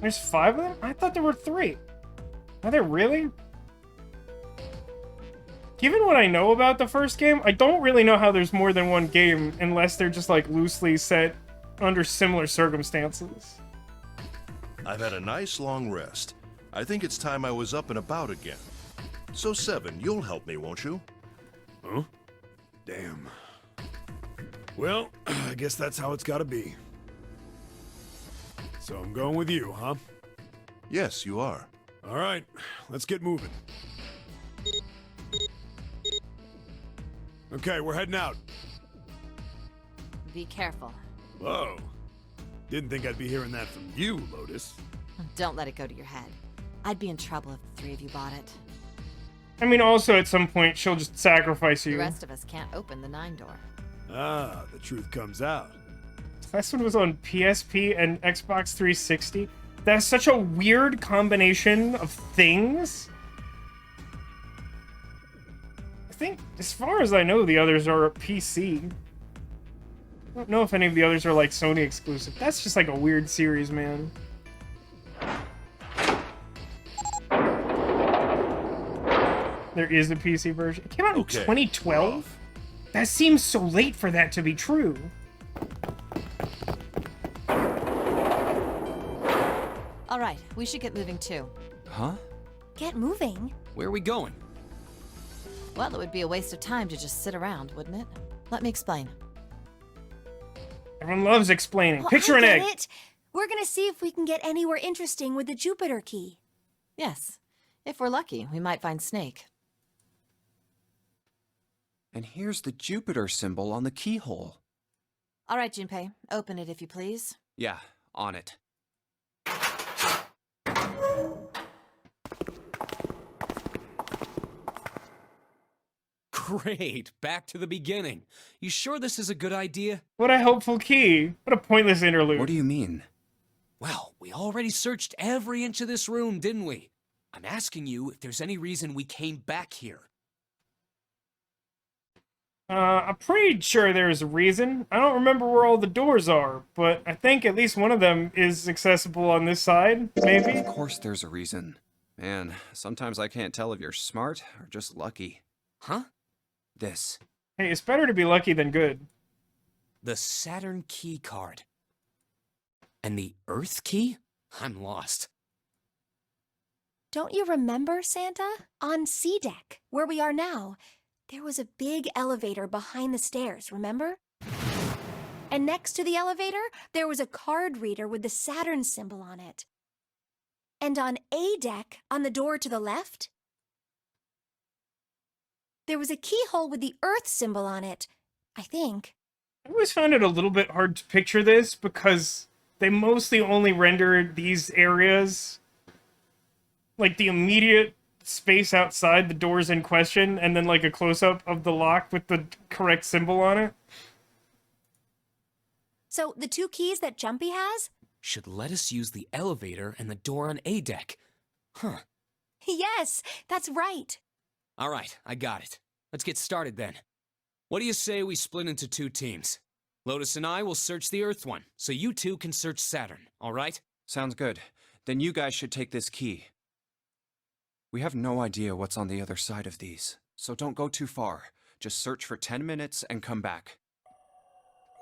There's 5 of them? I thought there were 3. Are there really? Given what I know about the first game, I don't really know how there's more than one game unless they're just, like, loosely set under similar circumstances. I've had a nice long rest. I think it's time I was up and about again. So 7, you'll help me, won't you? Huh? Damn. Well, I guess that's how it's gotta be. So I'm going with you, huh? Yes, you are. Alright, let's get moving. Okay, we're heading out. Be careful. Whoa. Didn't think I'd be hearing that from you, Lotus. Don't let it go to your head. I'd be in trouble if the 3 of you bought it. I mean, also at some point, she'll just sacrifice you. The rest of us can't open the 9 door. Ah, the truth comes out. This one was on PSP and Xbox 360. That's such a weird combination of things. I think, as far as I know, the others are a PC. I don't know if any of the others are, like, Sony exclusive. That's just, like, a weird series, man. There is a PC version. It came out in 2012? That seems so late for that to be true. All right, we should get moving too. Huh? Get moving? Where are we going? Well, it would be a waste of time to just sit around, wouldn't it? Let me explain. Everyone loves explaining. Well, Picture I an get egg. it. We're gonna see if we can get anywhere interesting with the Jupiter key. Yes. If we're lucky, we might find Snake. And here's the Jupiter symbol on the keyhole. All right, Junpei, open it if you please. Yeah, on it. Great, back to the beginning. You sure this is a good idea? What a helpful key. What a pointless interlude. What do you mean? Well, we already searched every inch of this room, didn't we? I'm asking you if there's any reason we came back here. I'm pretty sure there's a reason. I don't remember where all the doors are, but I think at least one of them is accessible on this side, maybe? Of course there's a reason. Man, sometimes I can't tell if you're smart or just lucky. Huh? This. Hey, it's better to be lucky than good. The Saturn key card. And the Earth key? I'm lost. Don't you remember, Santa? On C deck, where we are now, there was a big elevator behind the stairs, remember? And next to the elevator, there was a card reader with the Saturn symbol on it. And on A deck, on the door to the left, there was a keyhole with the Earth symbol on it, I think. I always found it a little bit hard to picture this because they mostly only rendered these areas, like the immediate space outside the doors in question, and then like a close-up of the lock with the correct symbol on it. So the two keys that Jumpy has? Should let us use the elevator and the door on A deck. Huh. Yes, that's right. All right, I got it. Let's get started then. What do you say we split into 2 teams? Lotus and I will search the Earth one, so you 2 can search Saturn, all right? Sounds good. Then you guys should take this key. We have no idea what's on the other side of these, so don't go too far. Just search for 10 minutes and come back.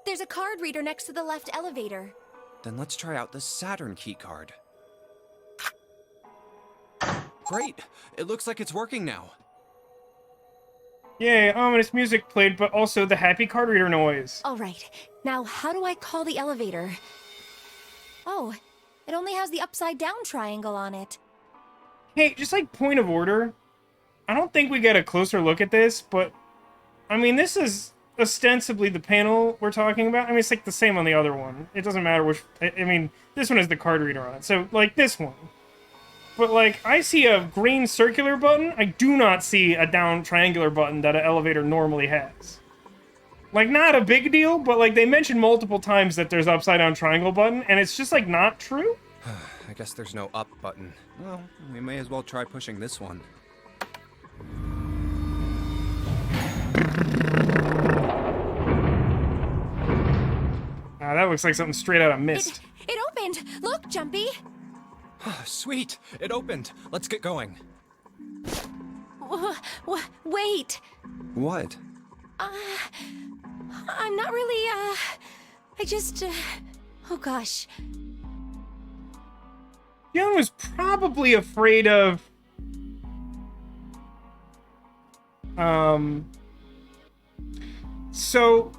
There's a card reader next to the left elevator. Then let's try out the Saturn key card. Great! It looks like it's working now. Yay, ominous music played, but also the happy card reader noise. All right, now how do I call the elevator? Oh, it only has the upside down triangle on it. Hey, just like point of order, I don't think we get a closer look at this, but I mean, this is ostensibly the panel we're talking about. I mean, it's like the same on the other one. It doesn't matter which, I mean, this one has the card reader on it, so like this one. But like, I see a green circular button, I do not see a down triangular button that an elevator normally has. Like, not a big deal, but like, they mentioned multiple times that there's upside down triangle button, and it's just like not true. I guess there's no up button. Well, we may as well try pushing this one. Ah, that looks like something straight out of Mist. It opened! Look, Jumpy! Sweet! It opened! Let's get going. Wait! What? I'm not really, I just, oh gosh. Young was probably afraid of... So,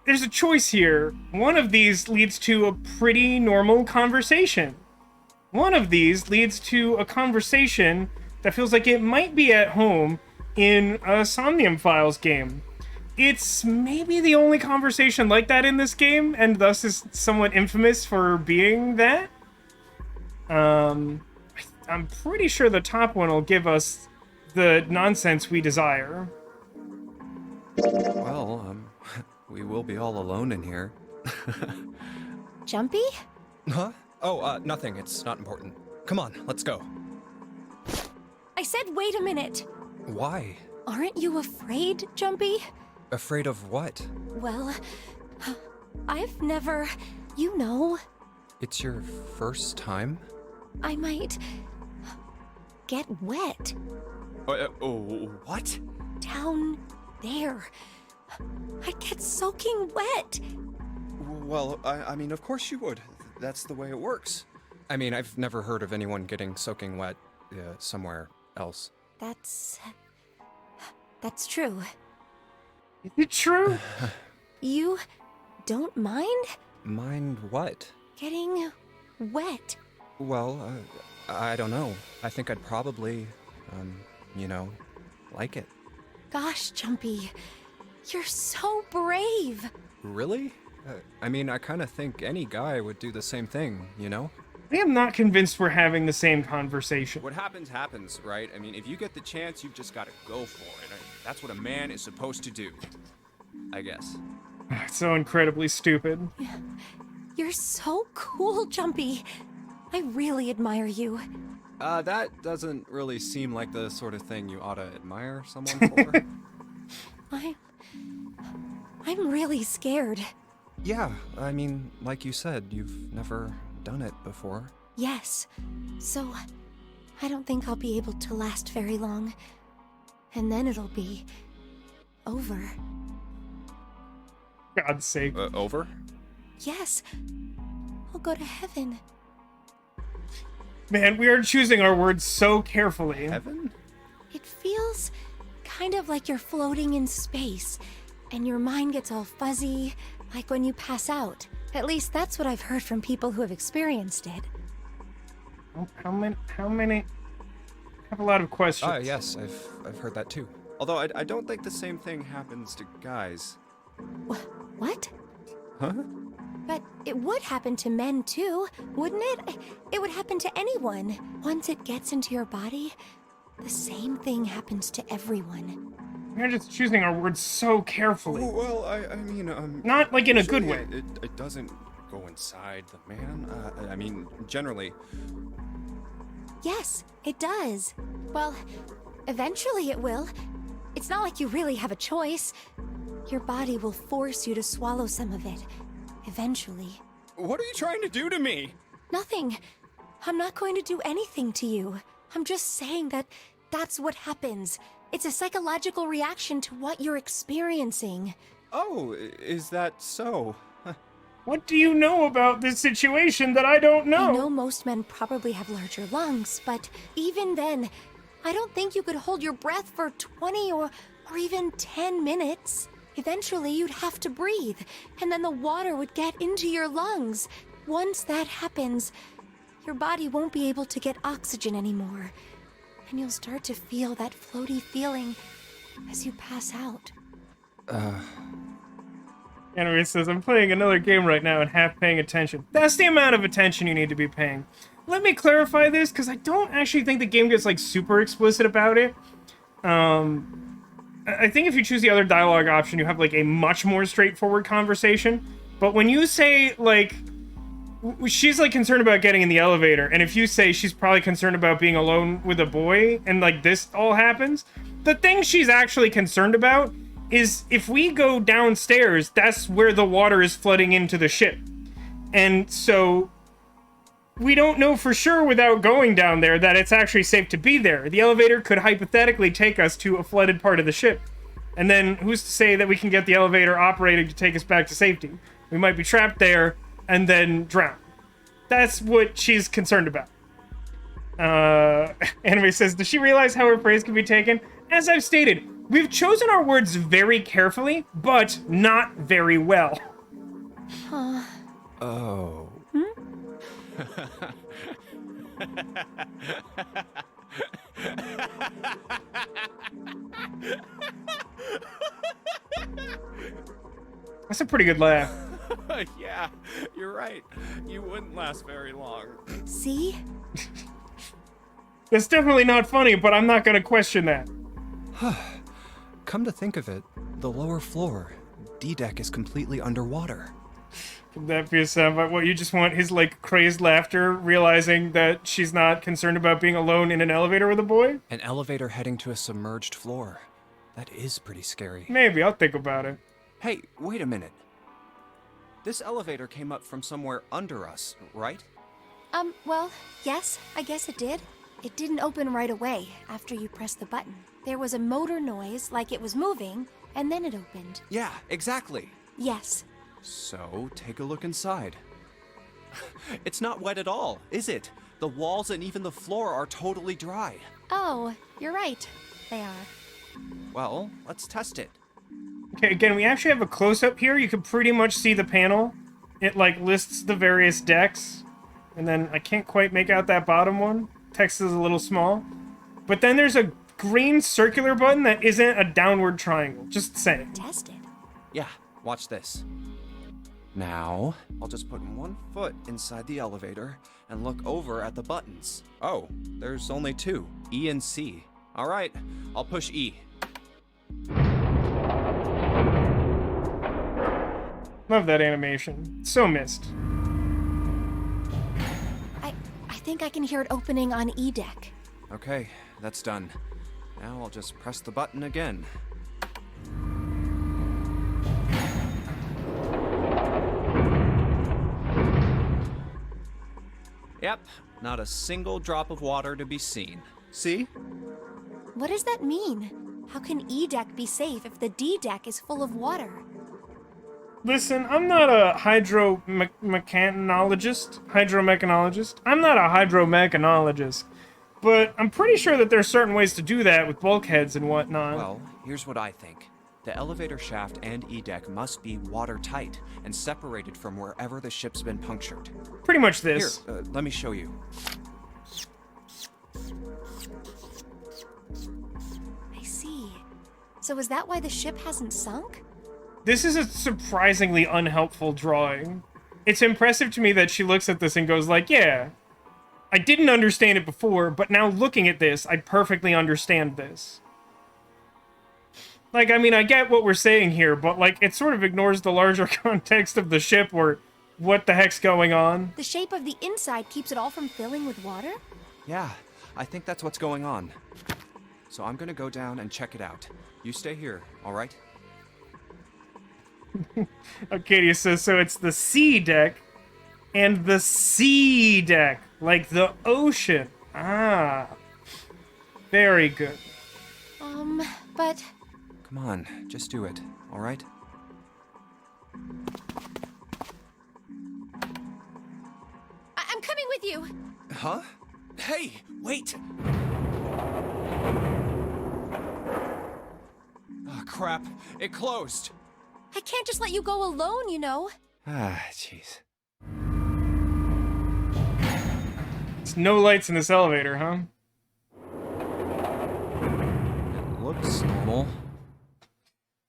there's a choice here. One of these leads to a pretty normal conversation. One of these leads to a conversation that feels like it might be at home in a Somnium Files game. It's maybe the only conversation like that in this game, and thus is somewhat infamous for being that. I'm pretty sure the top one will give us the nonsense we desire. Well, we will be all alone in here. Jumpy? Huh? Oh, nothing. It's not important. Come on, let's go. I said wait a minute. Why? Aren't you afraid, Jumpy? Afraid of what? Well, I've never, you know. It's your first time? I might get wet. What? Down there. I'd get soaking wet. Well, I mean, of course you would. That's the way it works. I mean, I've never heard of anyone getting soaking wet somewhere else. That's true. Is it true? You don't mind Mind what? getting wet? Well, I don't know. I think I'd probably, you know, like it. Gosh, Jumpy, you're so brave. Really? I mean, I kind of think any guy would do the same thing, you know? I am not convinced we're having the same conversation. What happens, happens, right? I mean, if you get the chance, you've just got to go for it. That's what a man is supposed to do. I guess. So incredibly stupid. You're so cool, Jumpy. I really admire you. That doesn't really seem like the sort of thing you ought to admire someone for. I'm really scared. Yeah, I mean, like you said, you've never done it before. Yes. So, I don't think I'll be able to last very long. And then it'll be over. God's sake. Over? Yes. I'll go to heaven. Man, we are choosing our words so carefully. Heaven? It feels kind of like you're floating in space, and your mind gets all fuzzy, like when you pass out. At least that's what I've heard from people who have experienced it. How many? I have a lot of questions. Yes, I've heard that too. Although I don't think the same thing happens to guys. What? Huh? But it would happen to men too, wouldn't it? It would happen to anyone. Once it gets into your body, the same thing happens to everyone. We're just choosing our words so carefully. Oh, well, I mean, Not like in a good way. It doesn't go inside the man. I mean, generally. Yes, it does. Well, eventually it will. It's not like you really have a choice. Your body will force you to swallow some of it. Eventually. What are you trying to do to me? Nothing. I'm not going to do anything to you. I'm just saying that that's what happens. It's a psychological reaction to what you're experiencing. Oh, is that so? What do you know about this situation that I don't know? I know most men probably have larger lungs, but even then, I don't think you could hold your breath for 20 or even 10 minutes. Eventually, you'd have to breathe, and then the water would get into your lungs. Once that happens, your body won't be able to get oxygen anymore, and you'll start to feel that floaty feeling as you pass out. Anyway, says, I'm playing another game right now and half paying attention. That's the amount of attention you need to be paying. Let me clarify this, because I don't actually think the game gets, like, super explicit about it. I think if you choose the other dialogue option, you have, like, a much more straightforward conversation. But when you say, like, she's, like, concerned about getting in the elevator, and if you say she's probably concerned about being alone with a boy, and, like, this all happens, the thing she's actually concerned about is if we go downstairs, that's where the water is flooding into the ship. And so we don't know for sure without going down there that it's actually safe to be there. The elevator could hypothetically take us to a flooded part of the ship. And then who's to say that we can get the elevator operating to take us back to safety? We might be trapped there and then drown. That's what she's concerned about. Anime says, does she realize how her phrase can be taken? As I've stated, we've chosen our words very carefully, but not very well. Huh. Oh. That's a pretty good laugh. Yeah, you're right. You wouldn't last very long. See? That's definitely not funny, but I'm not gonna question that. Come to think of it, the lower floor, D-deck is completely underwater. Could that be a soundbite? What, you just want his, like, crazed laughter, realizing that she's not concerned about being alone in an elevator with a boy? An elevator heading to a submerged floor. That is pretty scary. Maybe, I'll think about it. Hey, wait a minute. This elevator came up from somewhere under us, right? Well, yes, I guess it did. It didn't open right away after you pressed the button. There was a motor noise, like it was moving, and then it opened. Yeah, exactly. Yes. So, take a look inside. It's not wet at all, is it? The walls and even the floor are totally dry. Oh, you're right. They are. Well, let's test it. Okay, again, we actually have a close-up here. You can pretty much see the panel. It, like, lists the various decks. And then I can't quite make out that bottom one. Text is a little small. But then there's a green circular button that isn't a downward triangle. Just saying. Test it. Yeah, watch this. Now, I'll just put one foot inside the elevator and look over at the buttons. Oh, there's only two, E and C. All right, I'll push E. Love that animation. So missed. think I can hear it opening on E deck. Okay, that's done. Now I'll just press the button again. Yep, not a single drop of water to be seen. See? What does that mean? How can E deck be safe if the D deck is full of water? Listen, I'm not a hydromechanologist. I'm not a hydromechanologist. But I'm pretty sure that there's certain ways to do that with bulkheads and whatnot. Well, here's what I think. The elevator shaft and E-deck must be watertight and separated from wherever the ship's been punctured. Pretty much this. Here, let me show you. I see. So is that why the ship hasn't sunk? This is a surprisingly unhelpful drawing. It's impressive to me that she looks at this and goes like, yeah, I didn't understand it before, but now looking at this, I perfectly understand this. Like, I mean, I get what we're saying here, but, like, it sort of ignores the larger context of the ship or what the heck's going on. The shape of the inside keeps it all from filling with water? Yeah, I think that's what's going on. So I'm gonna go down and check it out. You stay here, all right? Arcadia says, so it's the C deck and the C deck, like the ocean. Ah, very good. But... Come on, just do it, all right? I'm coming with you! Huh? Hey, wait! Oh, crap. It closed. I can't just let you go alone, you know. Ah, jeez. It's no lights in this elevator, huh? It looks normal.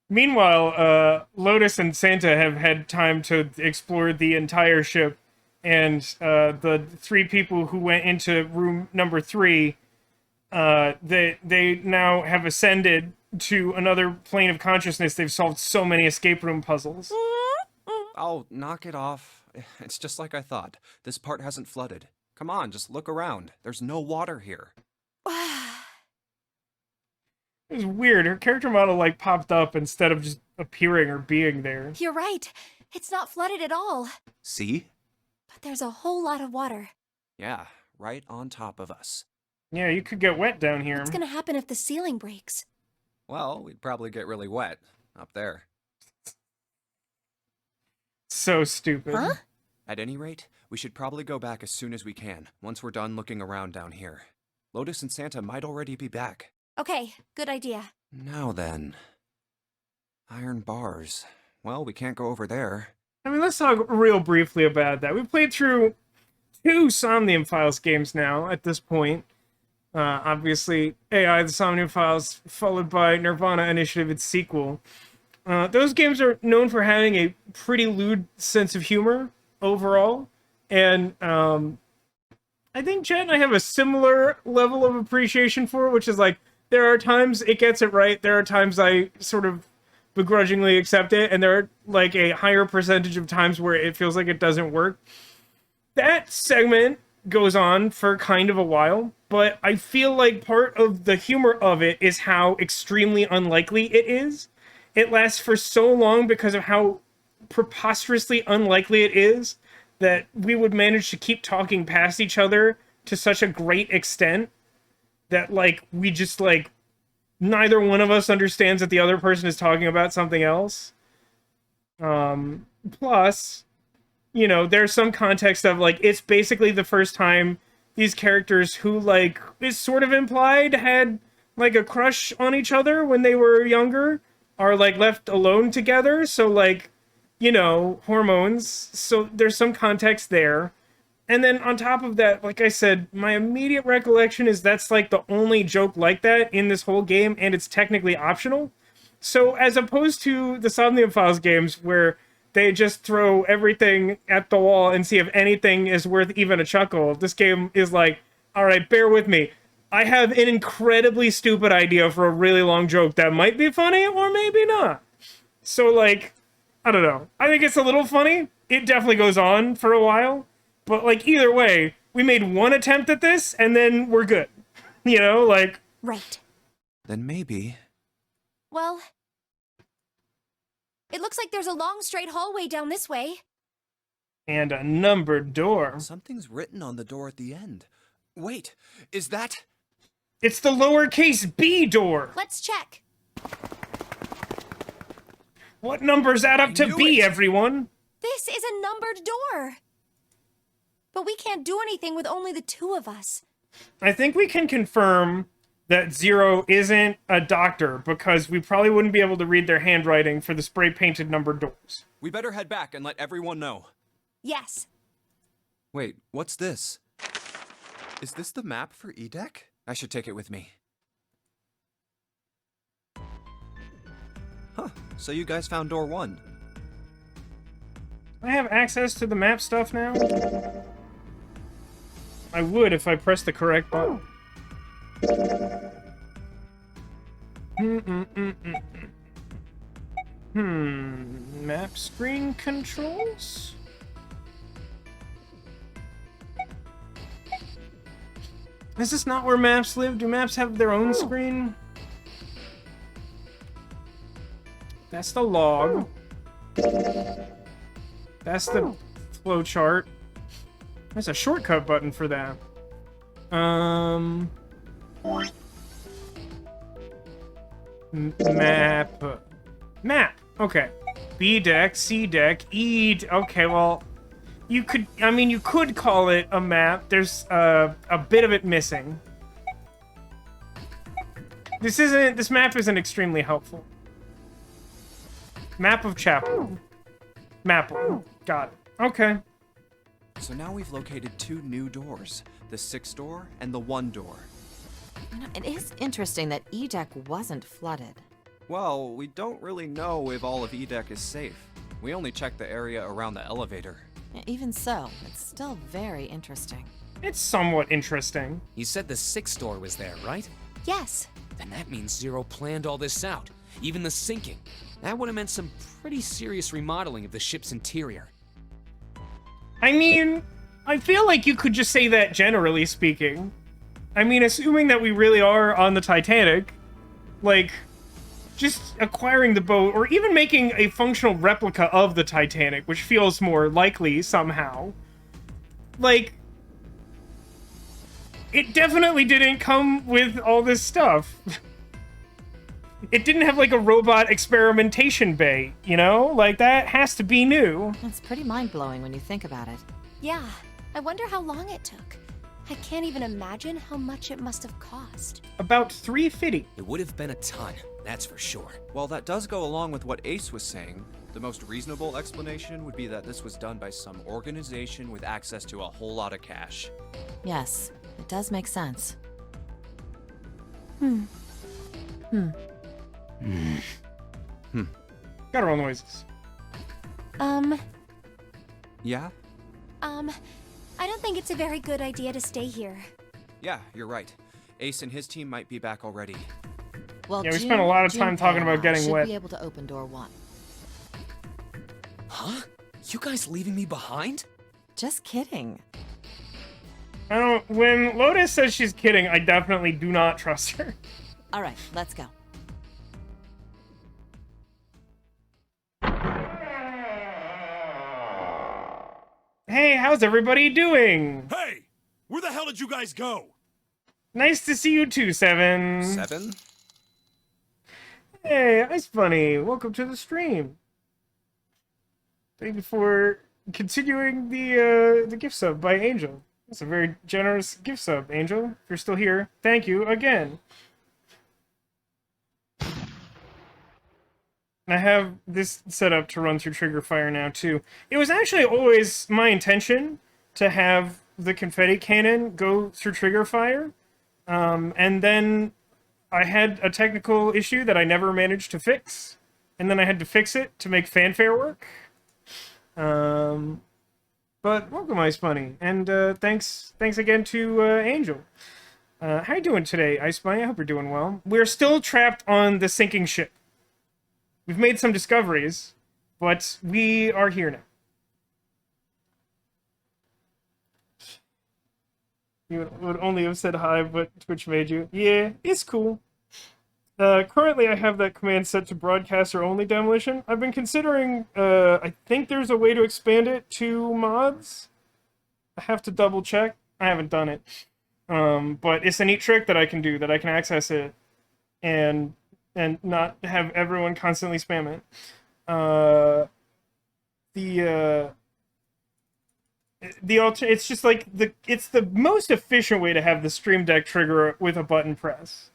Meanwhile, Lotus and Santa have had time to explore the entire ship, and the three people who went into room number 3, they now have ascended to another plane of consciousness. They've solved so many escape room puzzles. Oh, knock it off. It's just like I thought. This part hasn't flooded. Come on, just look around. There's no water here. It was weird. Her character model, like, popped up instead of just appearing or being there. You're right. It's not flooded at all. See? But there's a whole lot of water. Yeah, right on top of us. Yeah, you could get wet down here. What's gonna happen if the ceiling breaks? Well, we'd probably get really wet up there. So stupid. Huh? At any rate, we should probably go back as soon as we can, once we're done looking around down here. Lotus and Santa might already be back. Okay, good idea. Now then. Iron bars. Well, we can't go over there. I mean, let's talk real briefly about that. We've played through 2 Somnium Files games now at this point. Obviously, AI, the Somnium Files, followed by Nirvana Initiative, its sequel. Those games are known for having a pretty lewd sense of humor overall. And I think Jet and I have a similar level of appreciation for it, which is like, there are times it gets it right, there are times I sort of begrudgingly accept it, and there are like a higher percentage of times where it feels like it doesn't work. That segment goes on for kind of a while, but I feel like part of the humor of it is how extremely unlikely it is. It lasts for so long because of how preposterously unlikely it is that we would manage to keep talking past each other to such a great extent that, like, we just, like, neither one of us understands that the other person is talking about something else. Plus, you know, there's some context of, like, it's basically the first time these characters who, like, is sort of implied had, like, a crush on each other when they were younger are, like, left alone together. So, like, you know, hormones. So there's some context there. And then on top of that, like I said, my immediate recollection is that's like the only joke like that in this whole game, and it's technically optional. So as opposed to the Somnium Files games where they just throw everything at the wall and see if anything is worth even a chuckle, this game is like, all right, bear with me. I have an incredibly stupid idea for a really long joke that might be funny or maybe not. So, like, I don't know. I think it's a little funny. It definitely goes on for a while. But, like, either way, we made one attempt at this, and then we're good. You know, like... Right. Then maybe... Well, it looks like there's a long straight hallway down this way. And a numbered door. Something's written on the door at the end. Wait, is that... It's the lowercase b door! Let's check. What numbers add up to knew B, it. everyone? This is a numbered door. But we can't do anything with only the two of us. I think we can confirm that Zero isn't a doctor, because we probably wouldn't be able to read their handwriting for the spray-painted numbered doors. We better head back and let everyone know. Yes. Wait, what's this? Is this the map for E-Deck? I should take it with me. Huh, so you guys found door 1. I have access to the map stuff now? I would if I pressed the correct button. Map screen controls? Is this not where maps live? Do maps have their own screen? That's the log. That's the flowchart. There's a shortcut button for that. Map. Okay. B deck, C deck, E. Okay, well, you could. I mean, you could call it a map. There's a bit of it missing. This map isn't extremely helpful. Map of Chapel. Maple. Got it. Okay. So now we've located 2 new doors. The 6 door and the 1 door. You know, it is interesting that E-Deck wasn't flooded. Well, we don't really know if all of E-Deck is safe. We only checked the area around the elevator. Even so, it's still very interesting. It's somewhat interesting. You said the 6th door was there, right? Yes. Then that means Zero planned all this out, even the sinking. That would have meant some pretty serious remodeling of the ship's interior. I mean, I feel like you could just say that generally speaking. I mean, assuming that we really are on the Titanic, like, just acquiring the boat, or even making a functional replica of the Titanic, which feels more likely somehow. Like, it definitely didn't come with all this stuff. It didn't have, like, a robot experimentation bay, you know? Like, that has to be new. It's pretty mind-blowing when you think about it. Yeah. I wonder how long it took. I can't even imagine how much it must have cost. About $350. It would have been a ton, that's for sure. Well, that does go along with what Ace was saying. The most reasonable explanation would be that this was done by some organization with access to a whole lot of cash. Yes, it does make sense. Got our own noises. Yeah? I don't think it's a very good idea to stay here. Yeah, you're right. Ace and his team might be back already. Well, Yeah, we spent a lot of time talking about getting should wet. be able to open door 1. Huh? You guys leaving me behind? Just kidding. I don't. When Lotus says she's kidding, I definitely do not trust her. All right, let's go. Hey, how's everybody doing? Hey! Where the hell did you guys go? Nice to see you too, Seven. 7? Hey, Ice Bunny, welcome to the stream. Thank you for continuing the gift sub by Angel. That's a very generous gift sub, Angel. If you're still here, thank you again. I have this set up to run through Trigger Fire now, too. It was actually always my intention to have the confetti cannon go through Trigger Fire, and then I had a technical issue that I never managed to fix, and then I had to fix it to make fanfare work. But welcome, Ice Bunny, and thanks again to Angel. How you doing today, Ice Bunny? I hope you're doing well. We're still trapped on the sinking ship. We've made some discoveries, but we are here now. You would only have said hi, but Twitch made you. Yeah, it's cool. Currently, I have that command set to broadcaster-only demolition. I've been considering, I think there's a way to expand it to mods. I have to double-check. I haven't done it. But it's a neat trick that I can do, that I can access it and not have everyone constantly spam it. It's just like it's the most efficient way to have the Stream Deck trigger with a button press.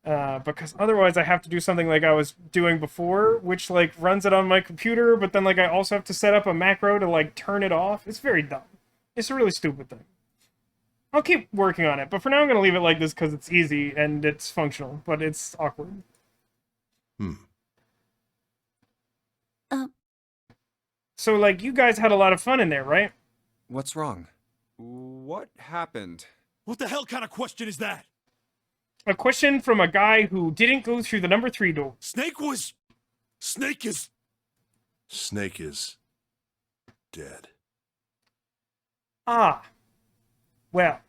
Because otherwise I have to do something like I was doing before, which like runs it on my computer, but then like I also have to set up a macro to like turn it off. It's very dumb. It's a really stupid thing. I'll keep working on it, but for now I'm gonna leave it like this because it's easy and it's functional, but it's awkward. So like you guys had a lot of fun in there, right? What's wrong? What happened? What the hell kind of question is that? A question from a guy who didn't go through the number 3 door. Snake is dead. Ah. Well,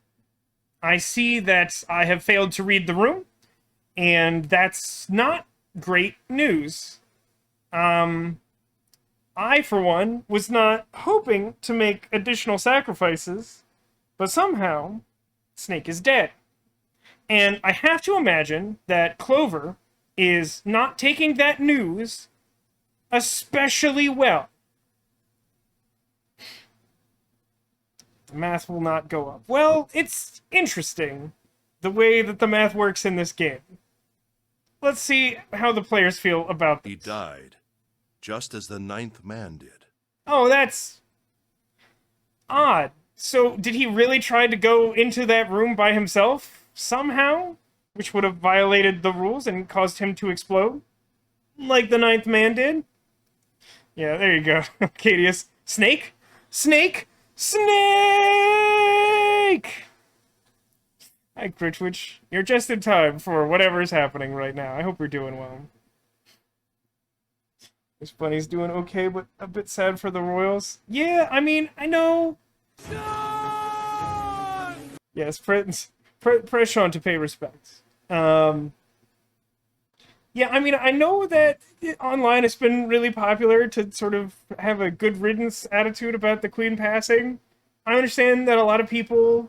I see that I have failed to read the room, and that's not great news. I, for one, was not hoping to make additional sacrifices, but somehow, Snake is dead. And I have to imagine that Clover is not taking that news especially well. The math will not go up. Well, it's interesting, the way that the math works in this game. Let's see how the players feel about this. He died, just as the 9th man did. Oh, that's odd. So, did he really try to go into that room by himself, somehow? Which would have violated the rules and caused him to explode? Like the 9th man did? Yeah, there you go. Cadius. Snake? Snake? Snake! Hi, Critchwich. You're just in time for whatever is happening right now. I hope you're doing well. This bunny's doing okay, but a bit sad for the Royals. Yeah, I mean, I know. Yes, press Sean to pay respects. Yeah, I mean, I know that online it's been really popular to sort of have a good riddance attitude about the Queen passing. I understand that a lot of people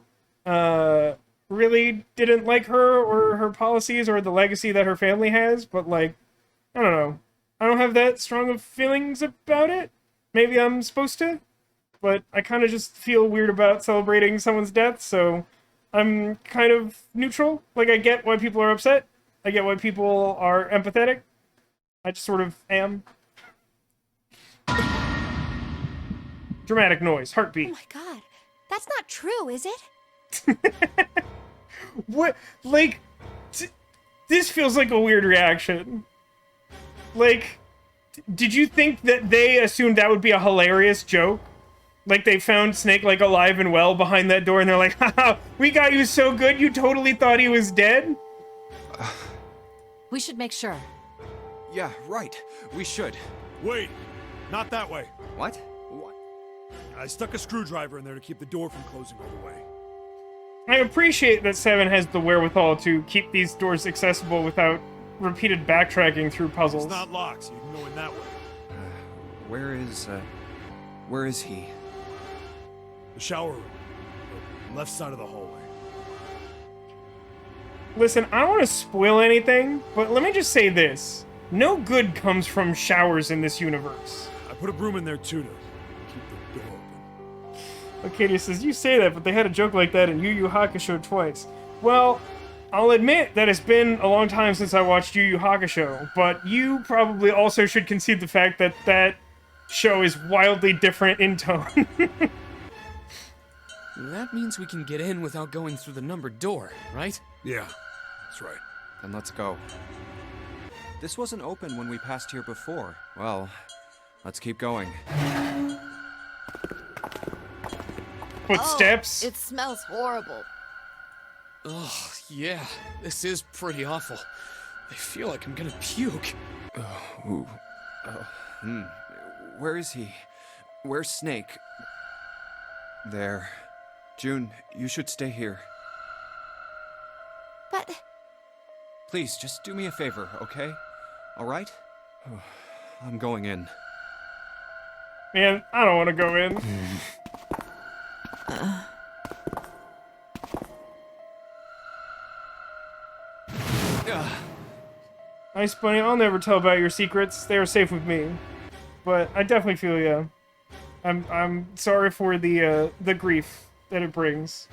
really didn't like her or her policies or the legacy that her family has, but, like, I don't know. I don't have that strong of feelings about it. Maybe I'm supposed to, but I kind of just feel weird about celebrating someone's death, so I'm kind of neutral. Like, I get why people are upset. I get why people are empathetic. I just sort of am. Dramatic noise. Heartbeat. Oh my god. That's not true, is it? What? Like, this feels like a weird reaction. Like, did you think that they assumed that would be a hilarious joke? Like, they found Snake, like, alive and well behind that door, and they're like, haha, we got you so good, you totally thought he was dead? We should make sure. Yeah, right. We should. Wait, not that way. What? What? I stuck a screwdriver in there to keep the door from closing all the way. I appreciate that Seven has the wherewithal to keep these doors accessible without repeated backtracking through puzzles. It's not locked, so you can go in that way. Where is he? The shower room. The left side of the hallway. Listen, I don't want to spoil anything, but let me just say this. No good comes from showers in this universe. I put a broom in there too to keep the door open. Acadia says, you say that, but they had a joke like that in Yu Yu Hakusho twice. Well, I'll admit that it's been a long time since I watched Yu Yu Hakusho, but you probably also should concede the fact that that show is wildly different in tone. That means we can get in without going through the numbered door, right? Yeah, that's right. Then let's go. This wasn't open when we passed here before. Well, let's keep going. Footsteps. Oh, it smells horrible. Ugh, yeah, this is pretty awful. I feel like I'm gonna puke. Where is he? Where's Snake? There. June, you should stay here. But Please, just do me a favor, okay? Alright? I'm going in. Man, I don't want to go in. Ice Bunny, I'll never tell about your secrets. They are safe with me. But I definitely feel you. I'm sorry for the grief that it brings.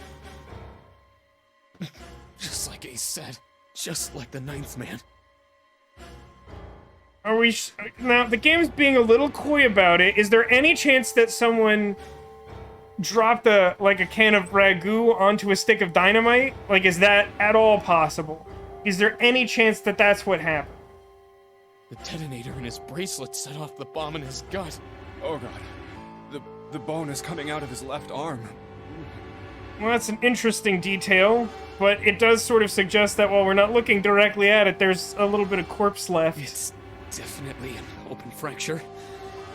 Just like Ace said. Just like the ninth man. Are we now the game's being a little coy about it. Is there any chance that someone dropped a can of ragu onto a stick of dynamite? Like, is that at all possible? Is there any chance that that's what happened? The detonator in his bracelet set off the bomb in his gut. Oh god. The bone is coming out of his left arm. Well, that's an interesting detail, but it does sort of suggest that while we're not looking directly at it, there's a little bit of corpse left. It's definitely an open fracture.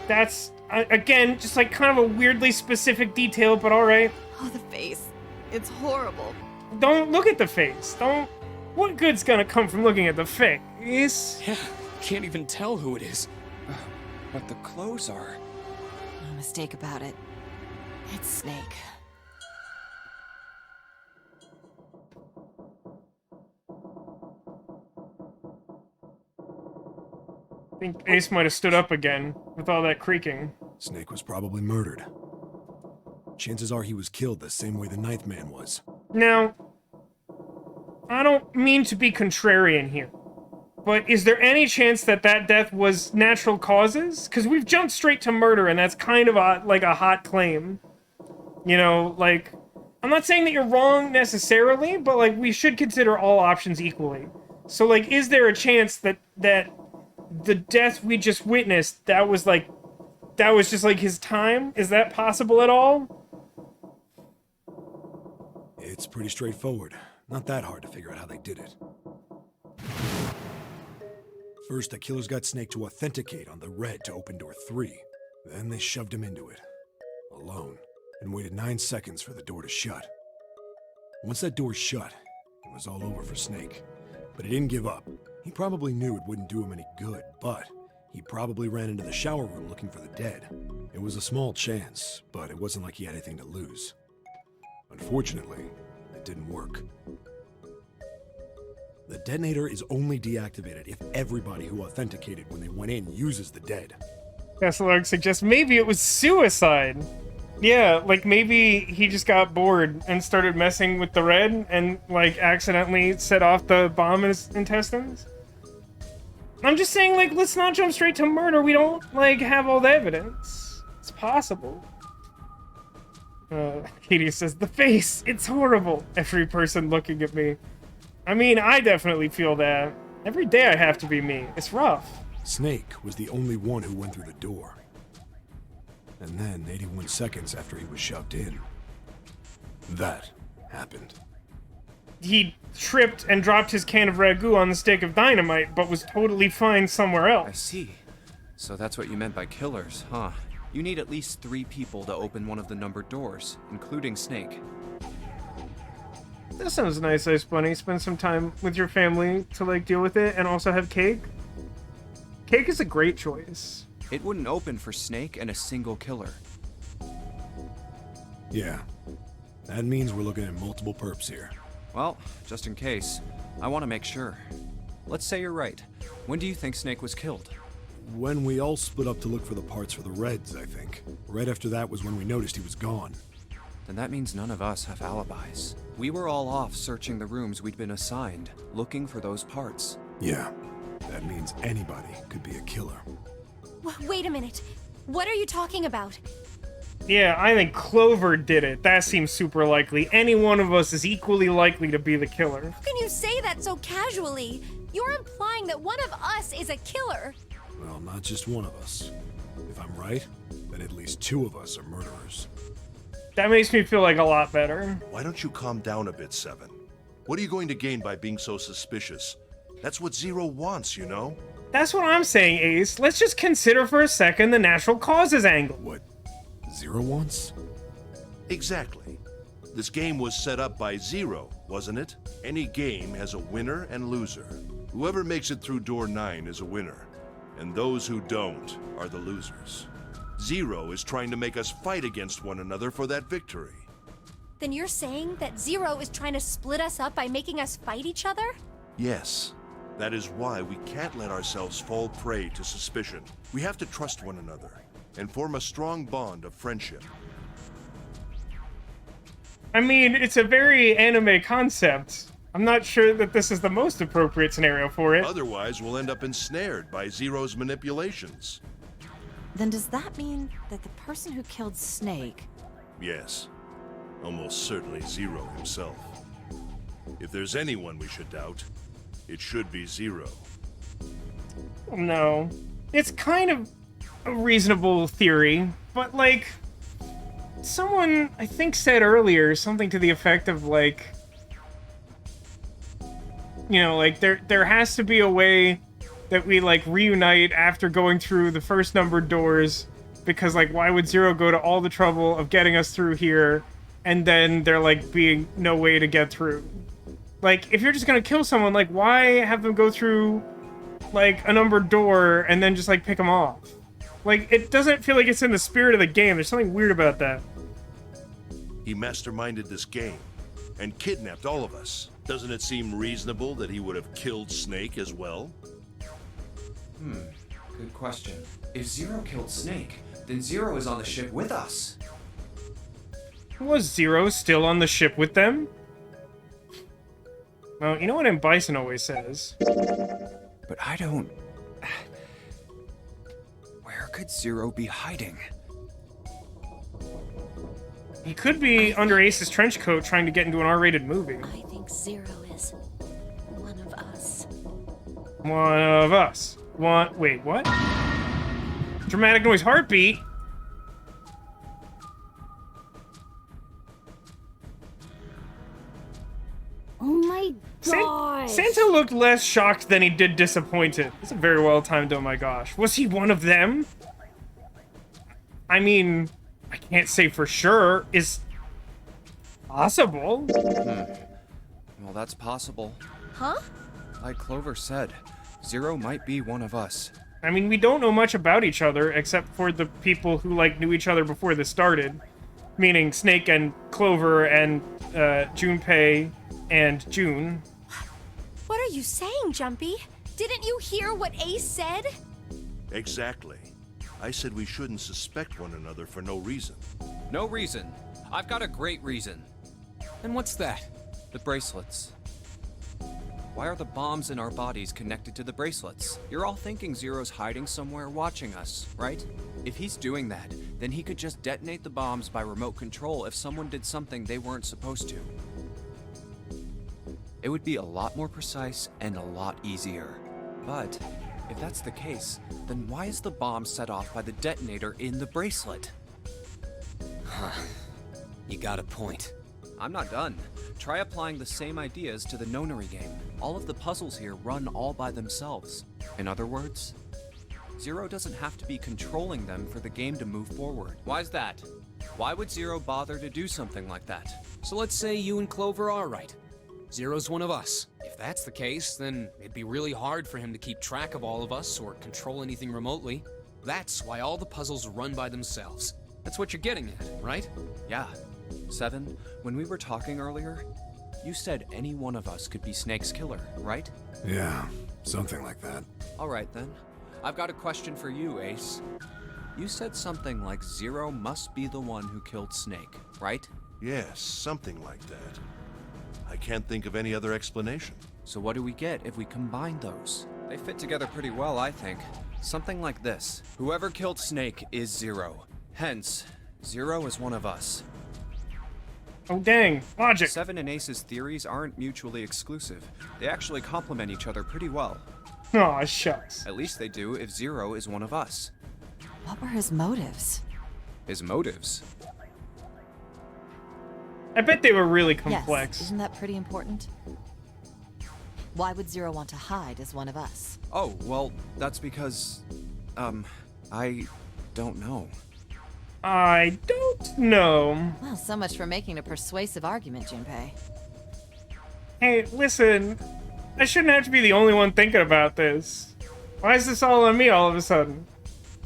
That's, again, just like kind of a weirdly specific detail, but alright. Oh, the face. It's horrible. Don't look at the face. Don't... What good's gonna come from looking at the face? Yeah, can't even tell who it is. But the clothes are... No mistake about it. It's Snake. I think Ace might have stood up again with all that creaking. Snake was probably murdered. Chances are he was killed the same way the ninth man was. Now, I don't mean to be contrarian here, but is there any chance that that death was natural causes? Because we've jumped straight to murder, and that's kind of like a hot claim. You know, like, I'm not saying that you're wrong necessarily, but like, we should consider all options equally. So like, is there a chance that the death we just witnessed, that was just like his time? Is that possible at all? It's pretty straightforward. Not that hard to figure out how they did it. First, the killers got Snake to authenticate on the red to open door 3. Then they shoved him into it, alone, and waited 9 seconds for the door to shut. Once that door shut, it was all over for Snake. But he didn't give up. He probably knew it wouldn't do him any good, but he probably ran into the shower room looking for the dead. It was a small chance, but it wasn't like he had anything to lose. Unfortunately, it didn't work. The detonator is only deactivated if everybody who authenticated when they went in uses the dead. Castellarg suggests maybe it was suicide. Yeah, like maybe he just got bored and started messing with the red and like accidentally set off the bomb in his intestines. I'm just saying, like, let's not jump straight to murder. We don't like have all the evidence. It's possible. Katie says, the face, it's horrible. Every person looking at me. I mean, I definitely feel that. Every day I have to be me. It's rough. Snake was the only one who went through the door. And then, 81 seconds after he was shoved in, that happened. He tripped and dropped his can of ragu on the stick of dynamite, but was totally fine somewhere else. I see. So that's what you meant by killers, huh? You need at least 3 people to open one of the numbered doors, including Snake. That sounds nice, Ice Bunny. Spend some time with your family to, like, deal with it, and also have cake. Cake is a great choice. It wouldn't open for Snake and a single killer. Yeah. That means we're looking at multiple perps here. Well, just in case, I want to make sure. Let's say you're right. When do you think Snake was killed? When we all split up to look for the parts for the Reds, I think. Right after that was when we noticed he was gone. Then that means none of us have alibis. We were all off searching the rooms we'd been assigned, looking for those parts. Yeah. That means anybody could be a killer. Wait a minute. What are you talking about? Yeah, I think Clover did it. That seems super likely. Any one of us is equally likely to be the killer. How can you say that so casually? You're implying that one of us is a killer. Well, not just one of us. If I'm right, then at least 2 of us are murderers. That makes me feel like a lot better. Why don't you calm down a bit, Seven? What are you going to gain by being so suspicious? That's what Zero wants, you know? That's what I'm saying, Ace. Let's just consider for a second the natural causes angle. What Zero wants? Exactly. This game was set up by Zero, wasn't it? Any game has a winner and loser. Whoever makes it through door 9 is a winner, and those who don't are the losers. Zero is trying to make us fight against one another for that victory. Then you're saying that Zero is trying to split us up by making us fight each other? Yes. That is why we can't let ourselves fall prey to suspicion. We have to trust one another and form a strong bond of friendship. I mean, it's a very anime concept. I'm not sure that this is the most appropriate scenario for it. Otherwise, we'll end up ensnared by Zero's manipulations. Then does that mean that the person who killed Snake... Yes. Almost certainly Zero himself. If there's anyone we should doubt, it should be Zero. No. It's kind of a reasonable theory, but like... Someone, I think, said earlier something to the effect of, like... You know, like, there has to be a way that we, like, reunite after going through the first numbered doors, because, like, why would Zero go to all the trouble of getting us through here, and then there, like, being no way to get through? Like, if you're just gonna kill someone, like, why have them go through, like, a numbered door and then just, like, pick them off? Like, it doesn't feel like it's in the spirit of the game. There's something weird about that. He masterminded this game and kidnapped all of us. Doesn't it seem reasonable that he would have killed Snake as well? Good question. If Zero killed Snake, then Zero is on the ship with us. Was Zero still on the ship with them? Well, you know what M. Bison always says? But I don't... Where could Zero be hiding? He could be under Ace's trench coat trying to get into an R-rated movie. I think Zero is one of us. One of us. Wait, what? Dramatic noise heartbeat? Oh my gosh. Santa looked less shocked than he did disappointed. It's a very well timed oh my gosh. Was he one of them? I mean, I can't say for sure. Is possible. Well, that's possible. Huh? Like Clover said, Zero might be one of us. I mean, we don't know much about each other except for the people who, like, knew each other before this started. Meaning Snake and Clover and Junpei and June. What are you saying, Jumpy? Didn't you hear what Ace said? Exactly. I said we shouldn't suspect one another for no reason. No reason. I've got a great reason. And what's that? The bracelets. Why are the bombs in our bodies connected to the bracelets? You're all thinking Zero's hiding somewhere watching us, right? If he's doing that, then he could just detonate the bombs by remote control if someone did something they weren't supposed to. It would be a lot more precise and a lot easier. But if that's the case, then why is the bomb set off by the detonator in the bracelet? You got a point. I'm not done. Try applying the same ideas to the nonary game. All of the puzzles here run all by themselves. In other words, Zero doesn't have to be controlling them for the game to move forward. Why's that? Why would Zero bother to do something like that? So let's say you and Clover are right. Zero's one of us. If that's the case, then it'd be really hard for him to keep track of all of us or control anything remotely. That's why all the puzzles run by themselves. That's what you're getting at, right? Yeah. Seven, when we were talking earlier, you said any one of us could be Snake's killer, right? Yeah, something like that. Alright then. I've got a question for you, Ace. You said something like Zero must be the one who killed Snake, right? Yes, something like that. I can't think of any other explanation. So what do we get if we combine those? They fit together pretty well, I think. Something like this. Whoever killed Snake is Zero. Hence, Zero is one of us. Oh dang, logic. Seven and Ace's theories aren't mutually exclusive. They actually complement each other pretty well. Aw, shucks. At least they do if Zero is one of us. What were his motives? His motives? I bet they were really complex. Yes, isn't that pretty important? Why would Zero want to hide as one of us? Oh, well, that's because... I don't know. I don't know. Well, so much for making a persuasive argument, Junpei. Hey, listen. I shouldn't have to be the only one thinking about this. Why is this all on me all of a sudden?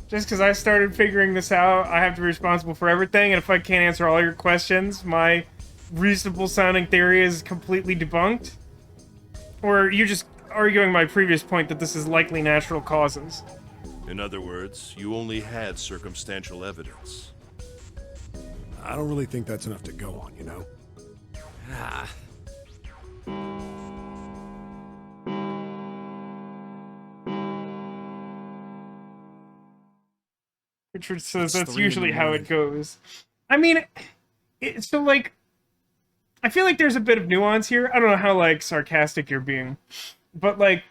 Just because I started figuring this out, I have to be responsible for everything, and if I can't answer all your questions, my reasonable sounding theory is completely debunked? Or are you just arguing my previous point that this is likely natural causes? In other words, you only had circumstantial evidence. I don't really think that's enough to go on, you know? Ah. Richard says It's that's 3 in the usually how morning. it goes. I mean, so, like, I feel like there's a bit of nuance here. I don't know how, like, sarcastic you're being. But, like,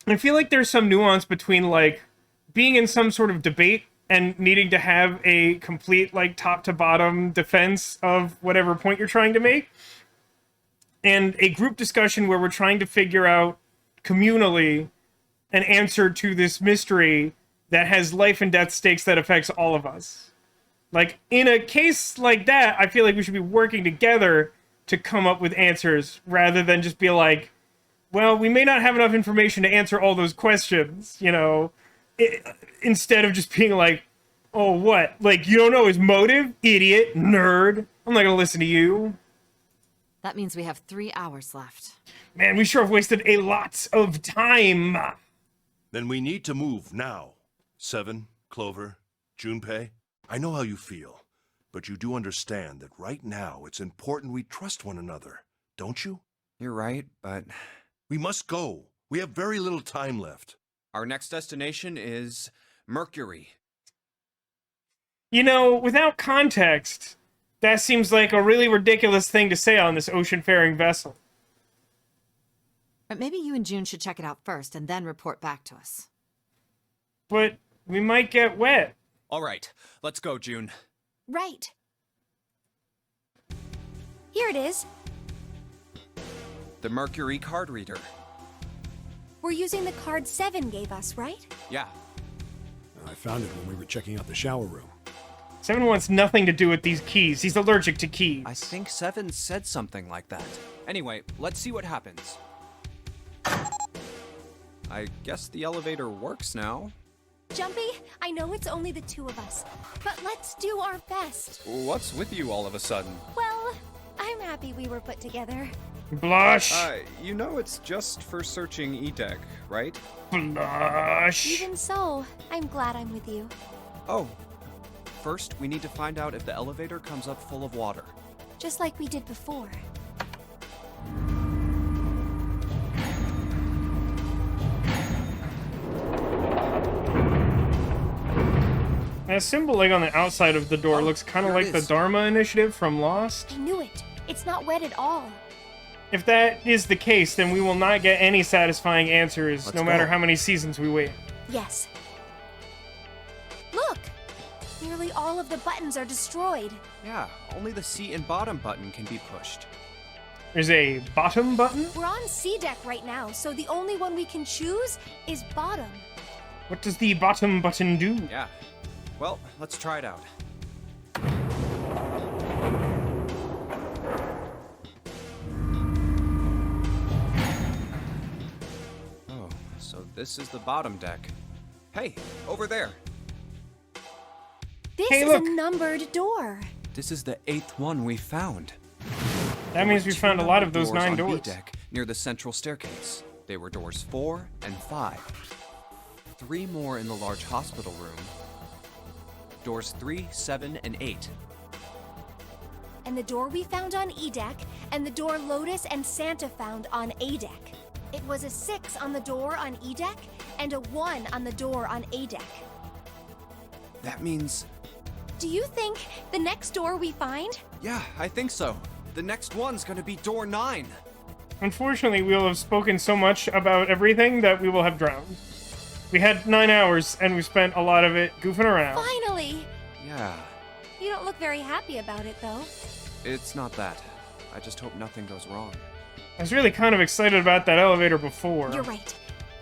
I feel like there's some nuance between, like, being in some sort of debate and needing to have a complete, like, top-to-bottom defense of whatever point you're trying to make, and a group discussion where we're trying to figure out communally an answer to this mystery that has life and death stakes that affects all of us. Like, in a case like that, I feel like we should be working together to come up with answers, rather than just be like, well, we may not have enough information to answer all those questions, you know, instead of just being like, oh, what? Like, you don't know his motive? Idiot, nerd. I'm not gonna listen to you. That means we have 3 hours left. Man, we sure have wasted a lot of time. Then we need to move now. Seven, Clover, Junpei, I know how you feel, but you do understand that right now it's important we trust one another, don't you? You're right, but We must go. We have very little time left. our next destination is Mercury. You know, without context, that seems like a really ridiculous thing to say on this ocean-faring vessel. But maybe you and June should check it out first and then report back to us. But we might get wet. All right, let's go, June. Right. Here it is. The Mercury card reader. We're using the card 7 gave us, right? Yeah. I found it when we were checking out the shower room. Seven wants nothing to do with these keys. He's allergic to keys. I think 7 said something like that. Anyway, let's see what happens. I guess the elevator works now. Jumpy, I know it's only the two of us, but let's do our best. What's with you all of a sudden? Well, I'm happy we were put together. Blush. You know it's just for searching E-Deck, right? Blush. Even so, I'm glad I'm with you. Oh. First, we need to find out if the elevator comes up full of water. Just like we did before. That symbol like on the outside of the door Oh, looks kind of here it like the is. Dharma Initiative from Lost. I knew it. It's not wet at all. If that is the case, then we will not get any satisfying answers, Let's no matter go. how many seasons we wait. Yes. Look! Nearly all of the buttons are destroyed. Yeah, only the C and bottom button can be pushed. There's a bottom button? We're on C deck right now, so the only one we can choose is bottom. What does the bottom button do? Yeah. Well, let's try it out. Oh, so this is the bottom deck. Hey, over there. This Hey, is look. a numbered door. This is the 8th one we found. That means we Two found a lot of numbered those 9 on doors. B-deck near the central staircase. They were doors 4 and 5. 3 more in the large hospital room. Doors 3, 7, and 8. And the door we found on E deck, and the door Lotus and Santa found on A deck. It was a 6 on the door on E deck, and a 1 on the door on A deck. That means... Do you think the next door we find? Yeah, I think so. The next one's gonna be door 9. Unfortunately, we will have spoken so much about everything that we will have drowned. We had 9 hours, and we spent a lot of it goofing around. Finally! Yeah, You don't look very happy about it, though. it's not that. I just hope nothing goes wrong. I was really kind of excited about that elevator before. You're right.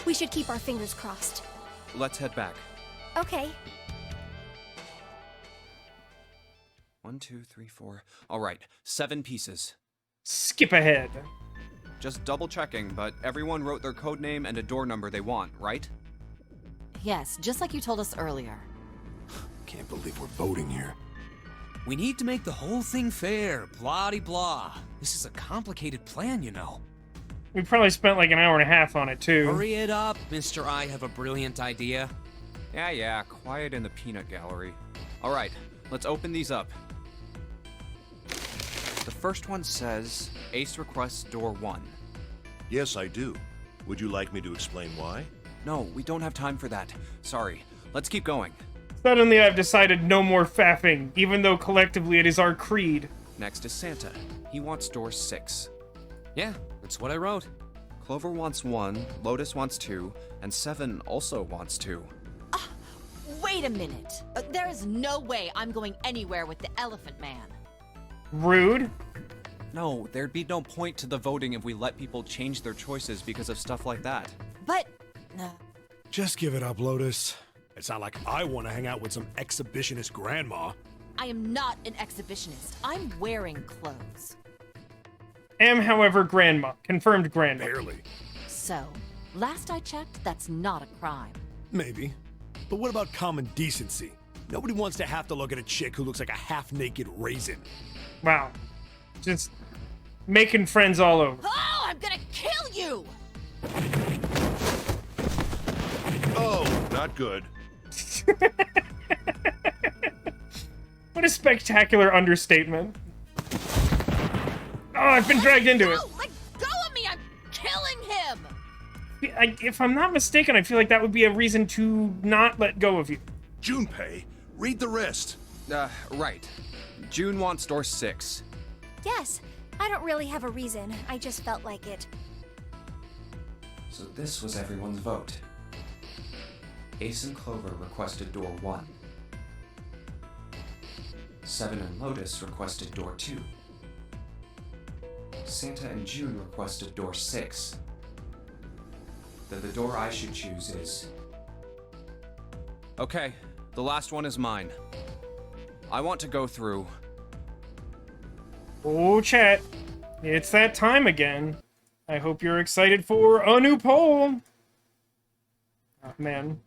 We should keep our fingers crossed. Let's head back. Okay. 1, 2, 3, 4. All right, 7 pieces. Skip ahead. Just double checking, but everyone wrote their code name and a door number they want, right? Yes, just like you told us earlier. Can't believe we're voting here. We need to make the whole thing fair, blah-de-blah. This is a complicated plan, you know. We probably spent like an hour and a half on it, too. Hurry it up, Mr. I have a brilliant idea. Yeah, quiet in the peanut gallery. All right, let's open these up. The first one says, Ace requests door 1. Yes, I do. Would you like me to explain why? No, we don't have time for that. Sorry. Let's keep going. Suddenly I've decided no more faffing, even though collectively it is our creed. Next is Santa. He wants door 6. Yeah, that's what I wrote. Clover wants 1, Lotus wants 2, and 7 also wants 2. Wait a minute. There is no way I'm going anywhere with the Elephant Man. Rude. No, there'd be no point to the voting if we let people change their choices because of stuff like that. But... Just give it up, Lotus. It's not like I want to hang out with some exhibitionist grandma. I am not an exhibitionist. I'm wearing clothes. Am, however, grandma. Confirmed grandma. Barely. So, last I checked, that's not a crime. Maybe. But what about common decency? Nobody wants to have to look at a chick who looks like a half-naked raisin. Wow. Just making friends all over. Oh, I'm gonna kill you! Oh, not good. What a spectacular understatement. Oh, I've been dragged into it. No, let go of me! I'm killing him! If I'm not mistaken, I feel like that would be a reason to not let go of you. Junpei, read the rest. Right. June wants door 6. Yes, I don't really have a reason. I just felt like it. So this was everyone's vote. Ace and Clover requested door 1. 7 and Lotus requested door 2. Santa and June requested door 6. Then the door I should choose is... Okay, the last one is mine. I want to go through... Oh, chat. It's that time again. I hope you're excited for a new poll. Oh, man.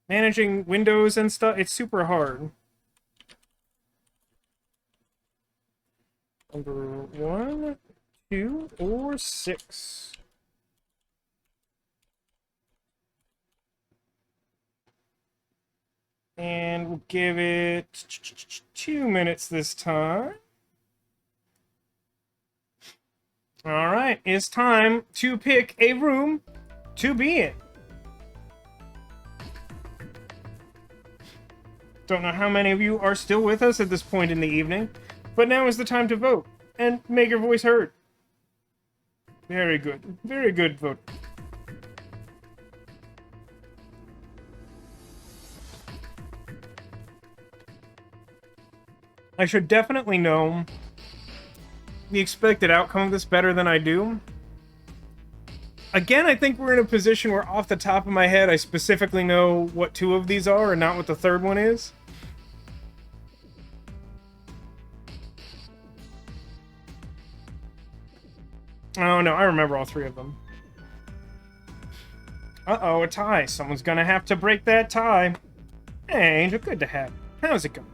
Managing windows and stuff, it's super hard. Number 1, 2, or 6? And we'll give it 2 minutes this time. Alright, it's time to pick a room to be in. Don't know how many of you are still with us at this point in the evening, but now is the time to vote and make your voice heard. Very good. Very good vote. I should definitely know the expected outcome of this better than I do. Again, I think we're in a position where off the top of my head, I specifically know what 2 of these are and not what the third one is. Oh no, I remember all 3 of them. Uh-oh, a tie. Someone's gonna have to break that tie. Hey, Angel, good to have you. How's it going?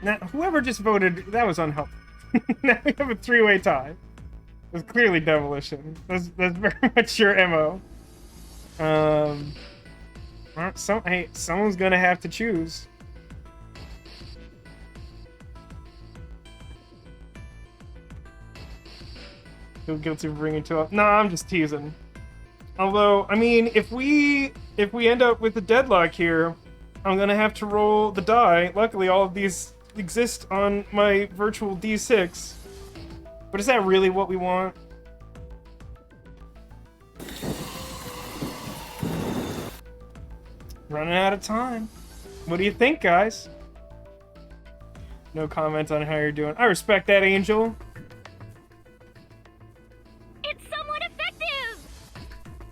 Now, whoever just voted, that was unhelpful. Now we have a 3-way tie. It's clearly demolition. That's very much your MO. Hey, someone's gonna have to choose. Feel guilty for bringing 2 up. No, I'm just teasing. Although, I mean, if we end up with a deadlock here, I'm gonna have to roll the die. Luckily, all of these exist on my virtual D6. But is that really what we want? Running out of time. What do you think, guys? No comment on how you're doing. I respect that, Angel. It's somewhat effective!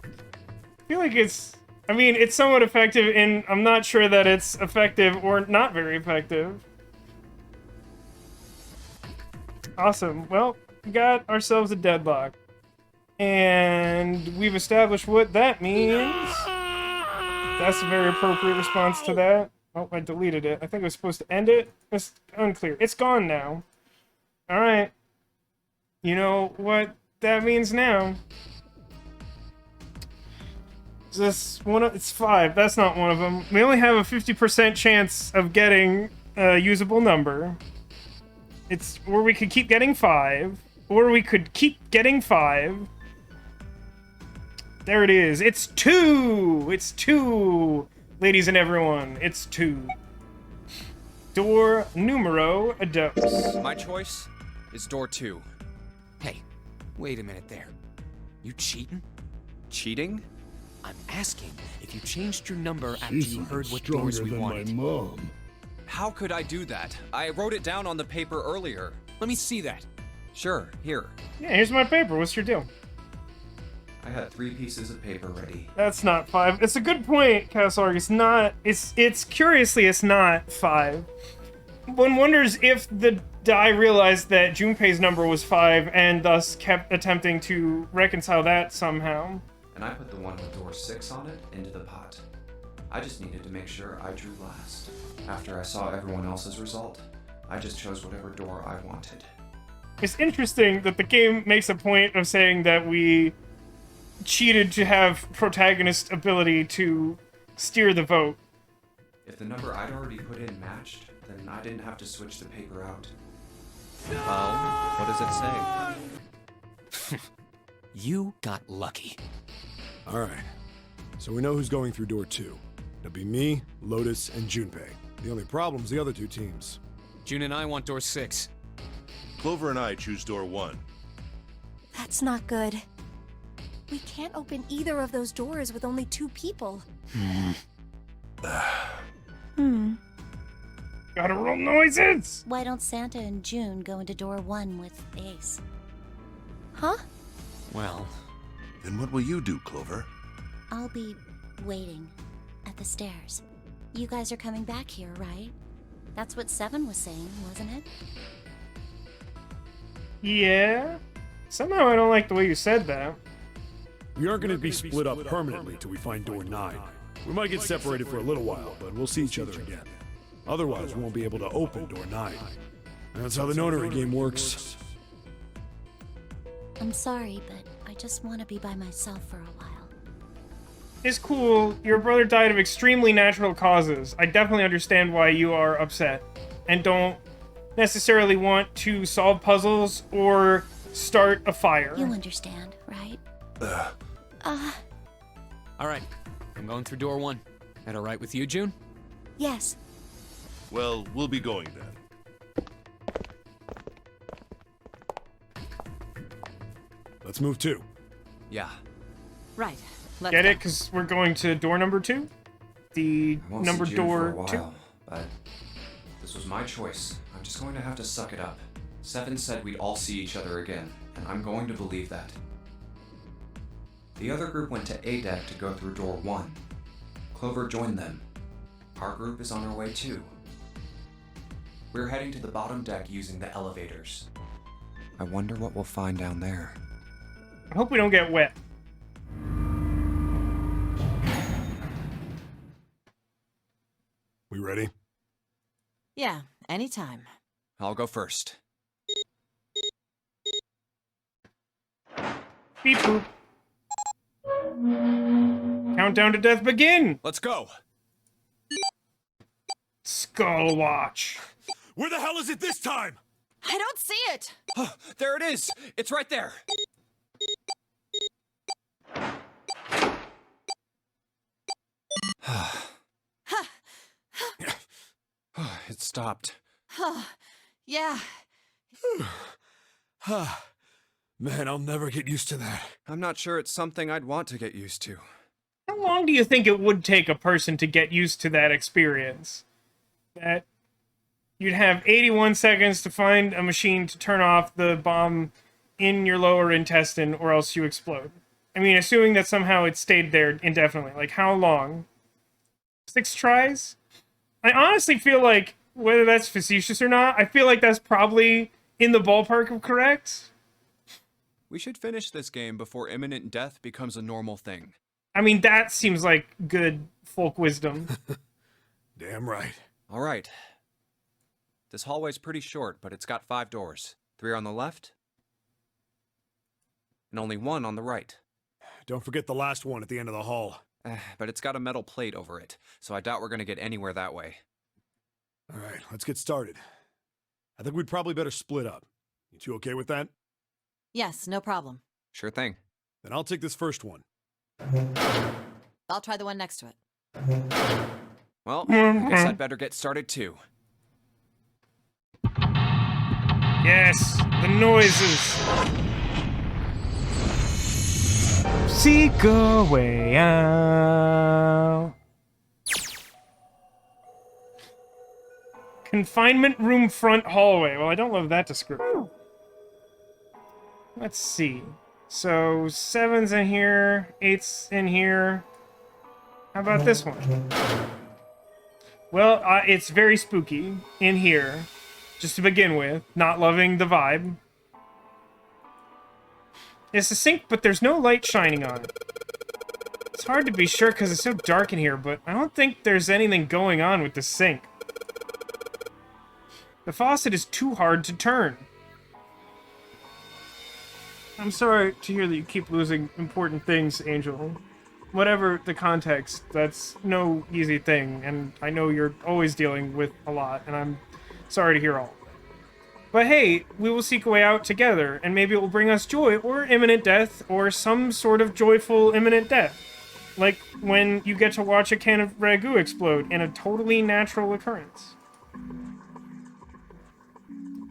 I feel like it's... I mean, it's somewhat effective, and I'm not sure that it's effective or not very effective. Awesome. Well, we got ourselves a deadlock. And we've established what that means. That's a very appropriate response to that. Oh, I deleted it. I think I was supposed to end it. It's unclear. It's gone now. Alright. You know what that means now. Is this one of, it's 5. That's not one of them. We only have a 50% chance of getting a usable number. It's, or we could keep getting 5. Or we could keep getting 5. There it is. It's 2! It's 2! Ladies and everyone, it's 2. Door numero dos. My choice is door 2. Hey, wait a minute there. You cheating? Cheating? I'm asking if you changed your number after you heard what doors we wanted. Mom. How could I do that? I wrote it down on the paper earlier. Let me see that. Sure, here. Yeah, here's my paper. What's your deal? I had 3 pieces of paper ready. That's not 5. It's a good point, Casarg. It's not. It's curiously, it's not 5. One wonders if the die realized that Junpei's number was 5 and thus kept attempting to reconcile that somehow. And I put the one with door 6 on it into the pot. I just needed to make sure I drew last. After I saw everyone else's result, I just chose whatever door I wanted. It's interesting that the game makes a point of saying that we cheated to have protagonist ability to steer the vote. If the number I'd already put in matched, then I didn't have to switch the paper out. Well, what does it say? You got lucky. Alright. So we know who's going through door 2. It'll be me, Lotus, and Junpei. The only problem's the other 2 teams. June and I want door 6. Clover and I choose door 1. That's not good. We can't open either of those doors with only 2 people. Gotta roll noises! Why don't Santa and June go into door 1 with Ace? Huh? Well, Then what will you do, Clover? I'll be waiting at the stairs. You guys are coming back here, right? That's what 7 was saying, wasn't it? Yeah? Somehow I don't like the way you said that. We aren't going to be split up permanently till we find door 9. We might get separated for a little while, but we'll see each other again. Otherwise, we won't be able to open door 9. That's how the notary game works. I'm sorry, but I just want to be by myself for a while. It's cool. Your brother died of extremely natural causes. I definitely understand why you are upset. And don't necessarily want to solve puzzles or start a fire. You understand, right? all right. I'm going through door 1. That all right with you, June? Yes. Well, we'll be going then. Let's move 2. Yeah. Right. Let's Get go. it? Because we're going to door number 2? The I won't number see June for a door 2? while, but this was my choice. I'm just going to have to suck it up. 7 said we'd all see each other again, and I'm going to believe that. The other group went to A deck to go through door 1. Clover joined them. Our group is on our way too. We're heading to the bottom deck using the elevators. I wonder what we'll find down there. I hope we don't get wet. We ready? Yeah, anytime. I'll go first. Beep boop. Countdown to death begin! Let's go! Skull Watch. Where the hell is it this time? I don't see it! There it is! It's right there! It stopped. Yeah. Man, I'll never get used to that. I'm not sure it's something I'd want to get used to. How long do you think it would take a person to get used to that experience? That you'd have 81 seconds to find a machine to turn off the bomb in your lower intestine or else you explode. I mean, assuming that somehow it stayed there indefinitely. Like, how long? 6 tries? I honestly feel like, whether that's facetious or not, I feel like that's probably in the ballpark of correct. We should finish this game before imminent death becomes a normal thing. I mean, that seems like good folk wisdom. Damn right. All right. This hallway's pretty short, but it's got 5 doors. 3 on the left, and only 1 on the right. Don't forget the last one at the end of the hall. But it's got a metal plate over it, so I doubt we're gonna get anywhere that way. All right, let's get started. I think we'd probably better split up. You two okay with that? Yes, no problem. Sure thing. Then I'll take this first one. I'll try the one next to it. Well, I guess I'd better get started too. Yes, the noises. Seek a way out. Confinement room front hallway. Well, I don't love that description. Let's see. So 7's in here, 8's in here. How about this one? Well, it's very spooky in here. Just to begin with, not loving the vibe. It's a sink, but there's no light shining on it. It's hard to be sure because it's so dark in here, but I don't think there's anything going on with the sink. The faucet is too hard to turn. I'm sorry to hear that you keep losing important things, Angel. Whatever the context, that's no easy thing, and I know you're always dealing with a lot, and I'm sorry to hear all of that. But hey, we will seek a way out together, and maybe it will bring us joy, or imminent death, or some sort of joyful imminent death. Like when you get to watch a can of ragu explode in a totally natural occurrence.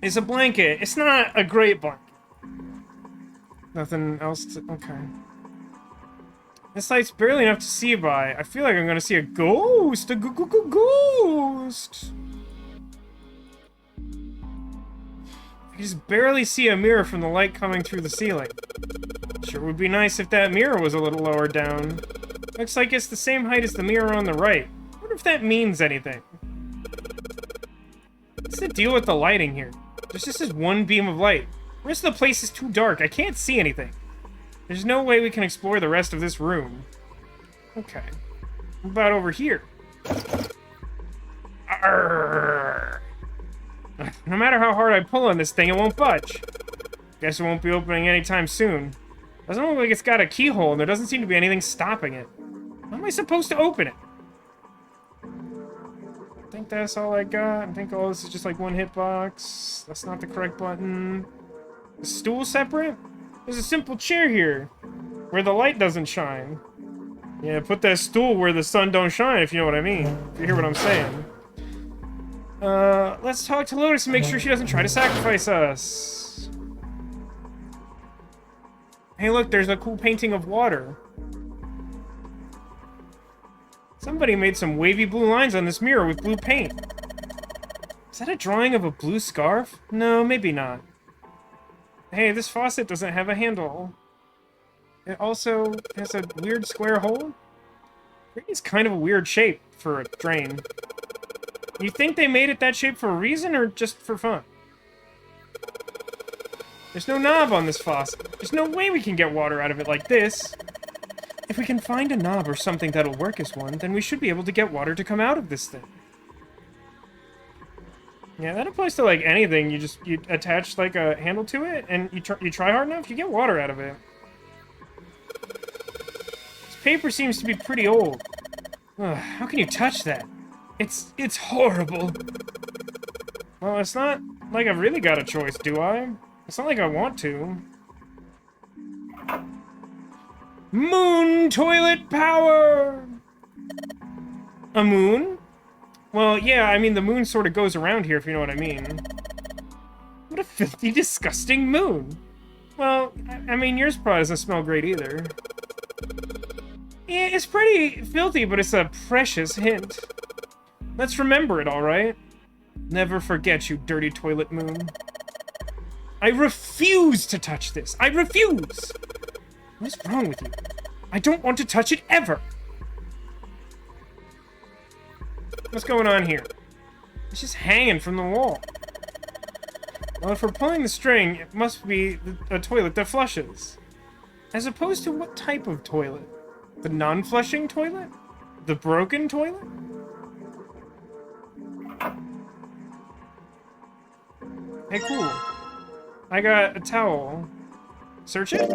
It's a blanket. It's not a great blanket. Nothing else to... Okay. This light's barely enough to see by. I feel like I'm gonna see a ghost! A ghost! I just barely see a mirror from the light coming through the ceiling. Sure would be nice if that mirror was a little lower down. Looks like it's the same height as the mirror on the right. I wonder if that means anything. What's the deal with the lighting here? There's just this one beam of light. The rest of the place is too dark. I can't see anything. There's no way we can explore the rest of this room. Okay. What about over here? Arrgh. No matter how hard I pull on this thing, it won't budge. Guess it won't be opening anytime soon. Doesn't look like it's got a keyhole, and there doesn't seem to be anything stopping it. How am I supposed to open it? I think that's all I got. I think all this is just like one hitbox. That's not the correct button. The stool separate? There's a simple chair here, where the light doesn't shine. Yeah, put that stool where the sun don't shine, if you know what I mean. If you hear what I'm saying. Let's talk to Lotus and make sure she doesn't try to sacrifice us. Hey look, there's a cool painting of water. Somebody made some wavy blue lines on this mirror with blue paint. Is that a drawing of a blue scarf? No, maybe not. Hey, this faucet doesn't have a handle. It also has a weird square hole. It's kind of a weird shape for a drain. You think they made it that shape for a reason or just for fun? There's no knob on this faucet. There's no way we can get water out of it like this. If we can find a knob or something that'll work as one, then we should be able to get water to come out of this thing. Yeah, that applies to like anything. You attach like a handle to it, and you try hard enough, you get water out of it. This paper seems to be pretty old. Ugh, how can you touch that? It's horrible. Well, it's not like I've really got a choice, do I? It's not like I want to. Moon toilet power! A moon? Well, yeah, I mean, the moon sort of goes around here, if you know what I mean. What a filthy, disgusting moon. Well, I mean, yours probably doesn't smell great either. Yeah, it's pretty filthy, but it's a precious hint. Let's remember it, alright? Never forget, you dirty toilet moon. I refuse to touch this. I refuse! What is wrong with you? I don't want to touch it ever! What's going on here? It's just hanging from the wall. Well, if we're pulling the string, it must be a toilet that flushes. As opposed to what type of toilet? The non-flushing toilet? The broken toilet? Hey, cool. I got a towel. Search it?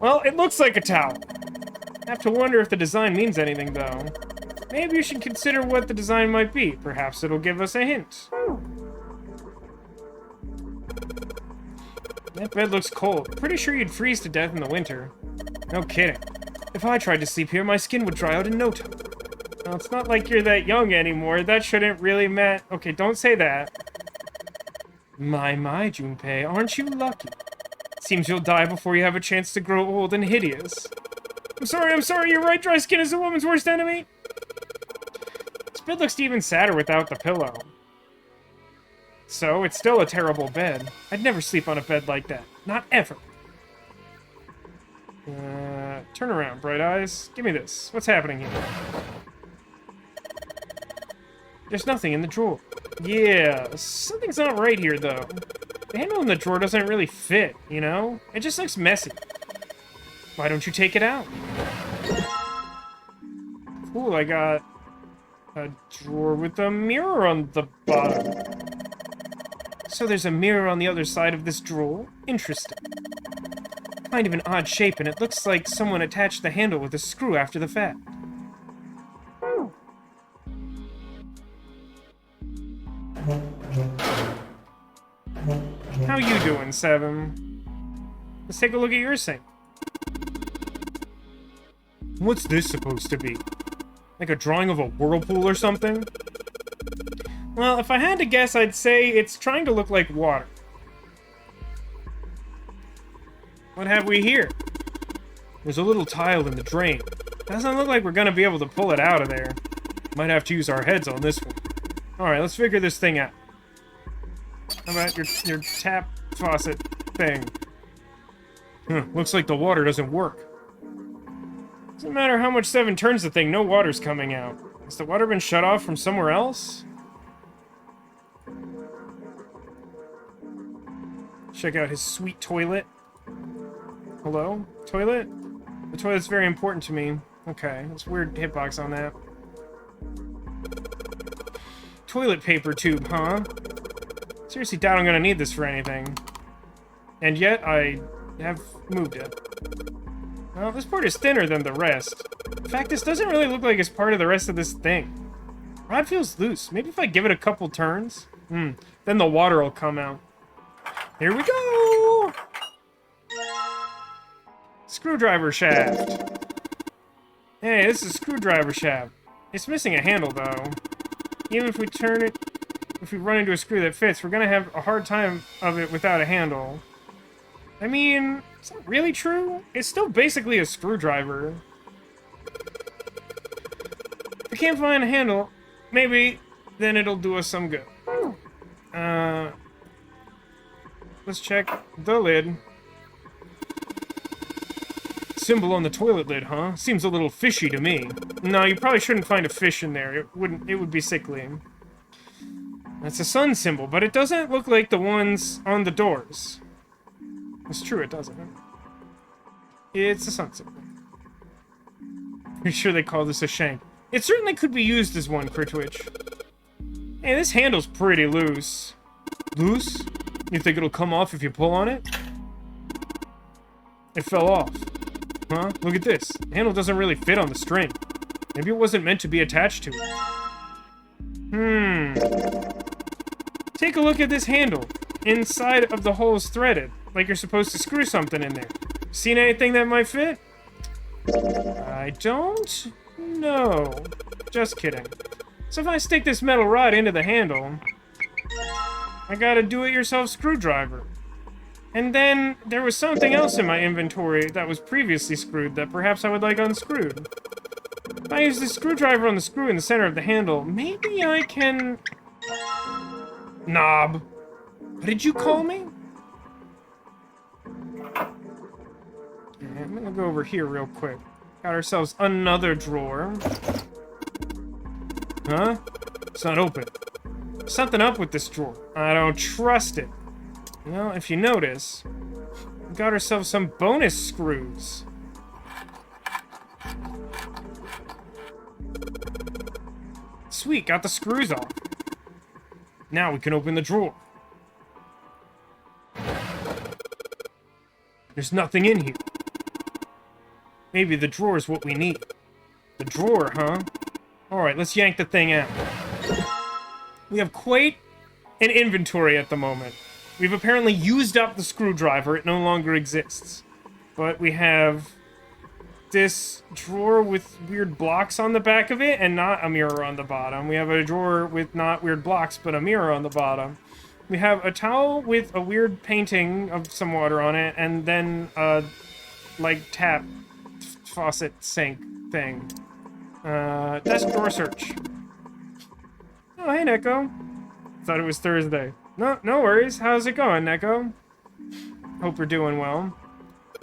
Well, it looks like a towel. I have to wonder if the design means anything, though. Maybe you should consider what the design might be. Perhaps it'll give us a hint. That bed looks cold. Pretty sure you'd freeze to death in the winter. No kidding. If I tried to sleep here, my skin would dry out in no time. Well, it's not like you're that young anymore. That shouldn't really matter. Okay, don't say that. My, Junpei, aren't you lucky? Seems you'll die before you have a chance to grow old and hideous. I'm sorry, you're right. Dry skin is a woman's worst enemy. This bed looks even sadder without the pillow. So, it's still a terrible bed. I'd never sleep on a bed like that. Not ever. Turn around, Bright Eyes. Give me this. What's happening here? There's nothing in the drawer. Yeah, something's not right here, though. The handle in the drawer doesn't really fit, you know? It just looks messy. Why don't you take it out? Cool, I got a drawer with a mirror on the bottom. So there's a mirror on the other side of this drawer? Interesting. Kind of an odd shape, and it looks like someone attached the handle with a screw after the fact. How you doing, Seven? Let's take a look at your sink. What's this supposed to be? Like a drawing of a whirlpool or something? Well, if I had to guess, I'd say it's trying to look like water. What have we here? There's a little tile in the drain. Doesn't look like we're gonna be able to pull it out of there. Might have to use our heads on this one. Alright, let's figure this thing out. How about your tap faucet thing? Looks like the water doesn't work. Doesn't matter how much Seven turns the thing, no water's coming out. Has the water been shut off from somewhere else? Check out his sweet toilet. Hello? Toilet? The toilet's very important to me. Okay, that's a weird hitbox on that. Toilet paper tube, huh? Seriously doubt I'm gonna need this for anything. And yet, I have moved it. Well, this part is thinner than the rest. In fact, this doesn't really look like it's part of the rest of this thing. Rod feels loose. Maybe if I give it a couple turns? Then the water will come out. Here we go! Screwdriver shaft. Hey, this is a screwdriver shaft. It's missing a handle, though. Even if we turn it... If we run into a screw that fits, we're gonna have a hard time of it without a handle. I mean, is that really true? It's still basically a screwdriver. If we can't find a handle, maybe then it'll do us some good. Let's check the lid. Symbol on the toilet lid, huh? Seems a little fishy to me. No, you probably shouldn't find a fish in there. It would be sickly. That's a sun symbol, but it doesn't look like the ones on the doors. It's true, it doesn't. It's a sun symbol. Pretty sure they call this a shank. It certainly could be used as one, Critwitch. Hey, this handle's pretty loose. Loose? You think it'll come off if you pull on it? It fell off. Huh? Look at this. The handle doesn't really fit on the string. Maybe it wasn't meant to be attached to it. Take a look at this handle. Inside of the hole's threaded, like you're supposed to screw something in there. Seen anything that might fit? I don't know. Just kidding. So if I stick this metal rod into the handle, I got a do-it-yourself screwdriver. And then there was something else in my inventory that was previously screwed that perhaps I would like unscrewed. If I use the screwdriver on the screw in the center of the handle, maybe I can... Knob. What did you call me? I'm gonna go over here real quick. Got ourselves another drawer. Huh? It's not open. Something up with this drawer. I don't trust it. Well, if you notice, we got ourselves some bonus screws. Sweet, got the screws off. Now we can open the drawer. There's nothing in here. Maybe the drawer's what we need. The drawer, huh? Alright, let's yank the thing out. We have quite an inventory at the moment. We've apparently used up the screwdriver. It no longer exists. But we have this drawer with weird blocks on the back of it and not a mirror on the bottom. We have a drawer with not weird blocks, but a mirror on the bottom. We have a towel with a weird painting of some water on it, and then a, like, tap, faucet, sink thing. Desk drawer search. Oh, hey, Neko. Thought it was Thursday. No worries. How's it going, Neko? Hope you're doing well.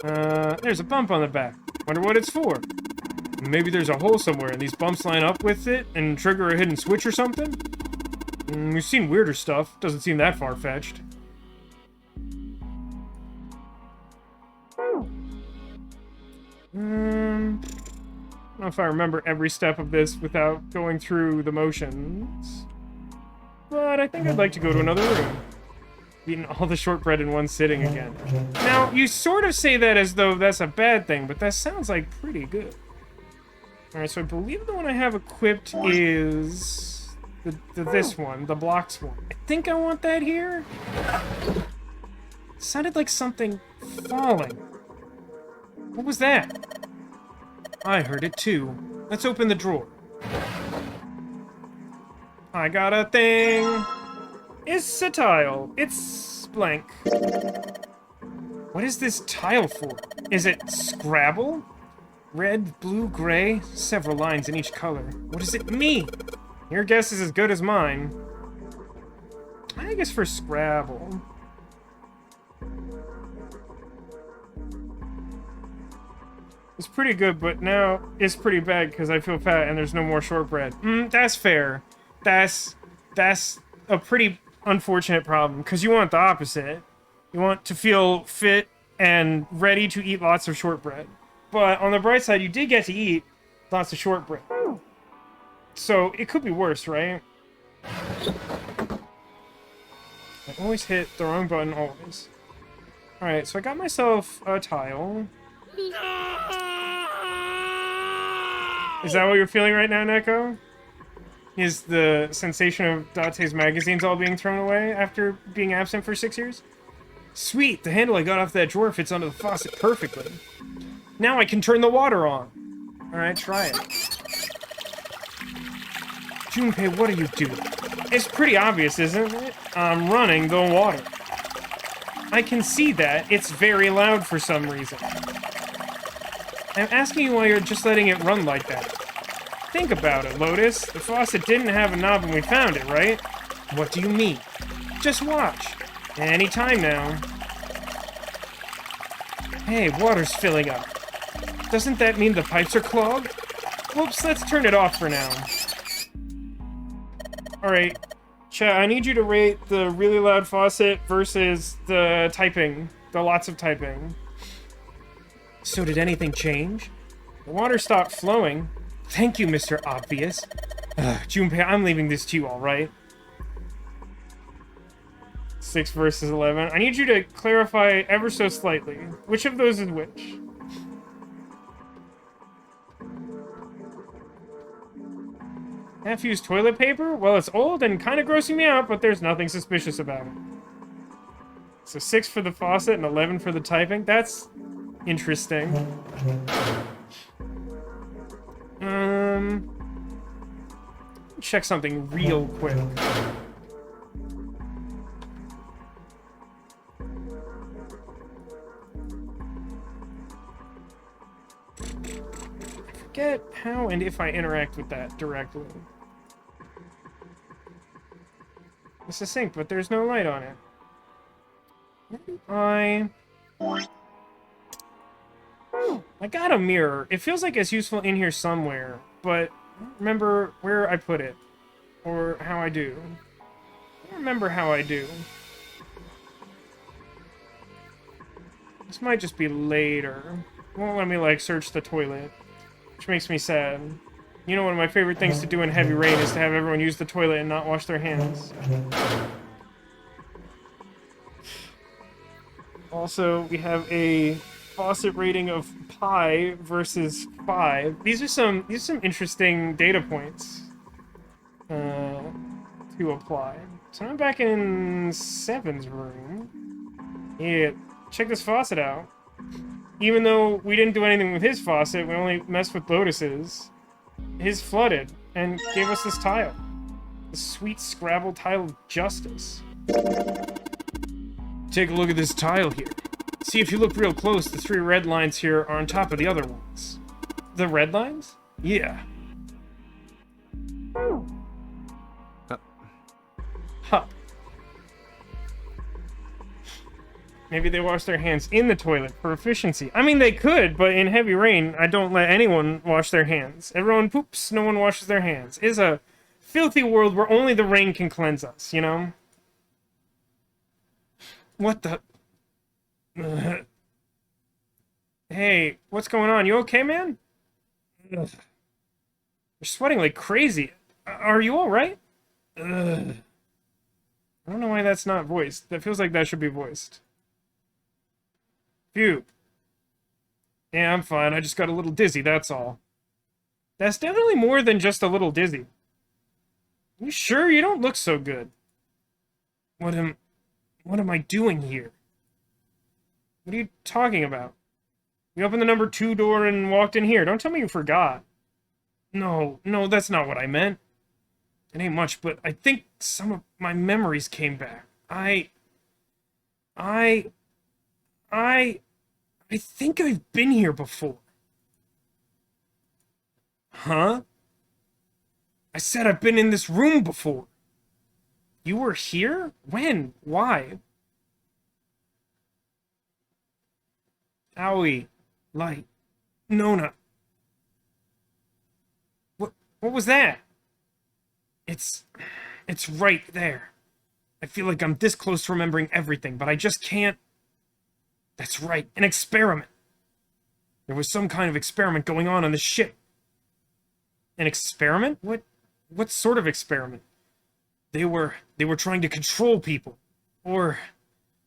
There's a bump on the back. Wonder what it's for. Maybe there's a hole somewhere and these bumps line up with it and trigger a hidden switch or something? We've seen weirder stuff. Doesn't seem that far-fetched. I don't know if I remember every step of this without going through the motions. But I think I'd like to go to another room. Eating all the shortbread in one sitting again. Now, you sort of say that as though that's a bad thing, but that sounds like pretty good. Alright, so I believe the one I have equipped is this one, the blocks one. I think I want that here. It sounded like something falling. What was that? I heard it too. Let's open the drawer. I got a thing. It's a tile. It's blank. What is this tile for? Is it Scrabble? Red, blue, gray, several lines in each color. What does it mean? Your guess is as good as mine. I guess for Scrabble. It's pretty good, but now it's pretty bad because I feel fat and there's no more shortbread. That's fair. That's a pretty unfortunate problem, because you want the opposite. You want to feel fit and ready to eat lots of shortbread. But on the bright side, you did get to eat lots of shortbread. So it could be worse, right? I always hit the wrong button, always. Alright, so I got myself a tile. Is that what you're feeling right now, Neko? Is the sensation of Date's magazines all being thrown away after being absent for 6 years? Sweet! The handle I got off that drawer fits under the faucet perfectly. Now I can turn the water on. Alright, try it. Junpei, what are you doing? It's pretty obvious, isn't it? I'm running the water. I can see that. It's very loud for some reason. I'm asking you why you're just letting it run like that. Think about it, Lotus. The faucet didn't have a knob when we found it, right? What do you mean? Just watch. Any time now. Hey, water's filling up. Doesn't that mean the pipes are clogged? Whoops, let's turn it off for now. Alright, chat, I need you to rate the really loud faucet versus the typing. The lots of typing. So did anything change? The water stopped flowing. Thank you, Mr. Obvious. Junpei, I'm leaving this to you, alright? 6 versus 11. I need you to clarify ever so slightly. Which of those is which? Half-used toilet paper? Well, it's old and kind of grossing me out, but there's nothing suspicious about it. So 6 for the faucet and 11 for the typing. That's interesting. Check something real quick. I forget how and if I interact with that directly. It's a sink, but there's no light on it. I got a mirror. It feels like it's useful in here somewhere, but I don't remember where I put it. Or how I do. I don't remember how I do. This might just be later. It won't let me, like, search the toilet. Which makes me sad. You know, one of my favorite things to do in heavy rain is to have everyone use the toilet and not wash their hands. Also, we have a faucet rating of pi versus 5. These are some interesting data points to apply. So I'm back in 7's room. Yeah, check this faucet out. Even though we didn't do anything with his faucet, we only messed with Lotus's. His flooded and gave us this tile. The sweet Scrabble tile of justice. Take a look at this tile here. See, if you look real close, the 3 red lines here are on top of the other ones. The red lines? Yeah. Huh. Maybe they wash their hands in the toilet for efficiency. I mean, they could, but in heavy rain, I don't let anyone wash their hands. Everyone poops, no one washes their hands. It's a filthy world where only the rain can cleanse us, you know? What the... Hey, what's going on? You okay, man? Ugh. You're sweating like crazy. Are you alright? I don't know why that's not voiced. That feels like that should be voiced. Phew. Yeah, I'm fine. I just got a little dizzy, that's all. That's definitely more than just a little dizzy. You sure? You don't look so good. What am I doing here? What are you talking about? You opened the number 2 door and walked in here. Don't tell me you forgot. No, that's not what I meant. It ain't much, but I think some of my memories came back. I think I've been here before. Huh? I said I've been in this room before. You were here? When? Why? Owie. Light. Nona. What was that? It's right there. I feel like I'm this close to remembering everything, but I just can't. That's right, an experiment. There was some kind of experiment going on the ship. An experiment? What sort of experiment? They were trying to control people. Or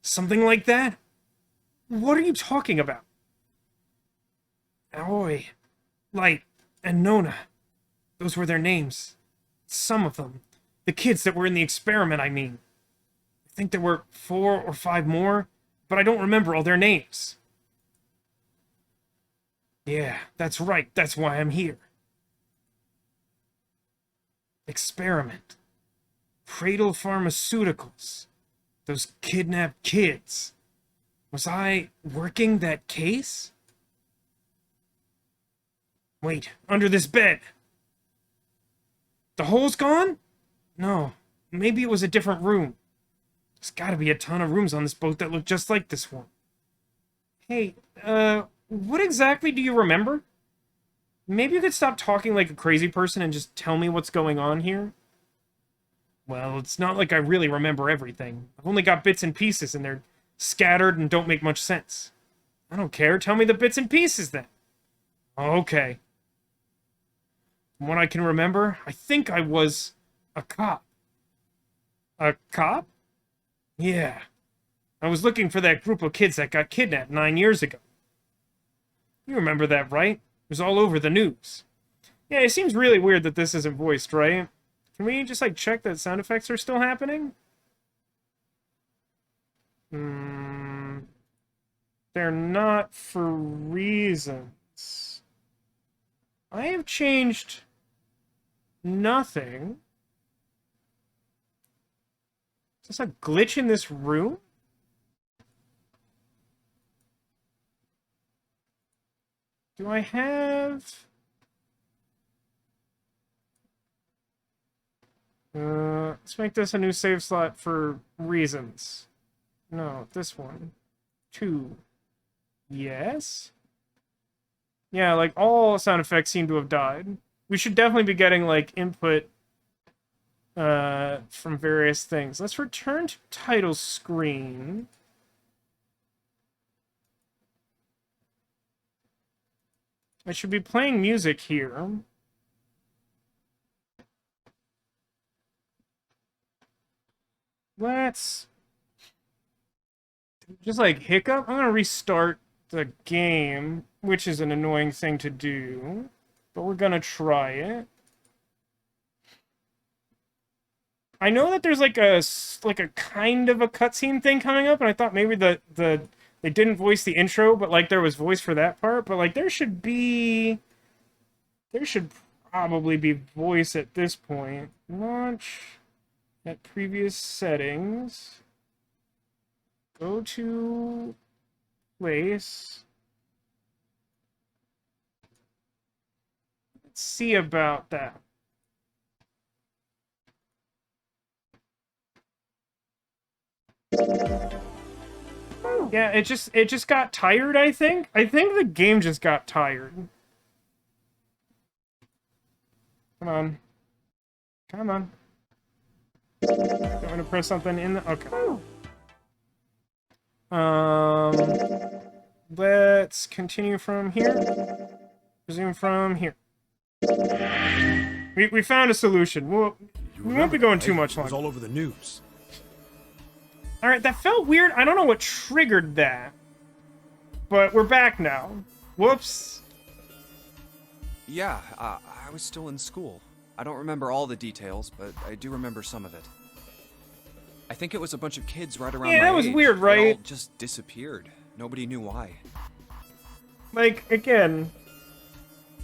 something like that? What are you talking about? Aoi, Light, and Nona. Those were their names. Some of them. The kids that were in the experiment, I mean. I think there were 4 or 5 more, but I don't remember all their names. Yeah, that's right. That's why I'm here. Experiment. Cradle Pharmaceuticals. Those kidnapped kids. Was I working that case? Wait, under this bed. The hole's gone? No, maybe it was a different room. There's gotta be a ton of rooms on this boat that look just like this one. Hey, what exactly do you remember? Maybe you could stop talking like a crazy person and just tell me what's going on here? Well, it's not like I really remember everything. I've only got bits and pieces, and they're scattered and don't make much sense. I don't care. Tell me the bits and pieces, then. Okay. From what I can remember, I think I was a cop. A cop? Yeah. I was looking for that group of kids that got kidnapped 9 years ago. You remember that, right? It was all over the news. Yeah, it seems really weird that this isn't voiced, right? Can we just, like, check that sound effects are still happening? They're not for reasons. I have changed nothing. Is this a glitch in this room? Do I have... let's make this a new save slot for reasons. No, this one. 2. Yes? Yeah, like, all sound effects seem to have died. We should definitely be getting, like, input from various things. Let's return to title screen. I should be playing music here. Let's just like hiccup. I'm gonna restart the game, which is an annoying thing to do, but we're gonna try it. I know that there's like a kind of a cutscene thing coming up, and I thought maybe they didn't voice the intro, but like there was voice for that part. But like there should probably be voice at this point. Launch at previous settings. Go to place. Let's see about that. Yeah, it just got tired, I think. I think the game just got tired. Come on. Come on. I'm gonna press something in the... Okay. Let's continue from here. Resume from here. We found a solution. We won't be going too much longer. It was longer. all over the news. Alright, that felt weird. I don't know what triggered that. But we're back now. Whoops. Yeah, I was still in school. I don't remember all the details, but I do remember some of it. I think it was a bunch of kids right around my age. Yeah, that was weird, They right? all just disappeared. Nobody knew why. Like, again,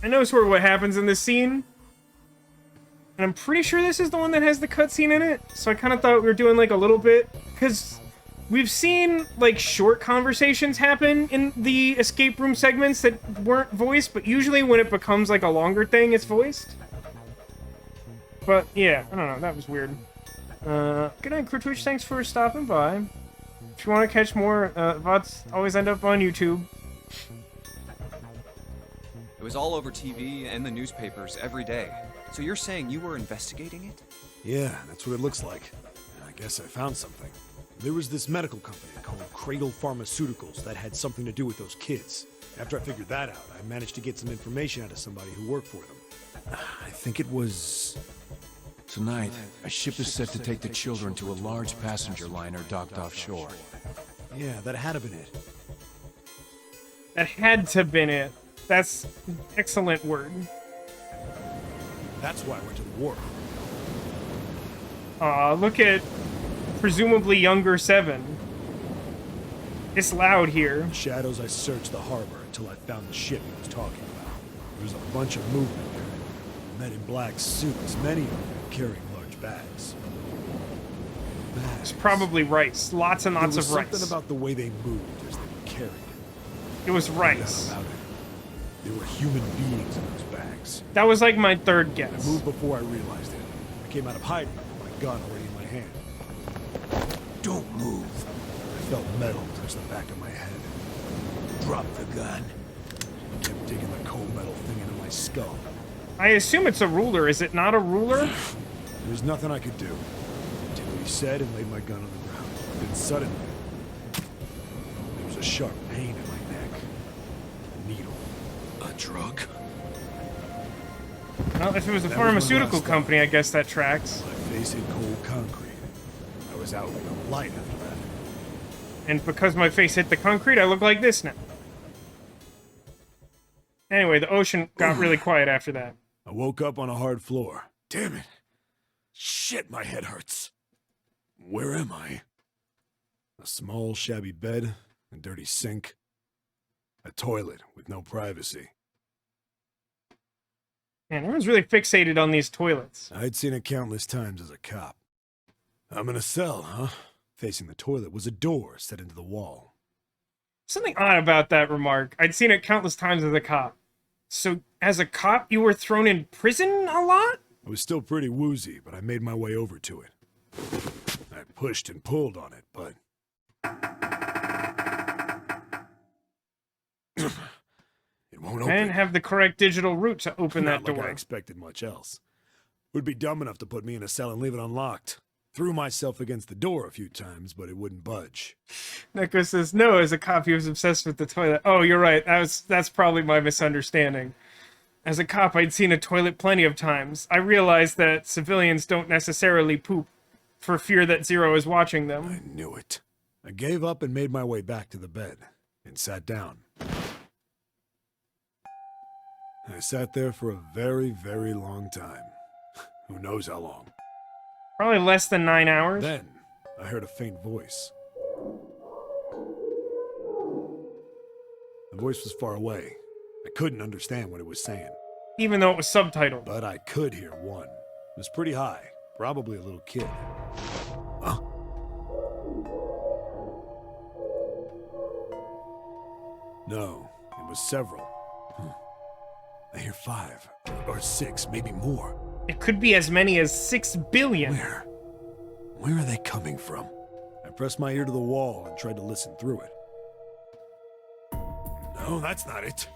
I know sort of what happens in this scene. And I'm pretty sure this is the one that has the cutscene in it. So I kind of thought we were doing, like, a little bit. Because we've seen, like, short conversations happen in the escape room segments that weren't voiced. But usually when it becomes, like, a longer thing, it's voiced. But, yeah, I don't know. That was weird. Good night, Crew Twitch. Thanks for stopping by. If you want to catch more, VODs always end up on YouTube. It was all over TV and the newspapers every day. So you're saying you were investigating it? Yeah, that's what it looks like. I guess I found something. There was this medical company called Cradle Pharmaceuticals that had something to do with those kids. After I figured that out, I managed to get some information out of somebody who worked for them. I think it was... Tonight, a ship is set to take the children to a large passenger liner docked offshore. Yeah, that had to been it. That had to have been it. That's an excellent word. That's why I went to the war. Look at presumably younger 7. It's loud here. In the shadows, I searched the harbor until I found the ship he was talking about. There was a bunch of movement there. Men in black suits, many of them carrying large bags. It's probably rice. Lots and lots of There was rice. something about the way they moved as they were carried. It was No rice. doubt about it. There were human beings in those bags. That was like my third I guess. moved before I realized it. I came out of hiding with my gun already in my hand. Don't move. I felt metal touch the back of my head. Drop the gun. I kept digging the cold metal thing into my skull. I assume it's a ruler. Is it not a ruler? There was nothing I could do. I did what he said and laid my gun on the ground. Then suddenly, there was a sharp pain in my neck. A needle. A drug? Well, if it was a That was my pharmaceutical last company, I guess that tracks. My face hit cold concrete. I was out like a light after that. And because my face hit the concrete, I look like this now. Anyway, the ocean got really quiet after that. I woke up on a hard floor. Damn it. Shit, my head hurts. Where am I? A small, shabby bed, a dirty sink, a toilet with no privacy. Man, everyone's really fixated on these toilets. I'd seen it countless times as a cop. I'm in a cell, huh? Facing the toilet was a door set into the wall. Something odd about that remark. I'd seen it countless times as a cop. So, as a cop, you were thrown in prison a lot? I was still pretty woozy, but I made my way over to it. I pushed and pulled on it, but... It won't I open. didn't have the correct digital route to open Not that door. like I expected much else. Would be dumb enough to put me in a cell and leave it unlocked. Threw myself against the door a few times, but it wouldn't budge. Neko says, no, as a cop, he was obsessed with the toilet. Oh, you're right. That's probably my misunderstanding. As a cop, I'd seen a toilet plenty of times. I realized that civilians don't necessarily poop for fear that Zero is watching them. I knew it. I gave up and made my way back to the bed and sat down. I sat there for a very, very long time. Who knows how long. Probably less than 9 hours. Then, I heard a faint voice. The voice was far away. I couldn't understand what it was saying. Even though it was subtitled. But I could hear one. It was pretty high. Probably a little kid. Huh? No, it was several. I hear 5 or 6, maybe more. It could be as many as 6 billion. Where? Where are they coming from? I pressed my ear to the wall and tried to listen through it. No, that's not it.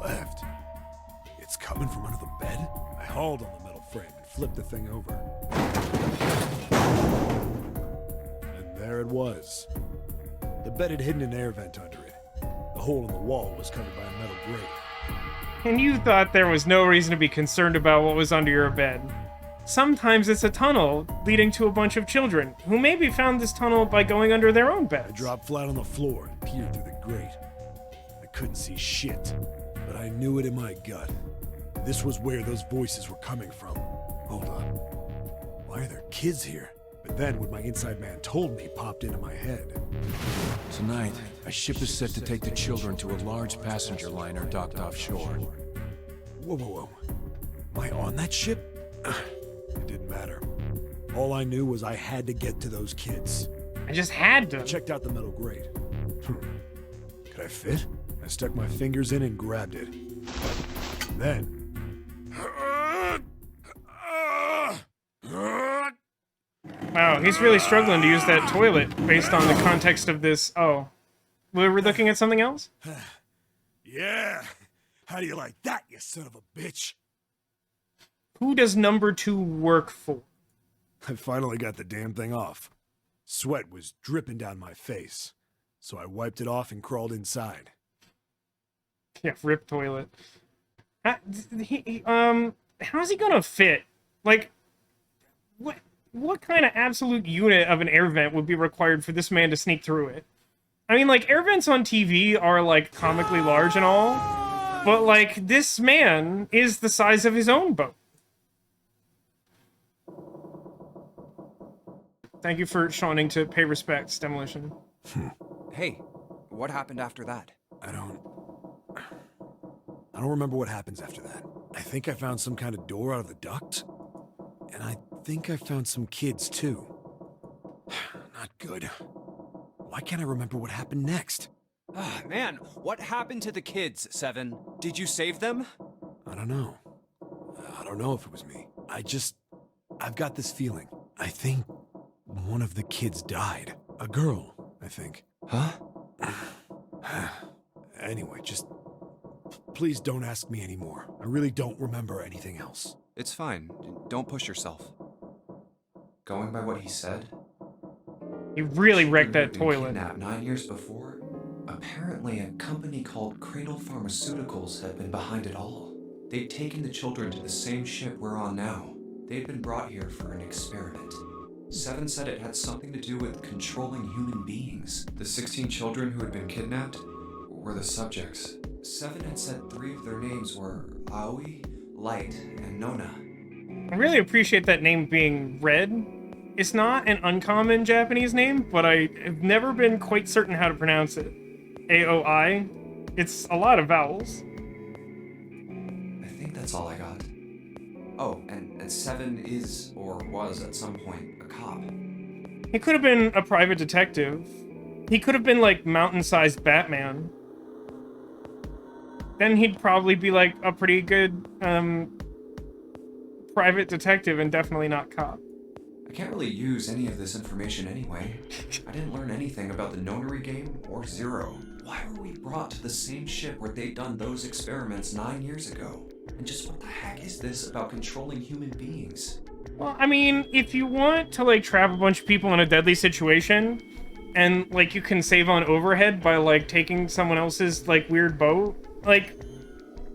Left. It's coming from under the bed? I hauled on the metal frame and flipped the thing over. And there it was. The bed had hidden an air vent under it. The hole in the wall was covered by a metal grate. And you thought there was no reason to be concerned about what was under your bed. Sometimes it's a tunnel leading to a bunch of children, who maybe found this tunnel by going under their own beds. I dropped flat on the floor and peered through the grate. I couldn't see shit, but I knew it in my gut. This was where those voices were coming from. Hold on. Why are there kids here? But then what my inside man told me popped into my head. Tonight, a ship is set to take the children to a large passenger liner docked offshore. Whoa, whoa, whoa. Am I on that ship? It didn't matter. All I knew was I had to get to those kids. I just had to. I checked out the metal grate. Could I fit? I stuck my fingers in and grabbed it. Then... Wow, he's really struggling to use that toilet based on the context of this. Oh. We were looking at something else? Yeah! How do you like that, you son of a bitch? Who does number 2 work for? I finally got the damn thing off. Sweat was dripping down my face, so I wiped it off and crawled inside. Yeah, rip toilet. How's he gonna fit? Like, what kind of absolute unit of an air vent would be required for this man to sneak through it? I mean, like, air vents on TV are, like, comically large and all, but, like, this man is the size of his own boat. Thank you for shawning to pay respects, Demolition. Hey, what happened after that? I don't remember what happens after that. I think I found some kind of door out of the duct. And I think I found some kids, too. Not good. Why can't I remember what happened next? Ah, man, what happened to the kids, Seven? Did you save them? I don't know. I don't know if it was me. I've got this feeling. I think one of the kids died. A girl, I think. Huh? Anyway, just please don't ask me anymore. I really don't remember anything else. It's fine. Don't push yourself. Going by what he said, He really wrecked that Children toilet. kidnapped 9 years before. Apparently, a company called Cradle Pharmaceuticals had been behind it all. They'd taken the children to the same ship we're on now. They'd been brought here for an experiment. Seven said it had something to do with controlling human beings. The 16 children who had been kidnapped were the subjects. Seven had said 3 of their names were Aoi, Light, and Nona. I really appreciate that name being read. It's not an uncommon Japanese name, but I have never been quite certain how to pronounce it. AOI. It's a lot of vowels. I think that's all I got. Oh, and Seven is, or was at some point, a cop. He could have been a private detective. He could have been like mountain-sized Batman. Then he'd probably be like a pretty good private detective and definitely not cop. I can't really use any of this information anyway. I didn't learn anything about the nonary game or Zero. Why were we brought to the same ship where they'd done those experiments 9 years ago? And just what the heck is this about controlling human beings? Well, I mean, if you want to, like, trap a bunch of people in a deadly situation, and, like, you can save on overhead by, like, taking someone else's, like, weird boat, like,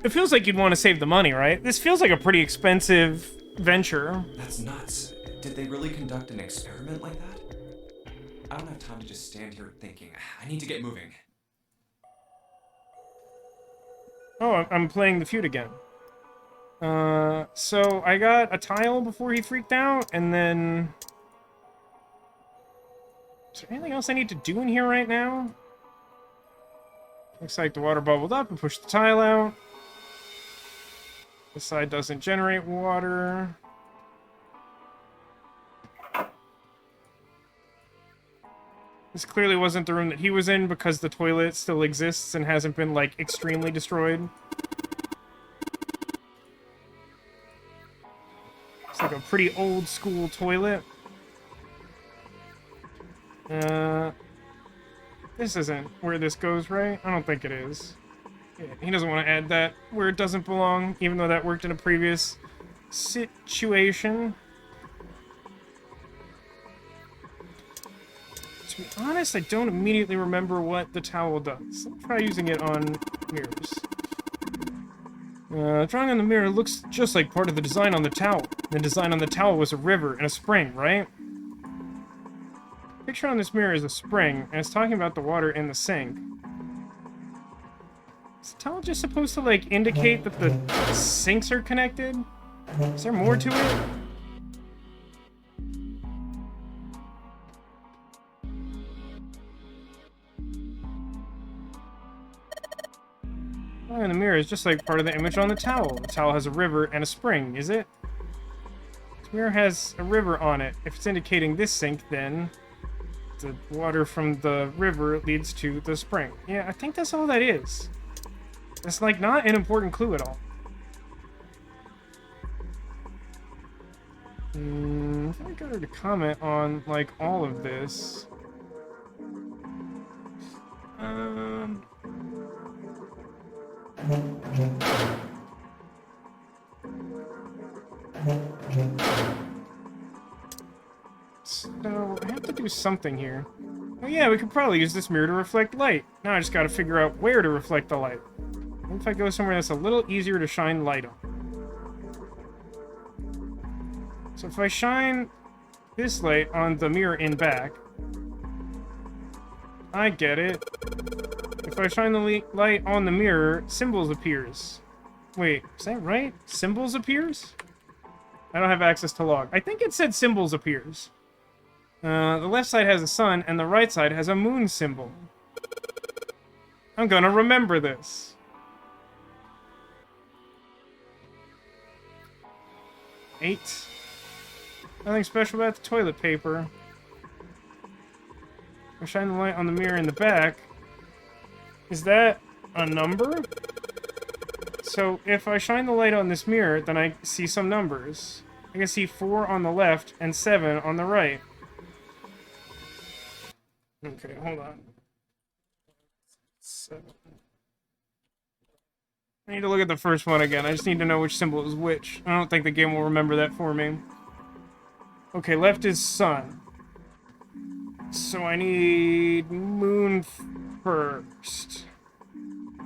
it feels like you'd want to save the money, right? This feels like a pretty expensive venture. That's nuts. Did they really conduct an experiment like that? I don't have time to just stand here thinking. I need to get moving. Oh, I'm playing the feud again. So I got a tile before he freaked out, and then... Is there anything else I need to do in here right now? Looks like the water bubbled up and pushed the tile out. This side doesn't generate water. This clearly wasn't the room that he was in because the toilet still exists and hasn't been, like, extremely destroyed. It's like a pretty old school toilet. This isn't where this goes, right? I don't think it is. Yeah, he doesn't want to add that where it doesn't belong, even though that worked in a previous situation. To be honest, I don't immediately remember what the towel does. I'll try using it on mirrors. Drawing on the mirror looks just like part of the design on the towel. The design on the towel was a river and a spring, right? The picture on this mirror is a spring, and it's talking about the water in the sink. Is the towel just supposed to, like, indicate that the sinks are connected? Is there more to it? Oh, and the mirror is just like part of the image on the towel. The towel has a river and a spring, is it? This mirror has a river on it. If it's indicating this sink, then the water from the river leads to the spring. Yeah, I think that's all that is. It's, like, not an important clue at all. If I got her to comment on, like, all of this... So, I have to do something here. Oh yeah, we could probably use this mirror to reflect light. Now I just gotta figure out where to reflect the light. What if I go somewhere that's a little easier to shine light on? So if I shine this light on the mirror in back... I get it. If I shine the light on the mirror, symbols appears. Wait, is that right? Symbols appears? I don't have access to log. I think it said symbols appears. The left side has a sun, and the right side has a moon symbol. I'm gonna remember this. Eight. Nothing special about the toilet paper. I shine the light on the mirror in the back. Is that a number? So, if I shine the light on this mirror, then I see some numbers. I can see 4 on the left and 7 on the right. Okay, hold on. 7. I need to look at the first one again. I just need to know which symbol is which. I don't think the game will remember that for me. Okay, left is sun. So I need moon first.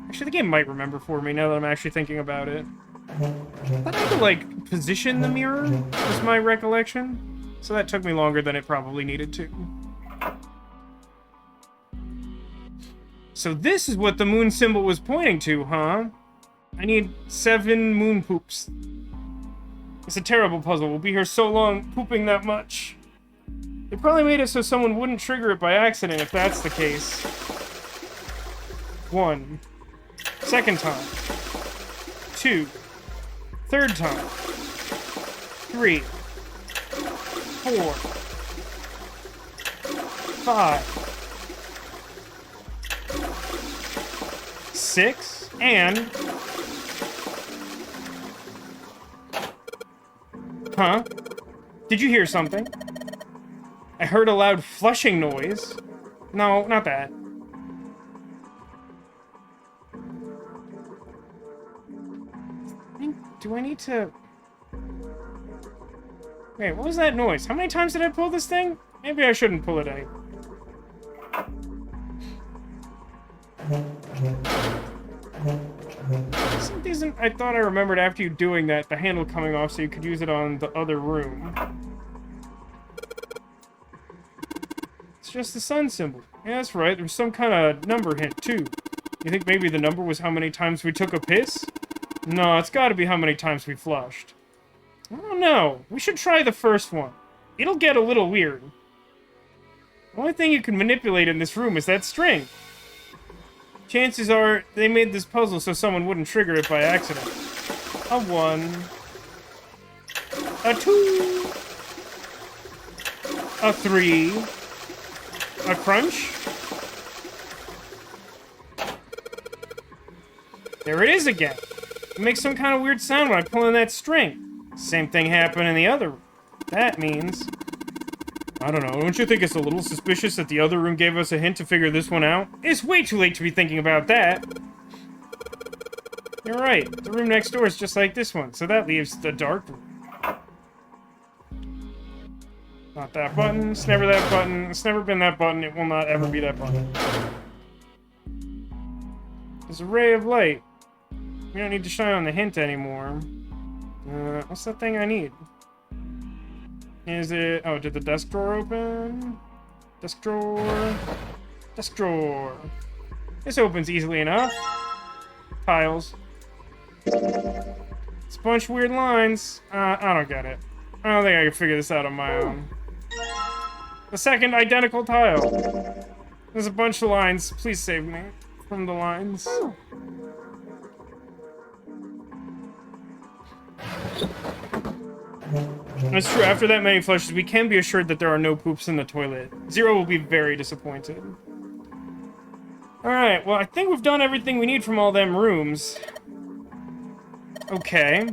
Actually, the game might remember for me now that I'm actually thinking about it. But I had to, like, position the mirror, was my recollection. So that took me longer than it probably needed to. So this is what the moon symbol was pointing to, huh? I need 7 moon poops. It's a terrible puzzle. We'll be here so long pooping that much. They probably made it so someone wouldn't trigger it by accident if that's the case. 1. Second time. 2. Third time. 3. 4. 5. 6. And... Huh? Did you hear something? I heard a loud flushing noise. No, not that. Do I need to... Wait, what was that noise? How many times did I pull this thing? Maybe I shouldn't pull it anymore. I thought I remembered after you doing that, the handle coming off so you could use it on the other room. It's just the sun symbol. Yeah, that's right. There's some kind of number hint, too. You think maybe the number was how many times we took a piss? No, it's gotta be how many times we flushed. I don't know. We should try the first one. It'll get a little weird. The only thing you can manipulate in this room is that string. Chances are they made this puzzle so someone wouldn't trigger it by accident. A 1. A 2. A 3. A crunch. There it is again. It makes some kind of weird sound when I pull in that string. Same thing happened in the other room. That means... I don't know, don't you think it's a little suspicious that the other room gave us a hint to figure this one out? It's way too late to be thinking about that. You're right, the room next door is just like this one, so that leaves the dark room. Not that button, it's never that button, it's never been that button, it will not ever be that button. There's a ray of light. We don't need to shine on the hint anymore. What's that thing I need? Is it... Oh, did the desk drawer open? Desk drawer... Desk drawer... This opens easily enough. Tiles. It's a bunch of weird lines. I don't get it. I don't think I can figure this out on my own. The second identical tile. There's a bunch of lines. Please save me from the lines. That's true, after that many flushes, we can be assured that there are no poops in the toilet. Zero will be very disappointed. Alright, well, I think we've done everything we need from all them rooms. Okay.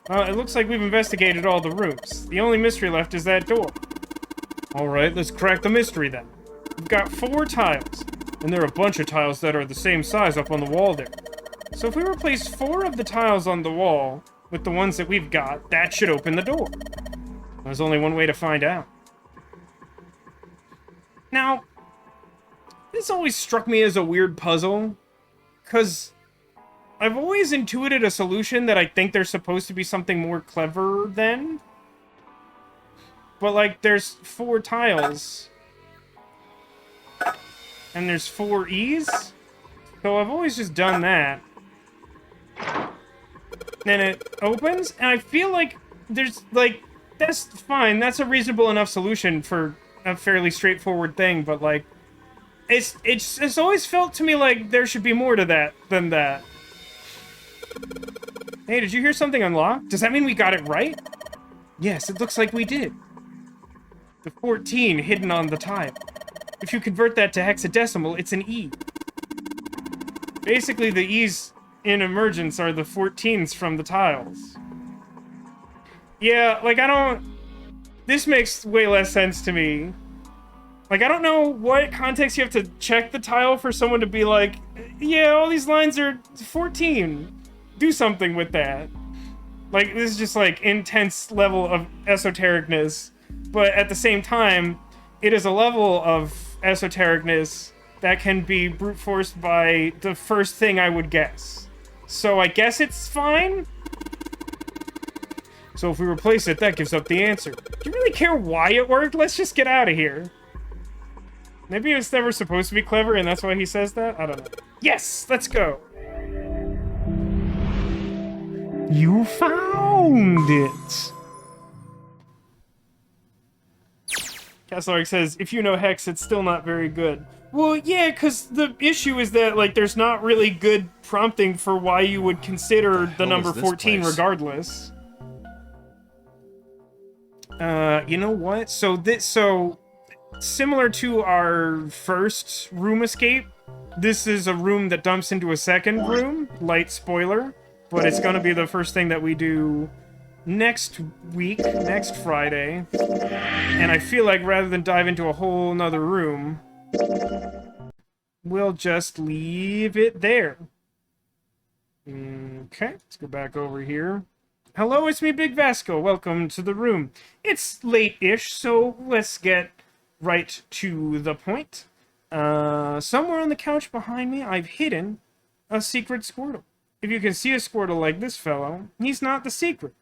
Well, it looks like we've investigated all the rooms. The only mystery left is that door. Alright, let's crack the mystery then. We've got 4 tiles, and there are a bunch of tiles that are the same size up on the wall there. So if we replace 4 of the tiles on the wall with the ones that we've got, that should open the door. There's only one way to find out. Now, this always struck me as a weird puzzle, because I've always intuited a solution that I think there's supposed to be something more clever than. But, like, there's 4 tiles, and there's 4 E's, so I've always just done that. Then it opens, and I feel like there's, like, that's fine. That's a reasonable enough solution for a fairly straightforward thing, but, like, it's always felt to me like there should be more to that than that. Hey, did you hear something unlock? Does that mean we got it right? Yes, it looks like we did. The 14 hidden on the tile. If you convert that to hexadecimal, it's an E. Basically, the E's in emergence are the 14s from the tiles. Yeah, like, I don't... This makes way less sense to me. Like, I don't know what context you have to check the tile for someone to be like, yeah, all these lines are 14. Do something with that. Like, this is just, like, intense level of esotericness. But at the same time, it is a level of esotericness that can be brute forced by the first thing I would guess. So I guess it's fine? So if we replace it, that gives up the answer. Do you really care why it worked? Let's just get out of here. Maybe it's never supposed to be clever and that's why he says that? I don't know. Yes! Let's go! You found it! Castlark says, if you know Hex, it's still not very good. Well, yeah, because the issue is that, like, there's not really good prompting for why you would consider the number 14 regardless. You know what? So, similar to our first room escape, this is a room that dumps into a second room. Light spoiler. But it's gonna be the first thing that we do next week, next Friday, and I feel like rather than dive into a whole nother room, we'll just leave it there. Okay, let's go back over here. Hello, it's me, Big Vasco. Welcome to the room. It's late-ish, so let's get right to the point. Somewhere on the couch behind me, I've hidden a secret Squirtle. If you can see a Squirtle like this fellow, he's not the secret.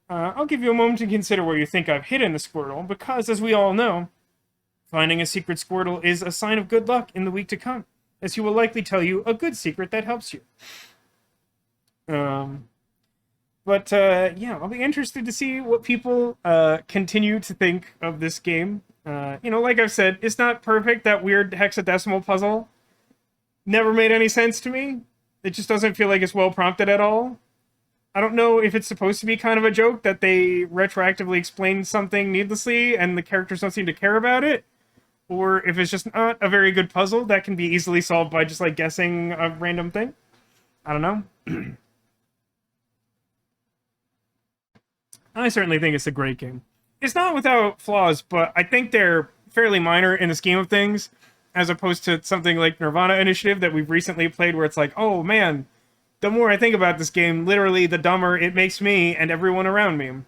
I'll give you a moment to consider where you think I've hidden the Squirtle, because, as we all know, finding a secret Squirtle is a sign of good luck in the week to come, as he will likely tell you a good secret that helps you. Yeah, I'll be interested to see what people continue to think of this game. You know, like I've said, it's not perfect. That weird hexadecimal puzzle never made any sense to me. It just doesn't feel like it's well prompted at all. I don't know if it's supposed to be kind of a joke that they retroactively explain something needlessly and the characters don't seem to care about it, or if it's just not a very good puzzle that can be easily solved by just like guessing a random thing. I don't know. I certainly think it's a great game. It's not without flaws, but I think they're fairly minor in the scheme of things, as opposed to something like Nirvana Initiative that we've recently played where it's like, oh man, the more I think about this game, literally the dumber it makes me and everyone around me.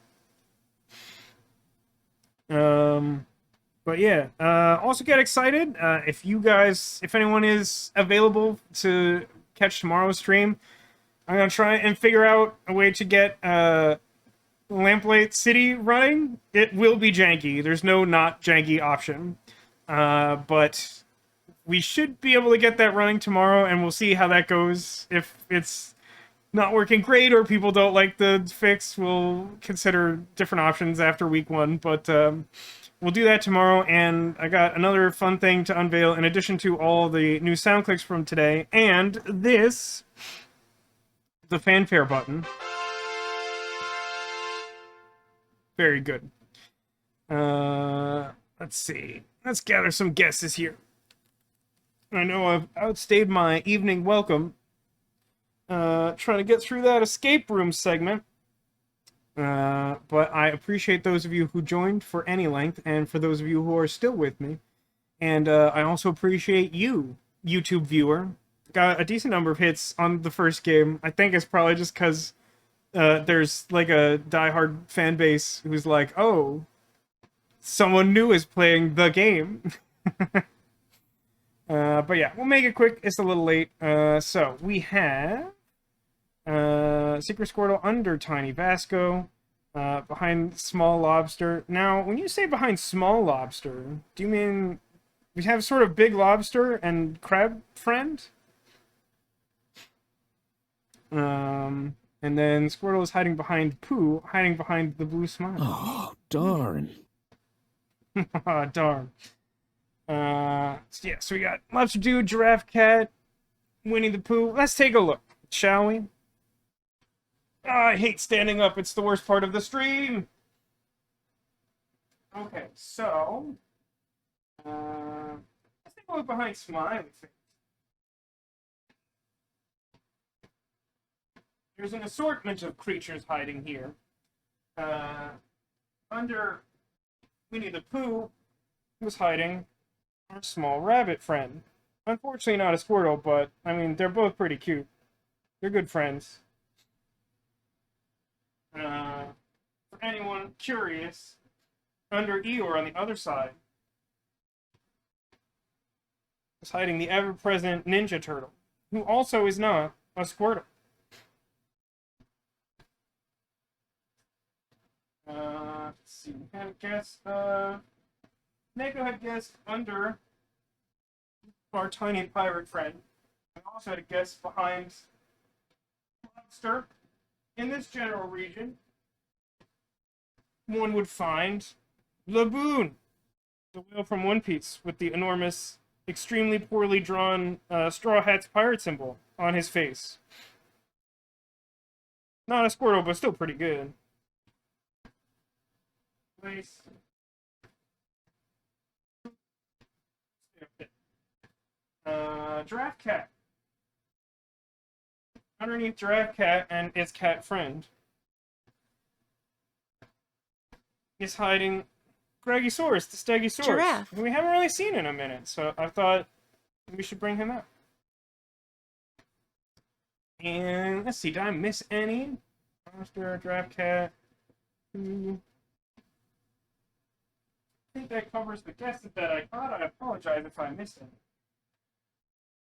But yeah, also get excited. If anyone is available to catch tomorrow's stream, I'm going to try and figure out a way to get Lamplight City running. It will be janky. There's no not janky option. But we should be able to get that running tomorrow, and we'll see how that goes. If it's not working great or people don't like the fix, we'll consider different options after week 1. But we'll do that tomorrow, and I got another fun thing to unveil in addition to all the new sound clicks from today, and this, the fanfare button. Very good. Let's see. Let's gather some guesses here. I know I've outstayed my evening welcome. Trying to get through that escape room segment. But I appreciate those of you who joined for any length, and for those of you who are still with me. And I also appreciate you, YouTube viewer. Got a decent number of hits on the first game. I think it's probably just because there's like a diehard fan base who's like, oh, someone new is playing the game. But yeah, we'll make it quick. It's a little late. So we have Secret Squirtle under Tiny Vasco, behind Small Lobster. Now, when you say behind Small Lobster, do you mean we have sort of Big Lobster and Crab Friend? And then Squirtle is hiding behind Pooh, hiding behind the blue smile. Oh, darn. Aw, darn. Yeah, so we got Lobster Dude, Giraffe Cat, Winnie the Pooh. Let's take a look, shall we? I hate standing up. It's the worst part of the stream. Okay, so let's take a look behind Smiley Face. There's an assortment of creatures hiding here. Under Winnie the Pooh, who's hiding our small rabbit friend. Unfortunately not a Squirtle, but, I mean, they're both pretty cute. They're good friends. For anyone curious, under Eeyore on the other side is hiding the ever-present Ninja Turtle, who also is not a Squirtle. Let's see, we had a guest, Neko had guessed under our tiny pirate friend. I also had a guess behind Lobster. In this general region, one would find Laboon, the whale from One Piece, with the enormous, extremely poorly drawn Straw Hat's pirate symbol on his face. Not a Squirtle, but still pretty good. Nice. Giraffe Cat. Underneath Giraffe Cat and its cat friend is hiding Greggysaurus, the Stegosaurus. Giraffe. We haven't really seen in a minute, so I thought we should bring him up. And let's see, did I miss any? Monster, Giraffe, Cat. I think that covers the guesses that I got. I apologize if I missed it.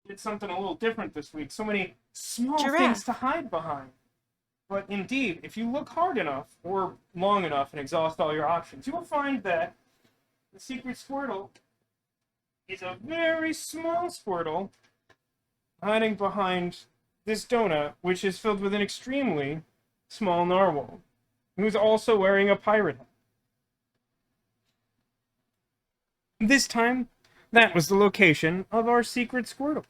Did something a little different this week. So many small things to hide behind. But indeed, if you look hard enough or long enough and exhaust all your options, you will find that the secret Squirtle is a very small Squirtle hiding behind this donut, which is filled with an extremely small narwhal, who's also wearing a pirate hat. This time, that was the location of our secret Squirtle.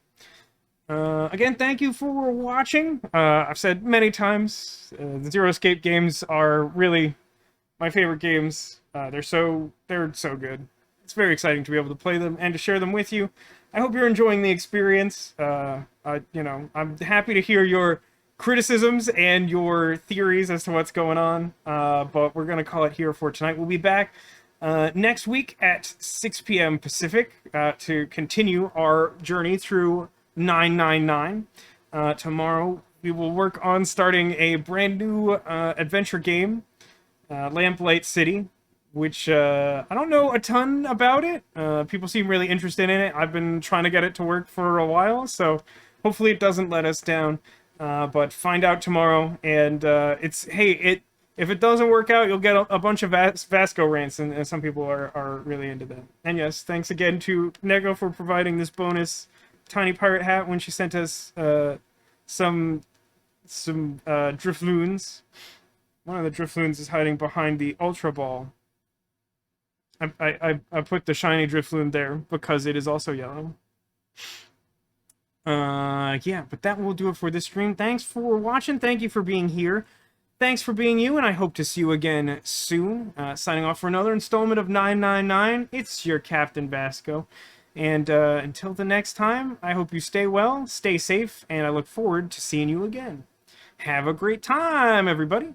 Again, thank you for watching. I've said many times, the Zero Escape games are really my favorite games. They're so good. It's very exciting to be able to play them and to share them with you. I hope you're enjoying the experience. I'm happy to hear your criticisms and your theories as to what's going on. But we're gonna call it here for tonight. We'll be back next week at 6 p.m. Pacific to continue our journey through 999. Tomorrow we will work on starting a brand new adventure game, Lamplight City, which I don't know a ton about it. People seem really interested in it. I've been trying to get it to work for a while, so hopefully it doesn't let us down. But find out tomorrow, and if it doesn't work out, you'll get a bunch of Vasco rants, and some people are really into that. And yes, thanks again to Nego for providing this bonus tiny pirate hat when she sent us some Drifloons. One of the Drifloons is hiding behind the Ultra Ball. I put the shiny Drifloon there because it is also yellow. Yeah, but that will do it for this stream. Thanks for watching. Thank you for being here. Thanks for being you, and I hope to see you again soon. Signing off for another installment of 999. It's your Captain Vasco. And until the next time, I hope you stay well, stay safe, and I look forward to seeing you again. Have a great time, everybody.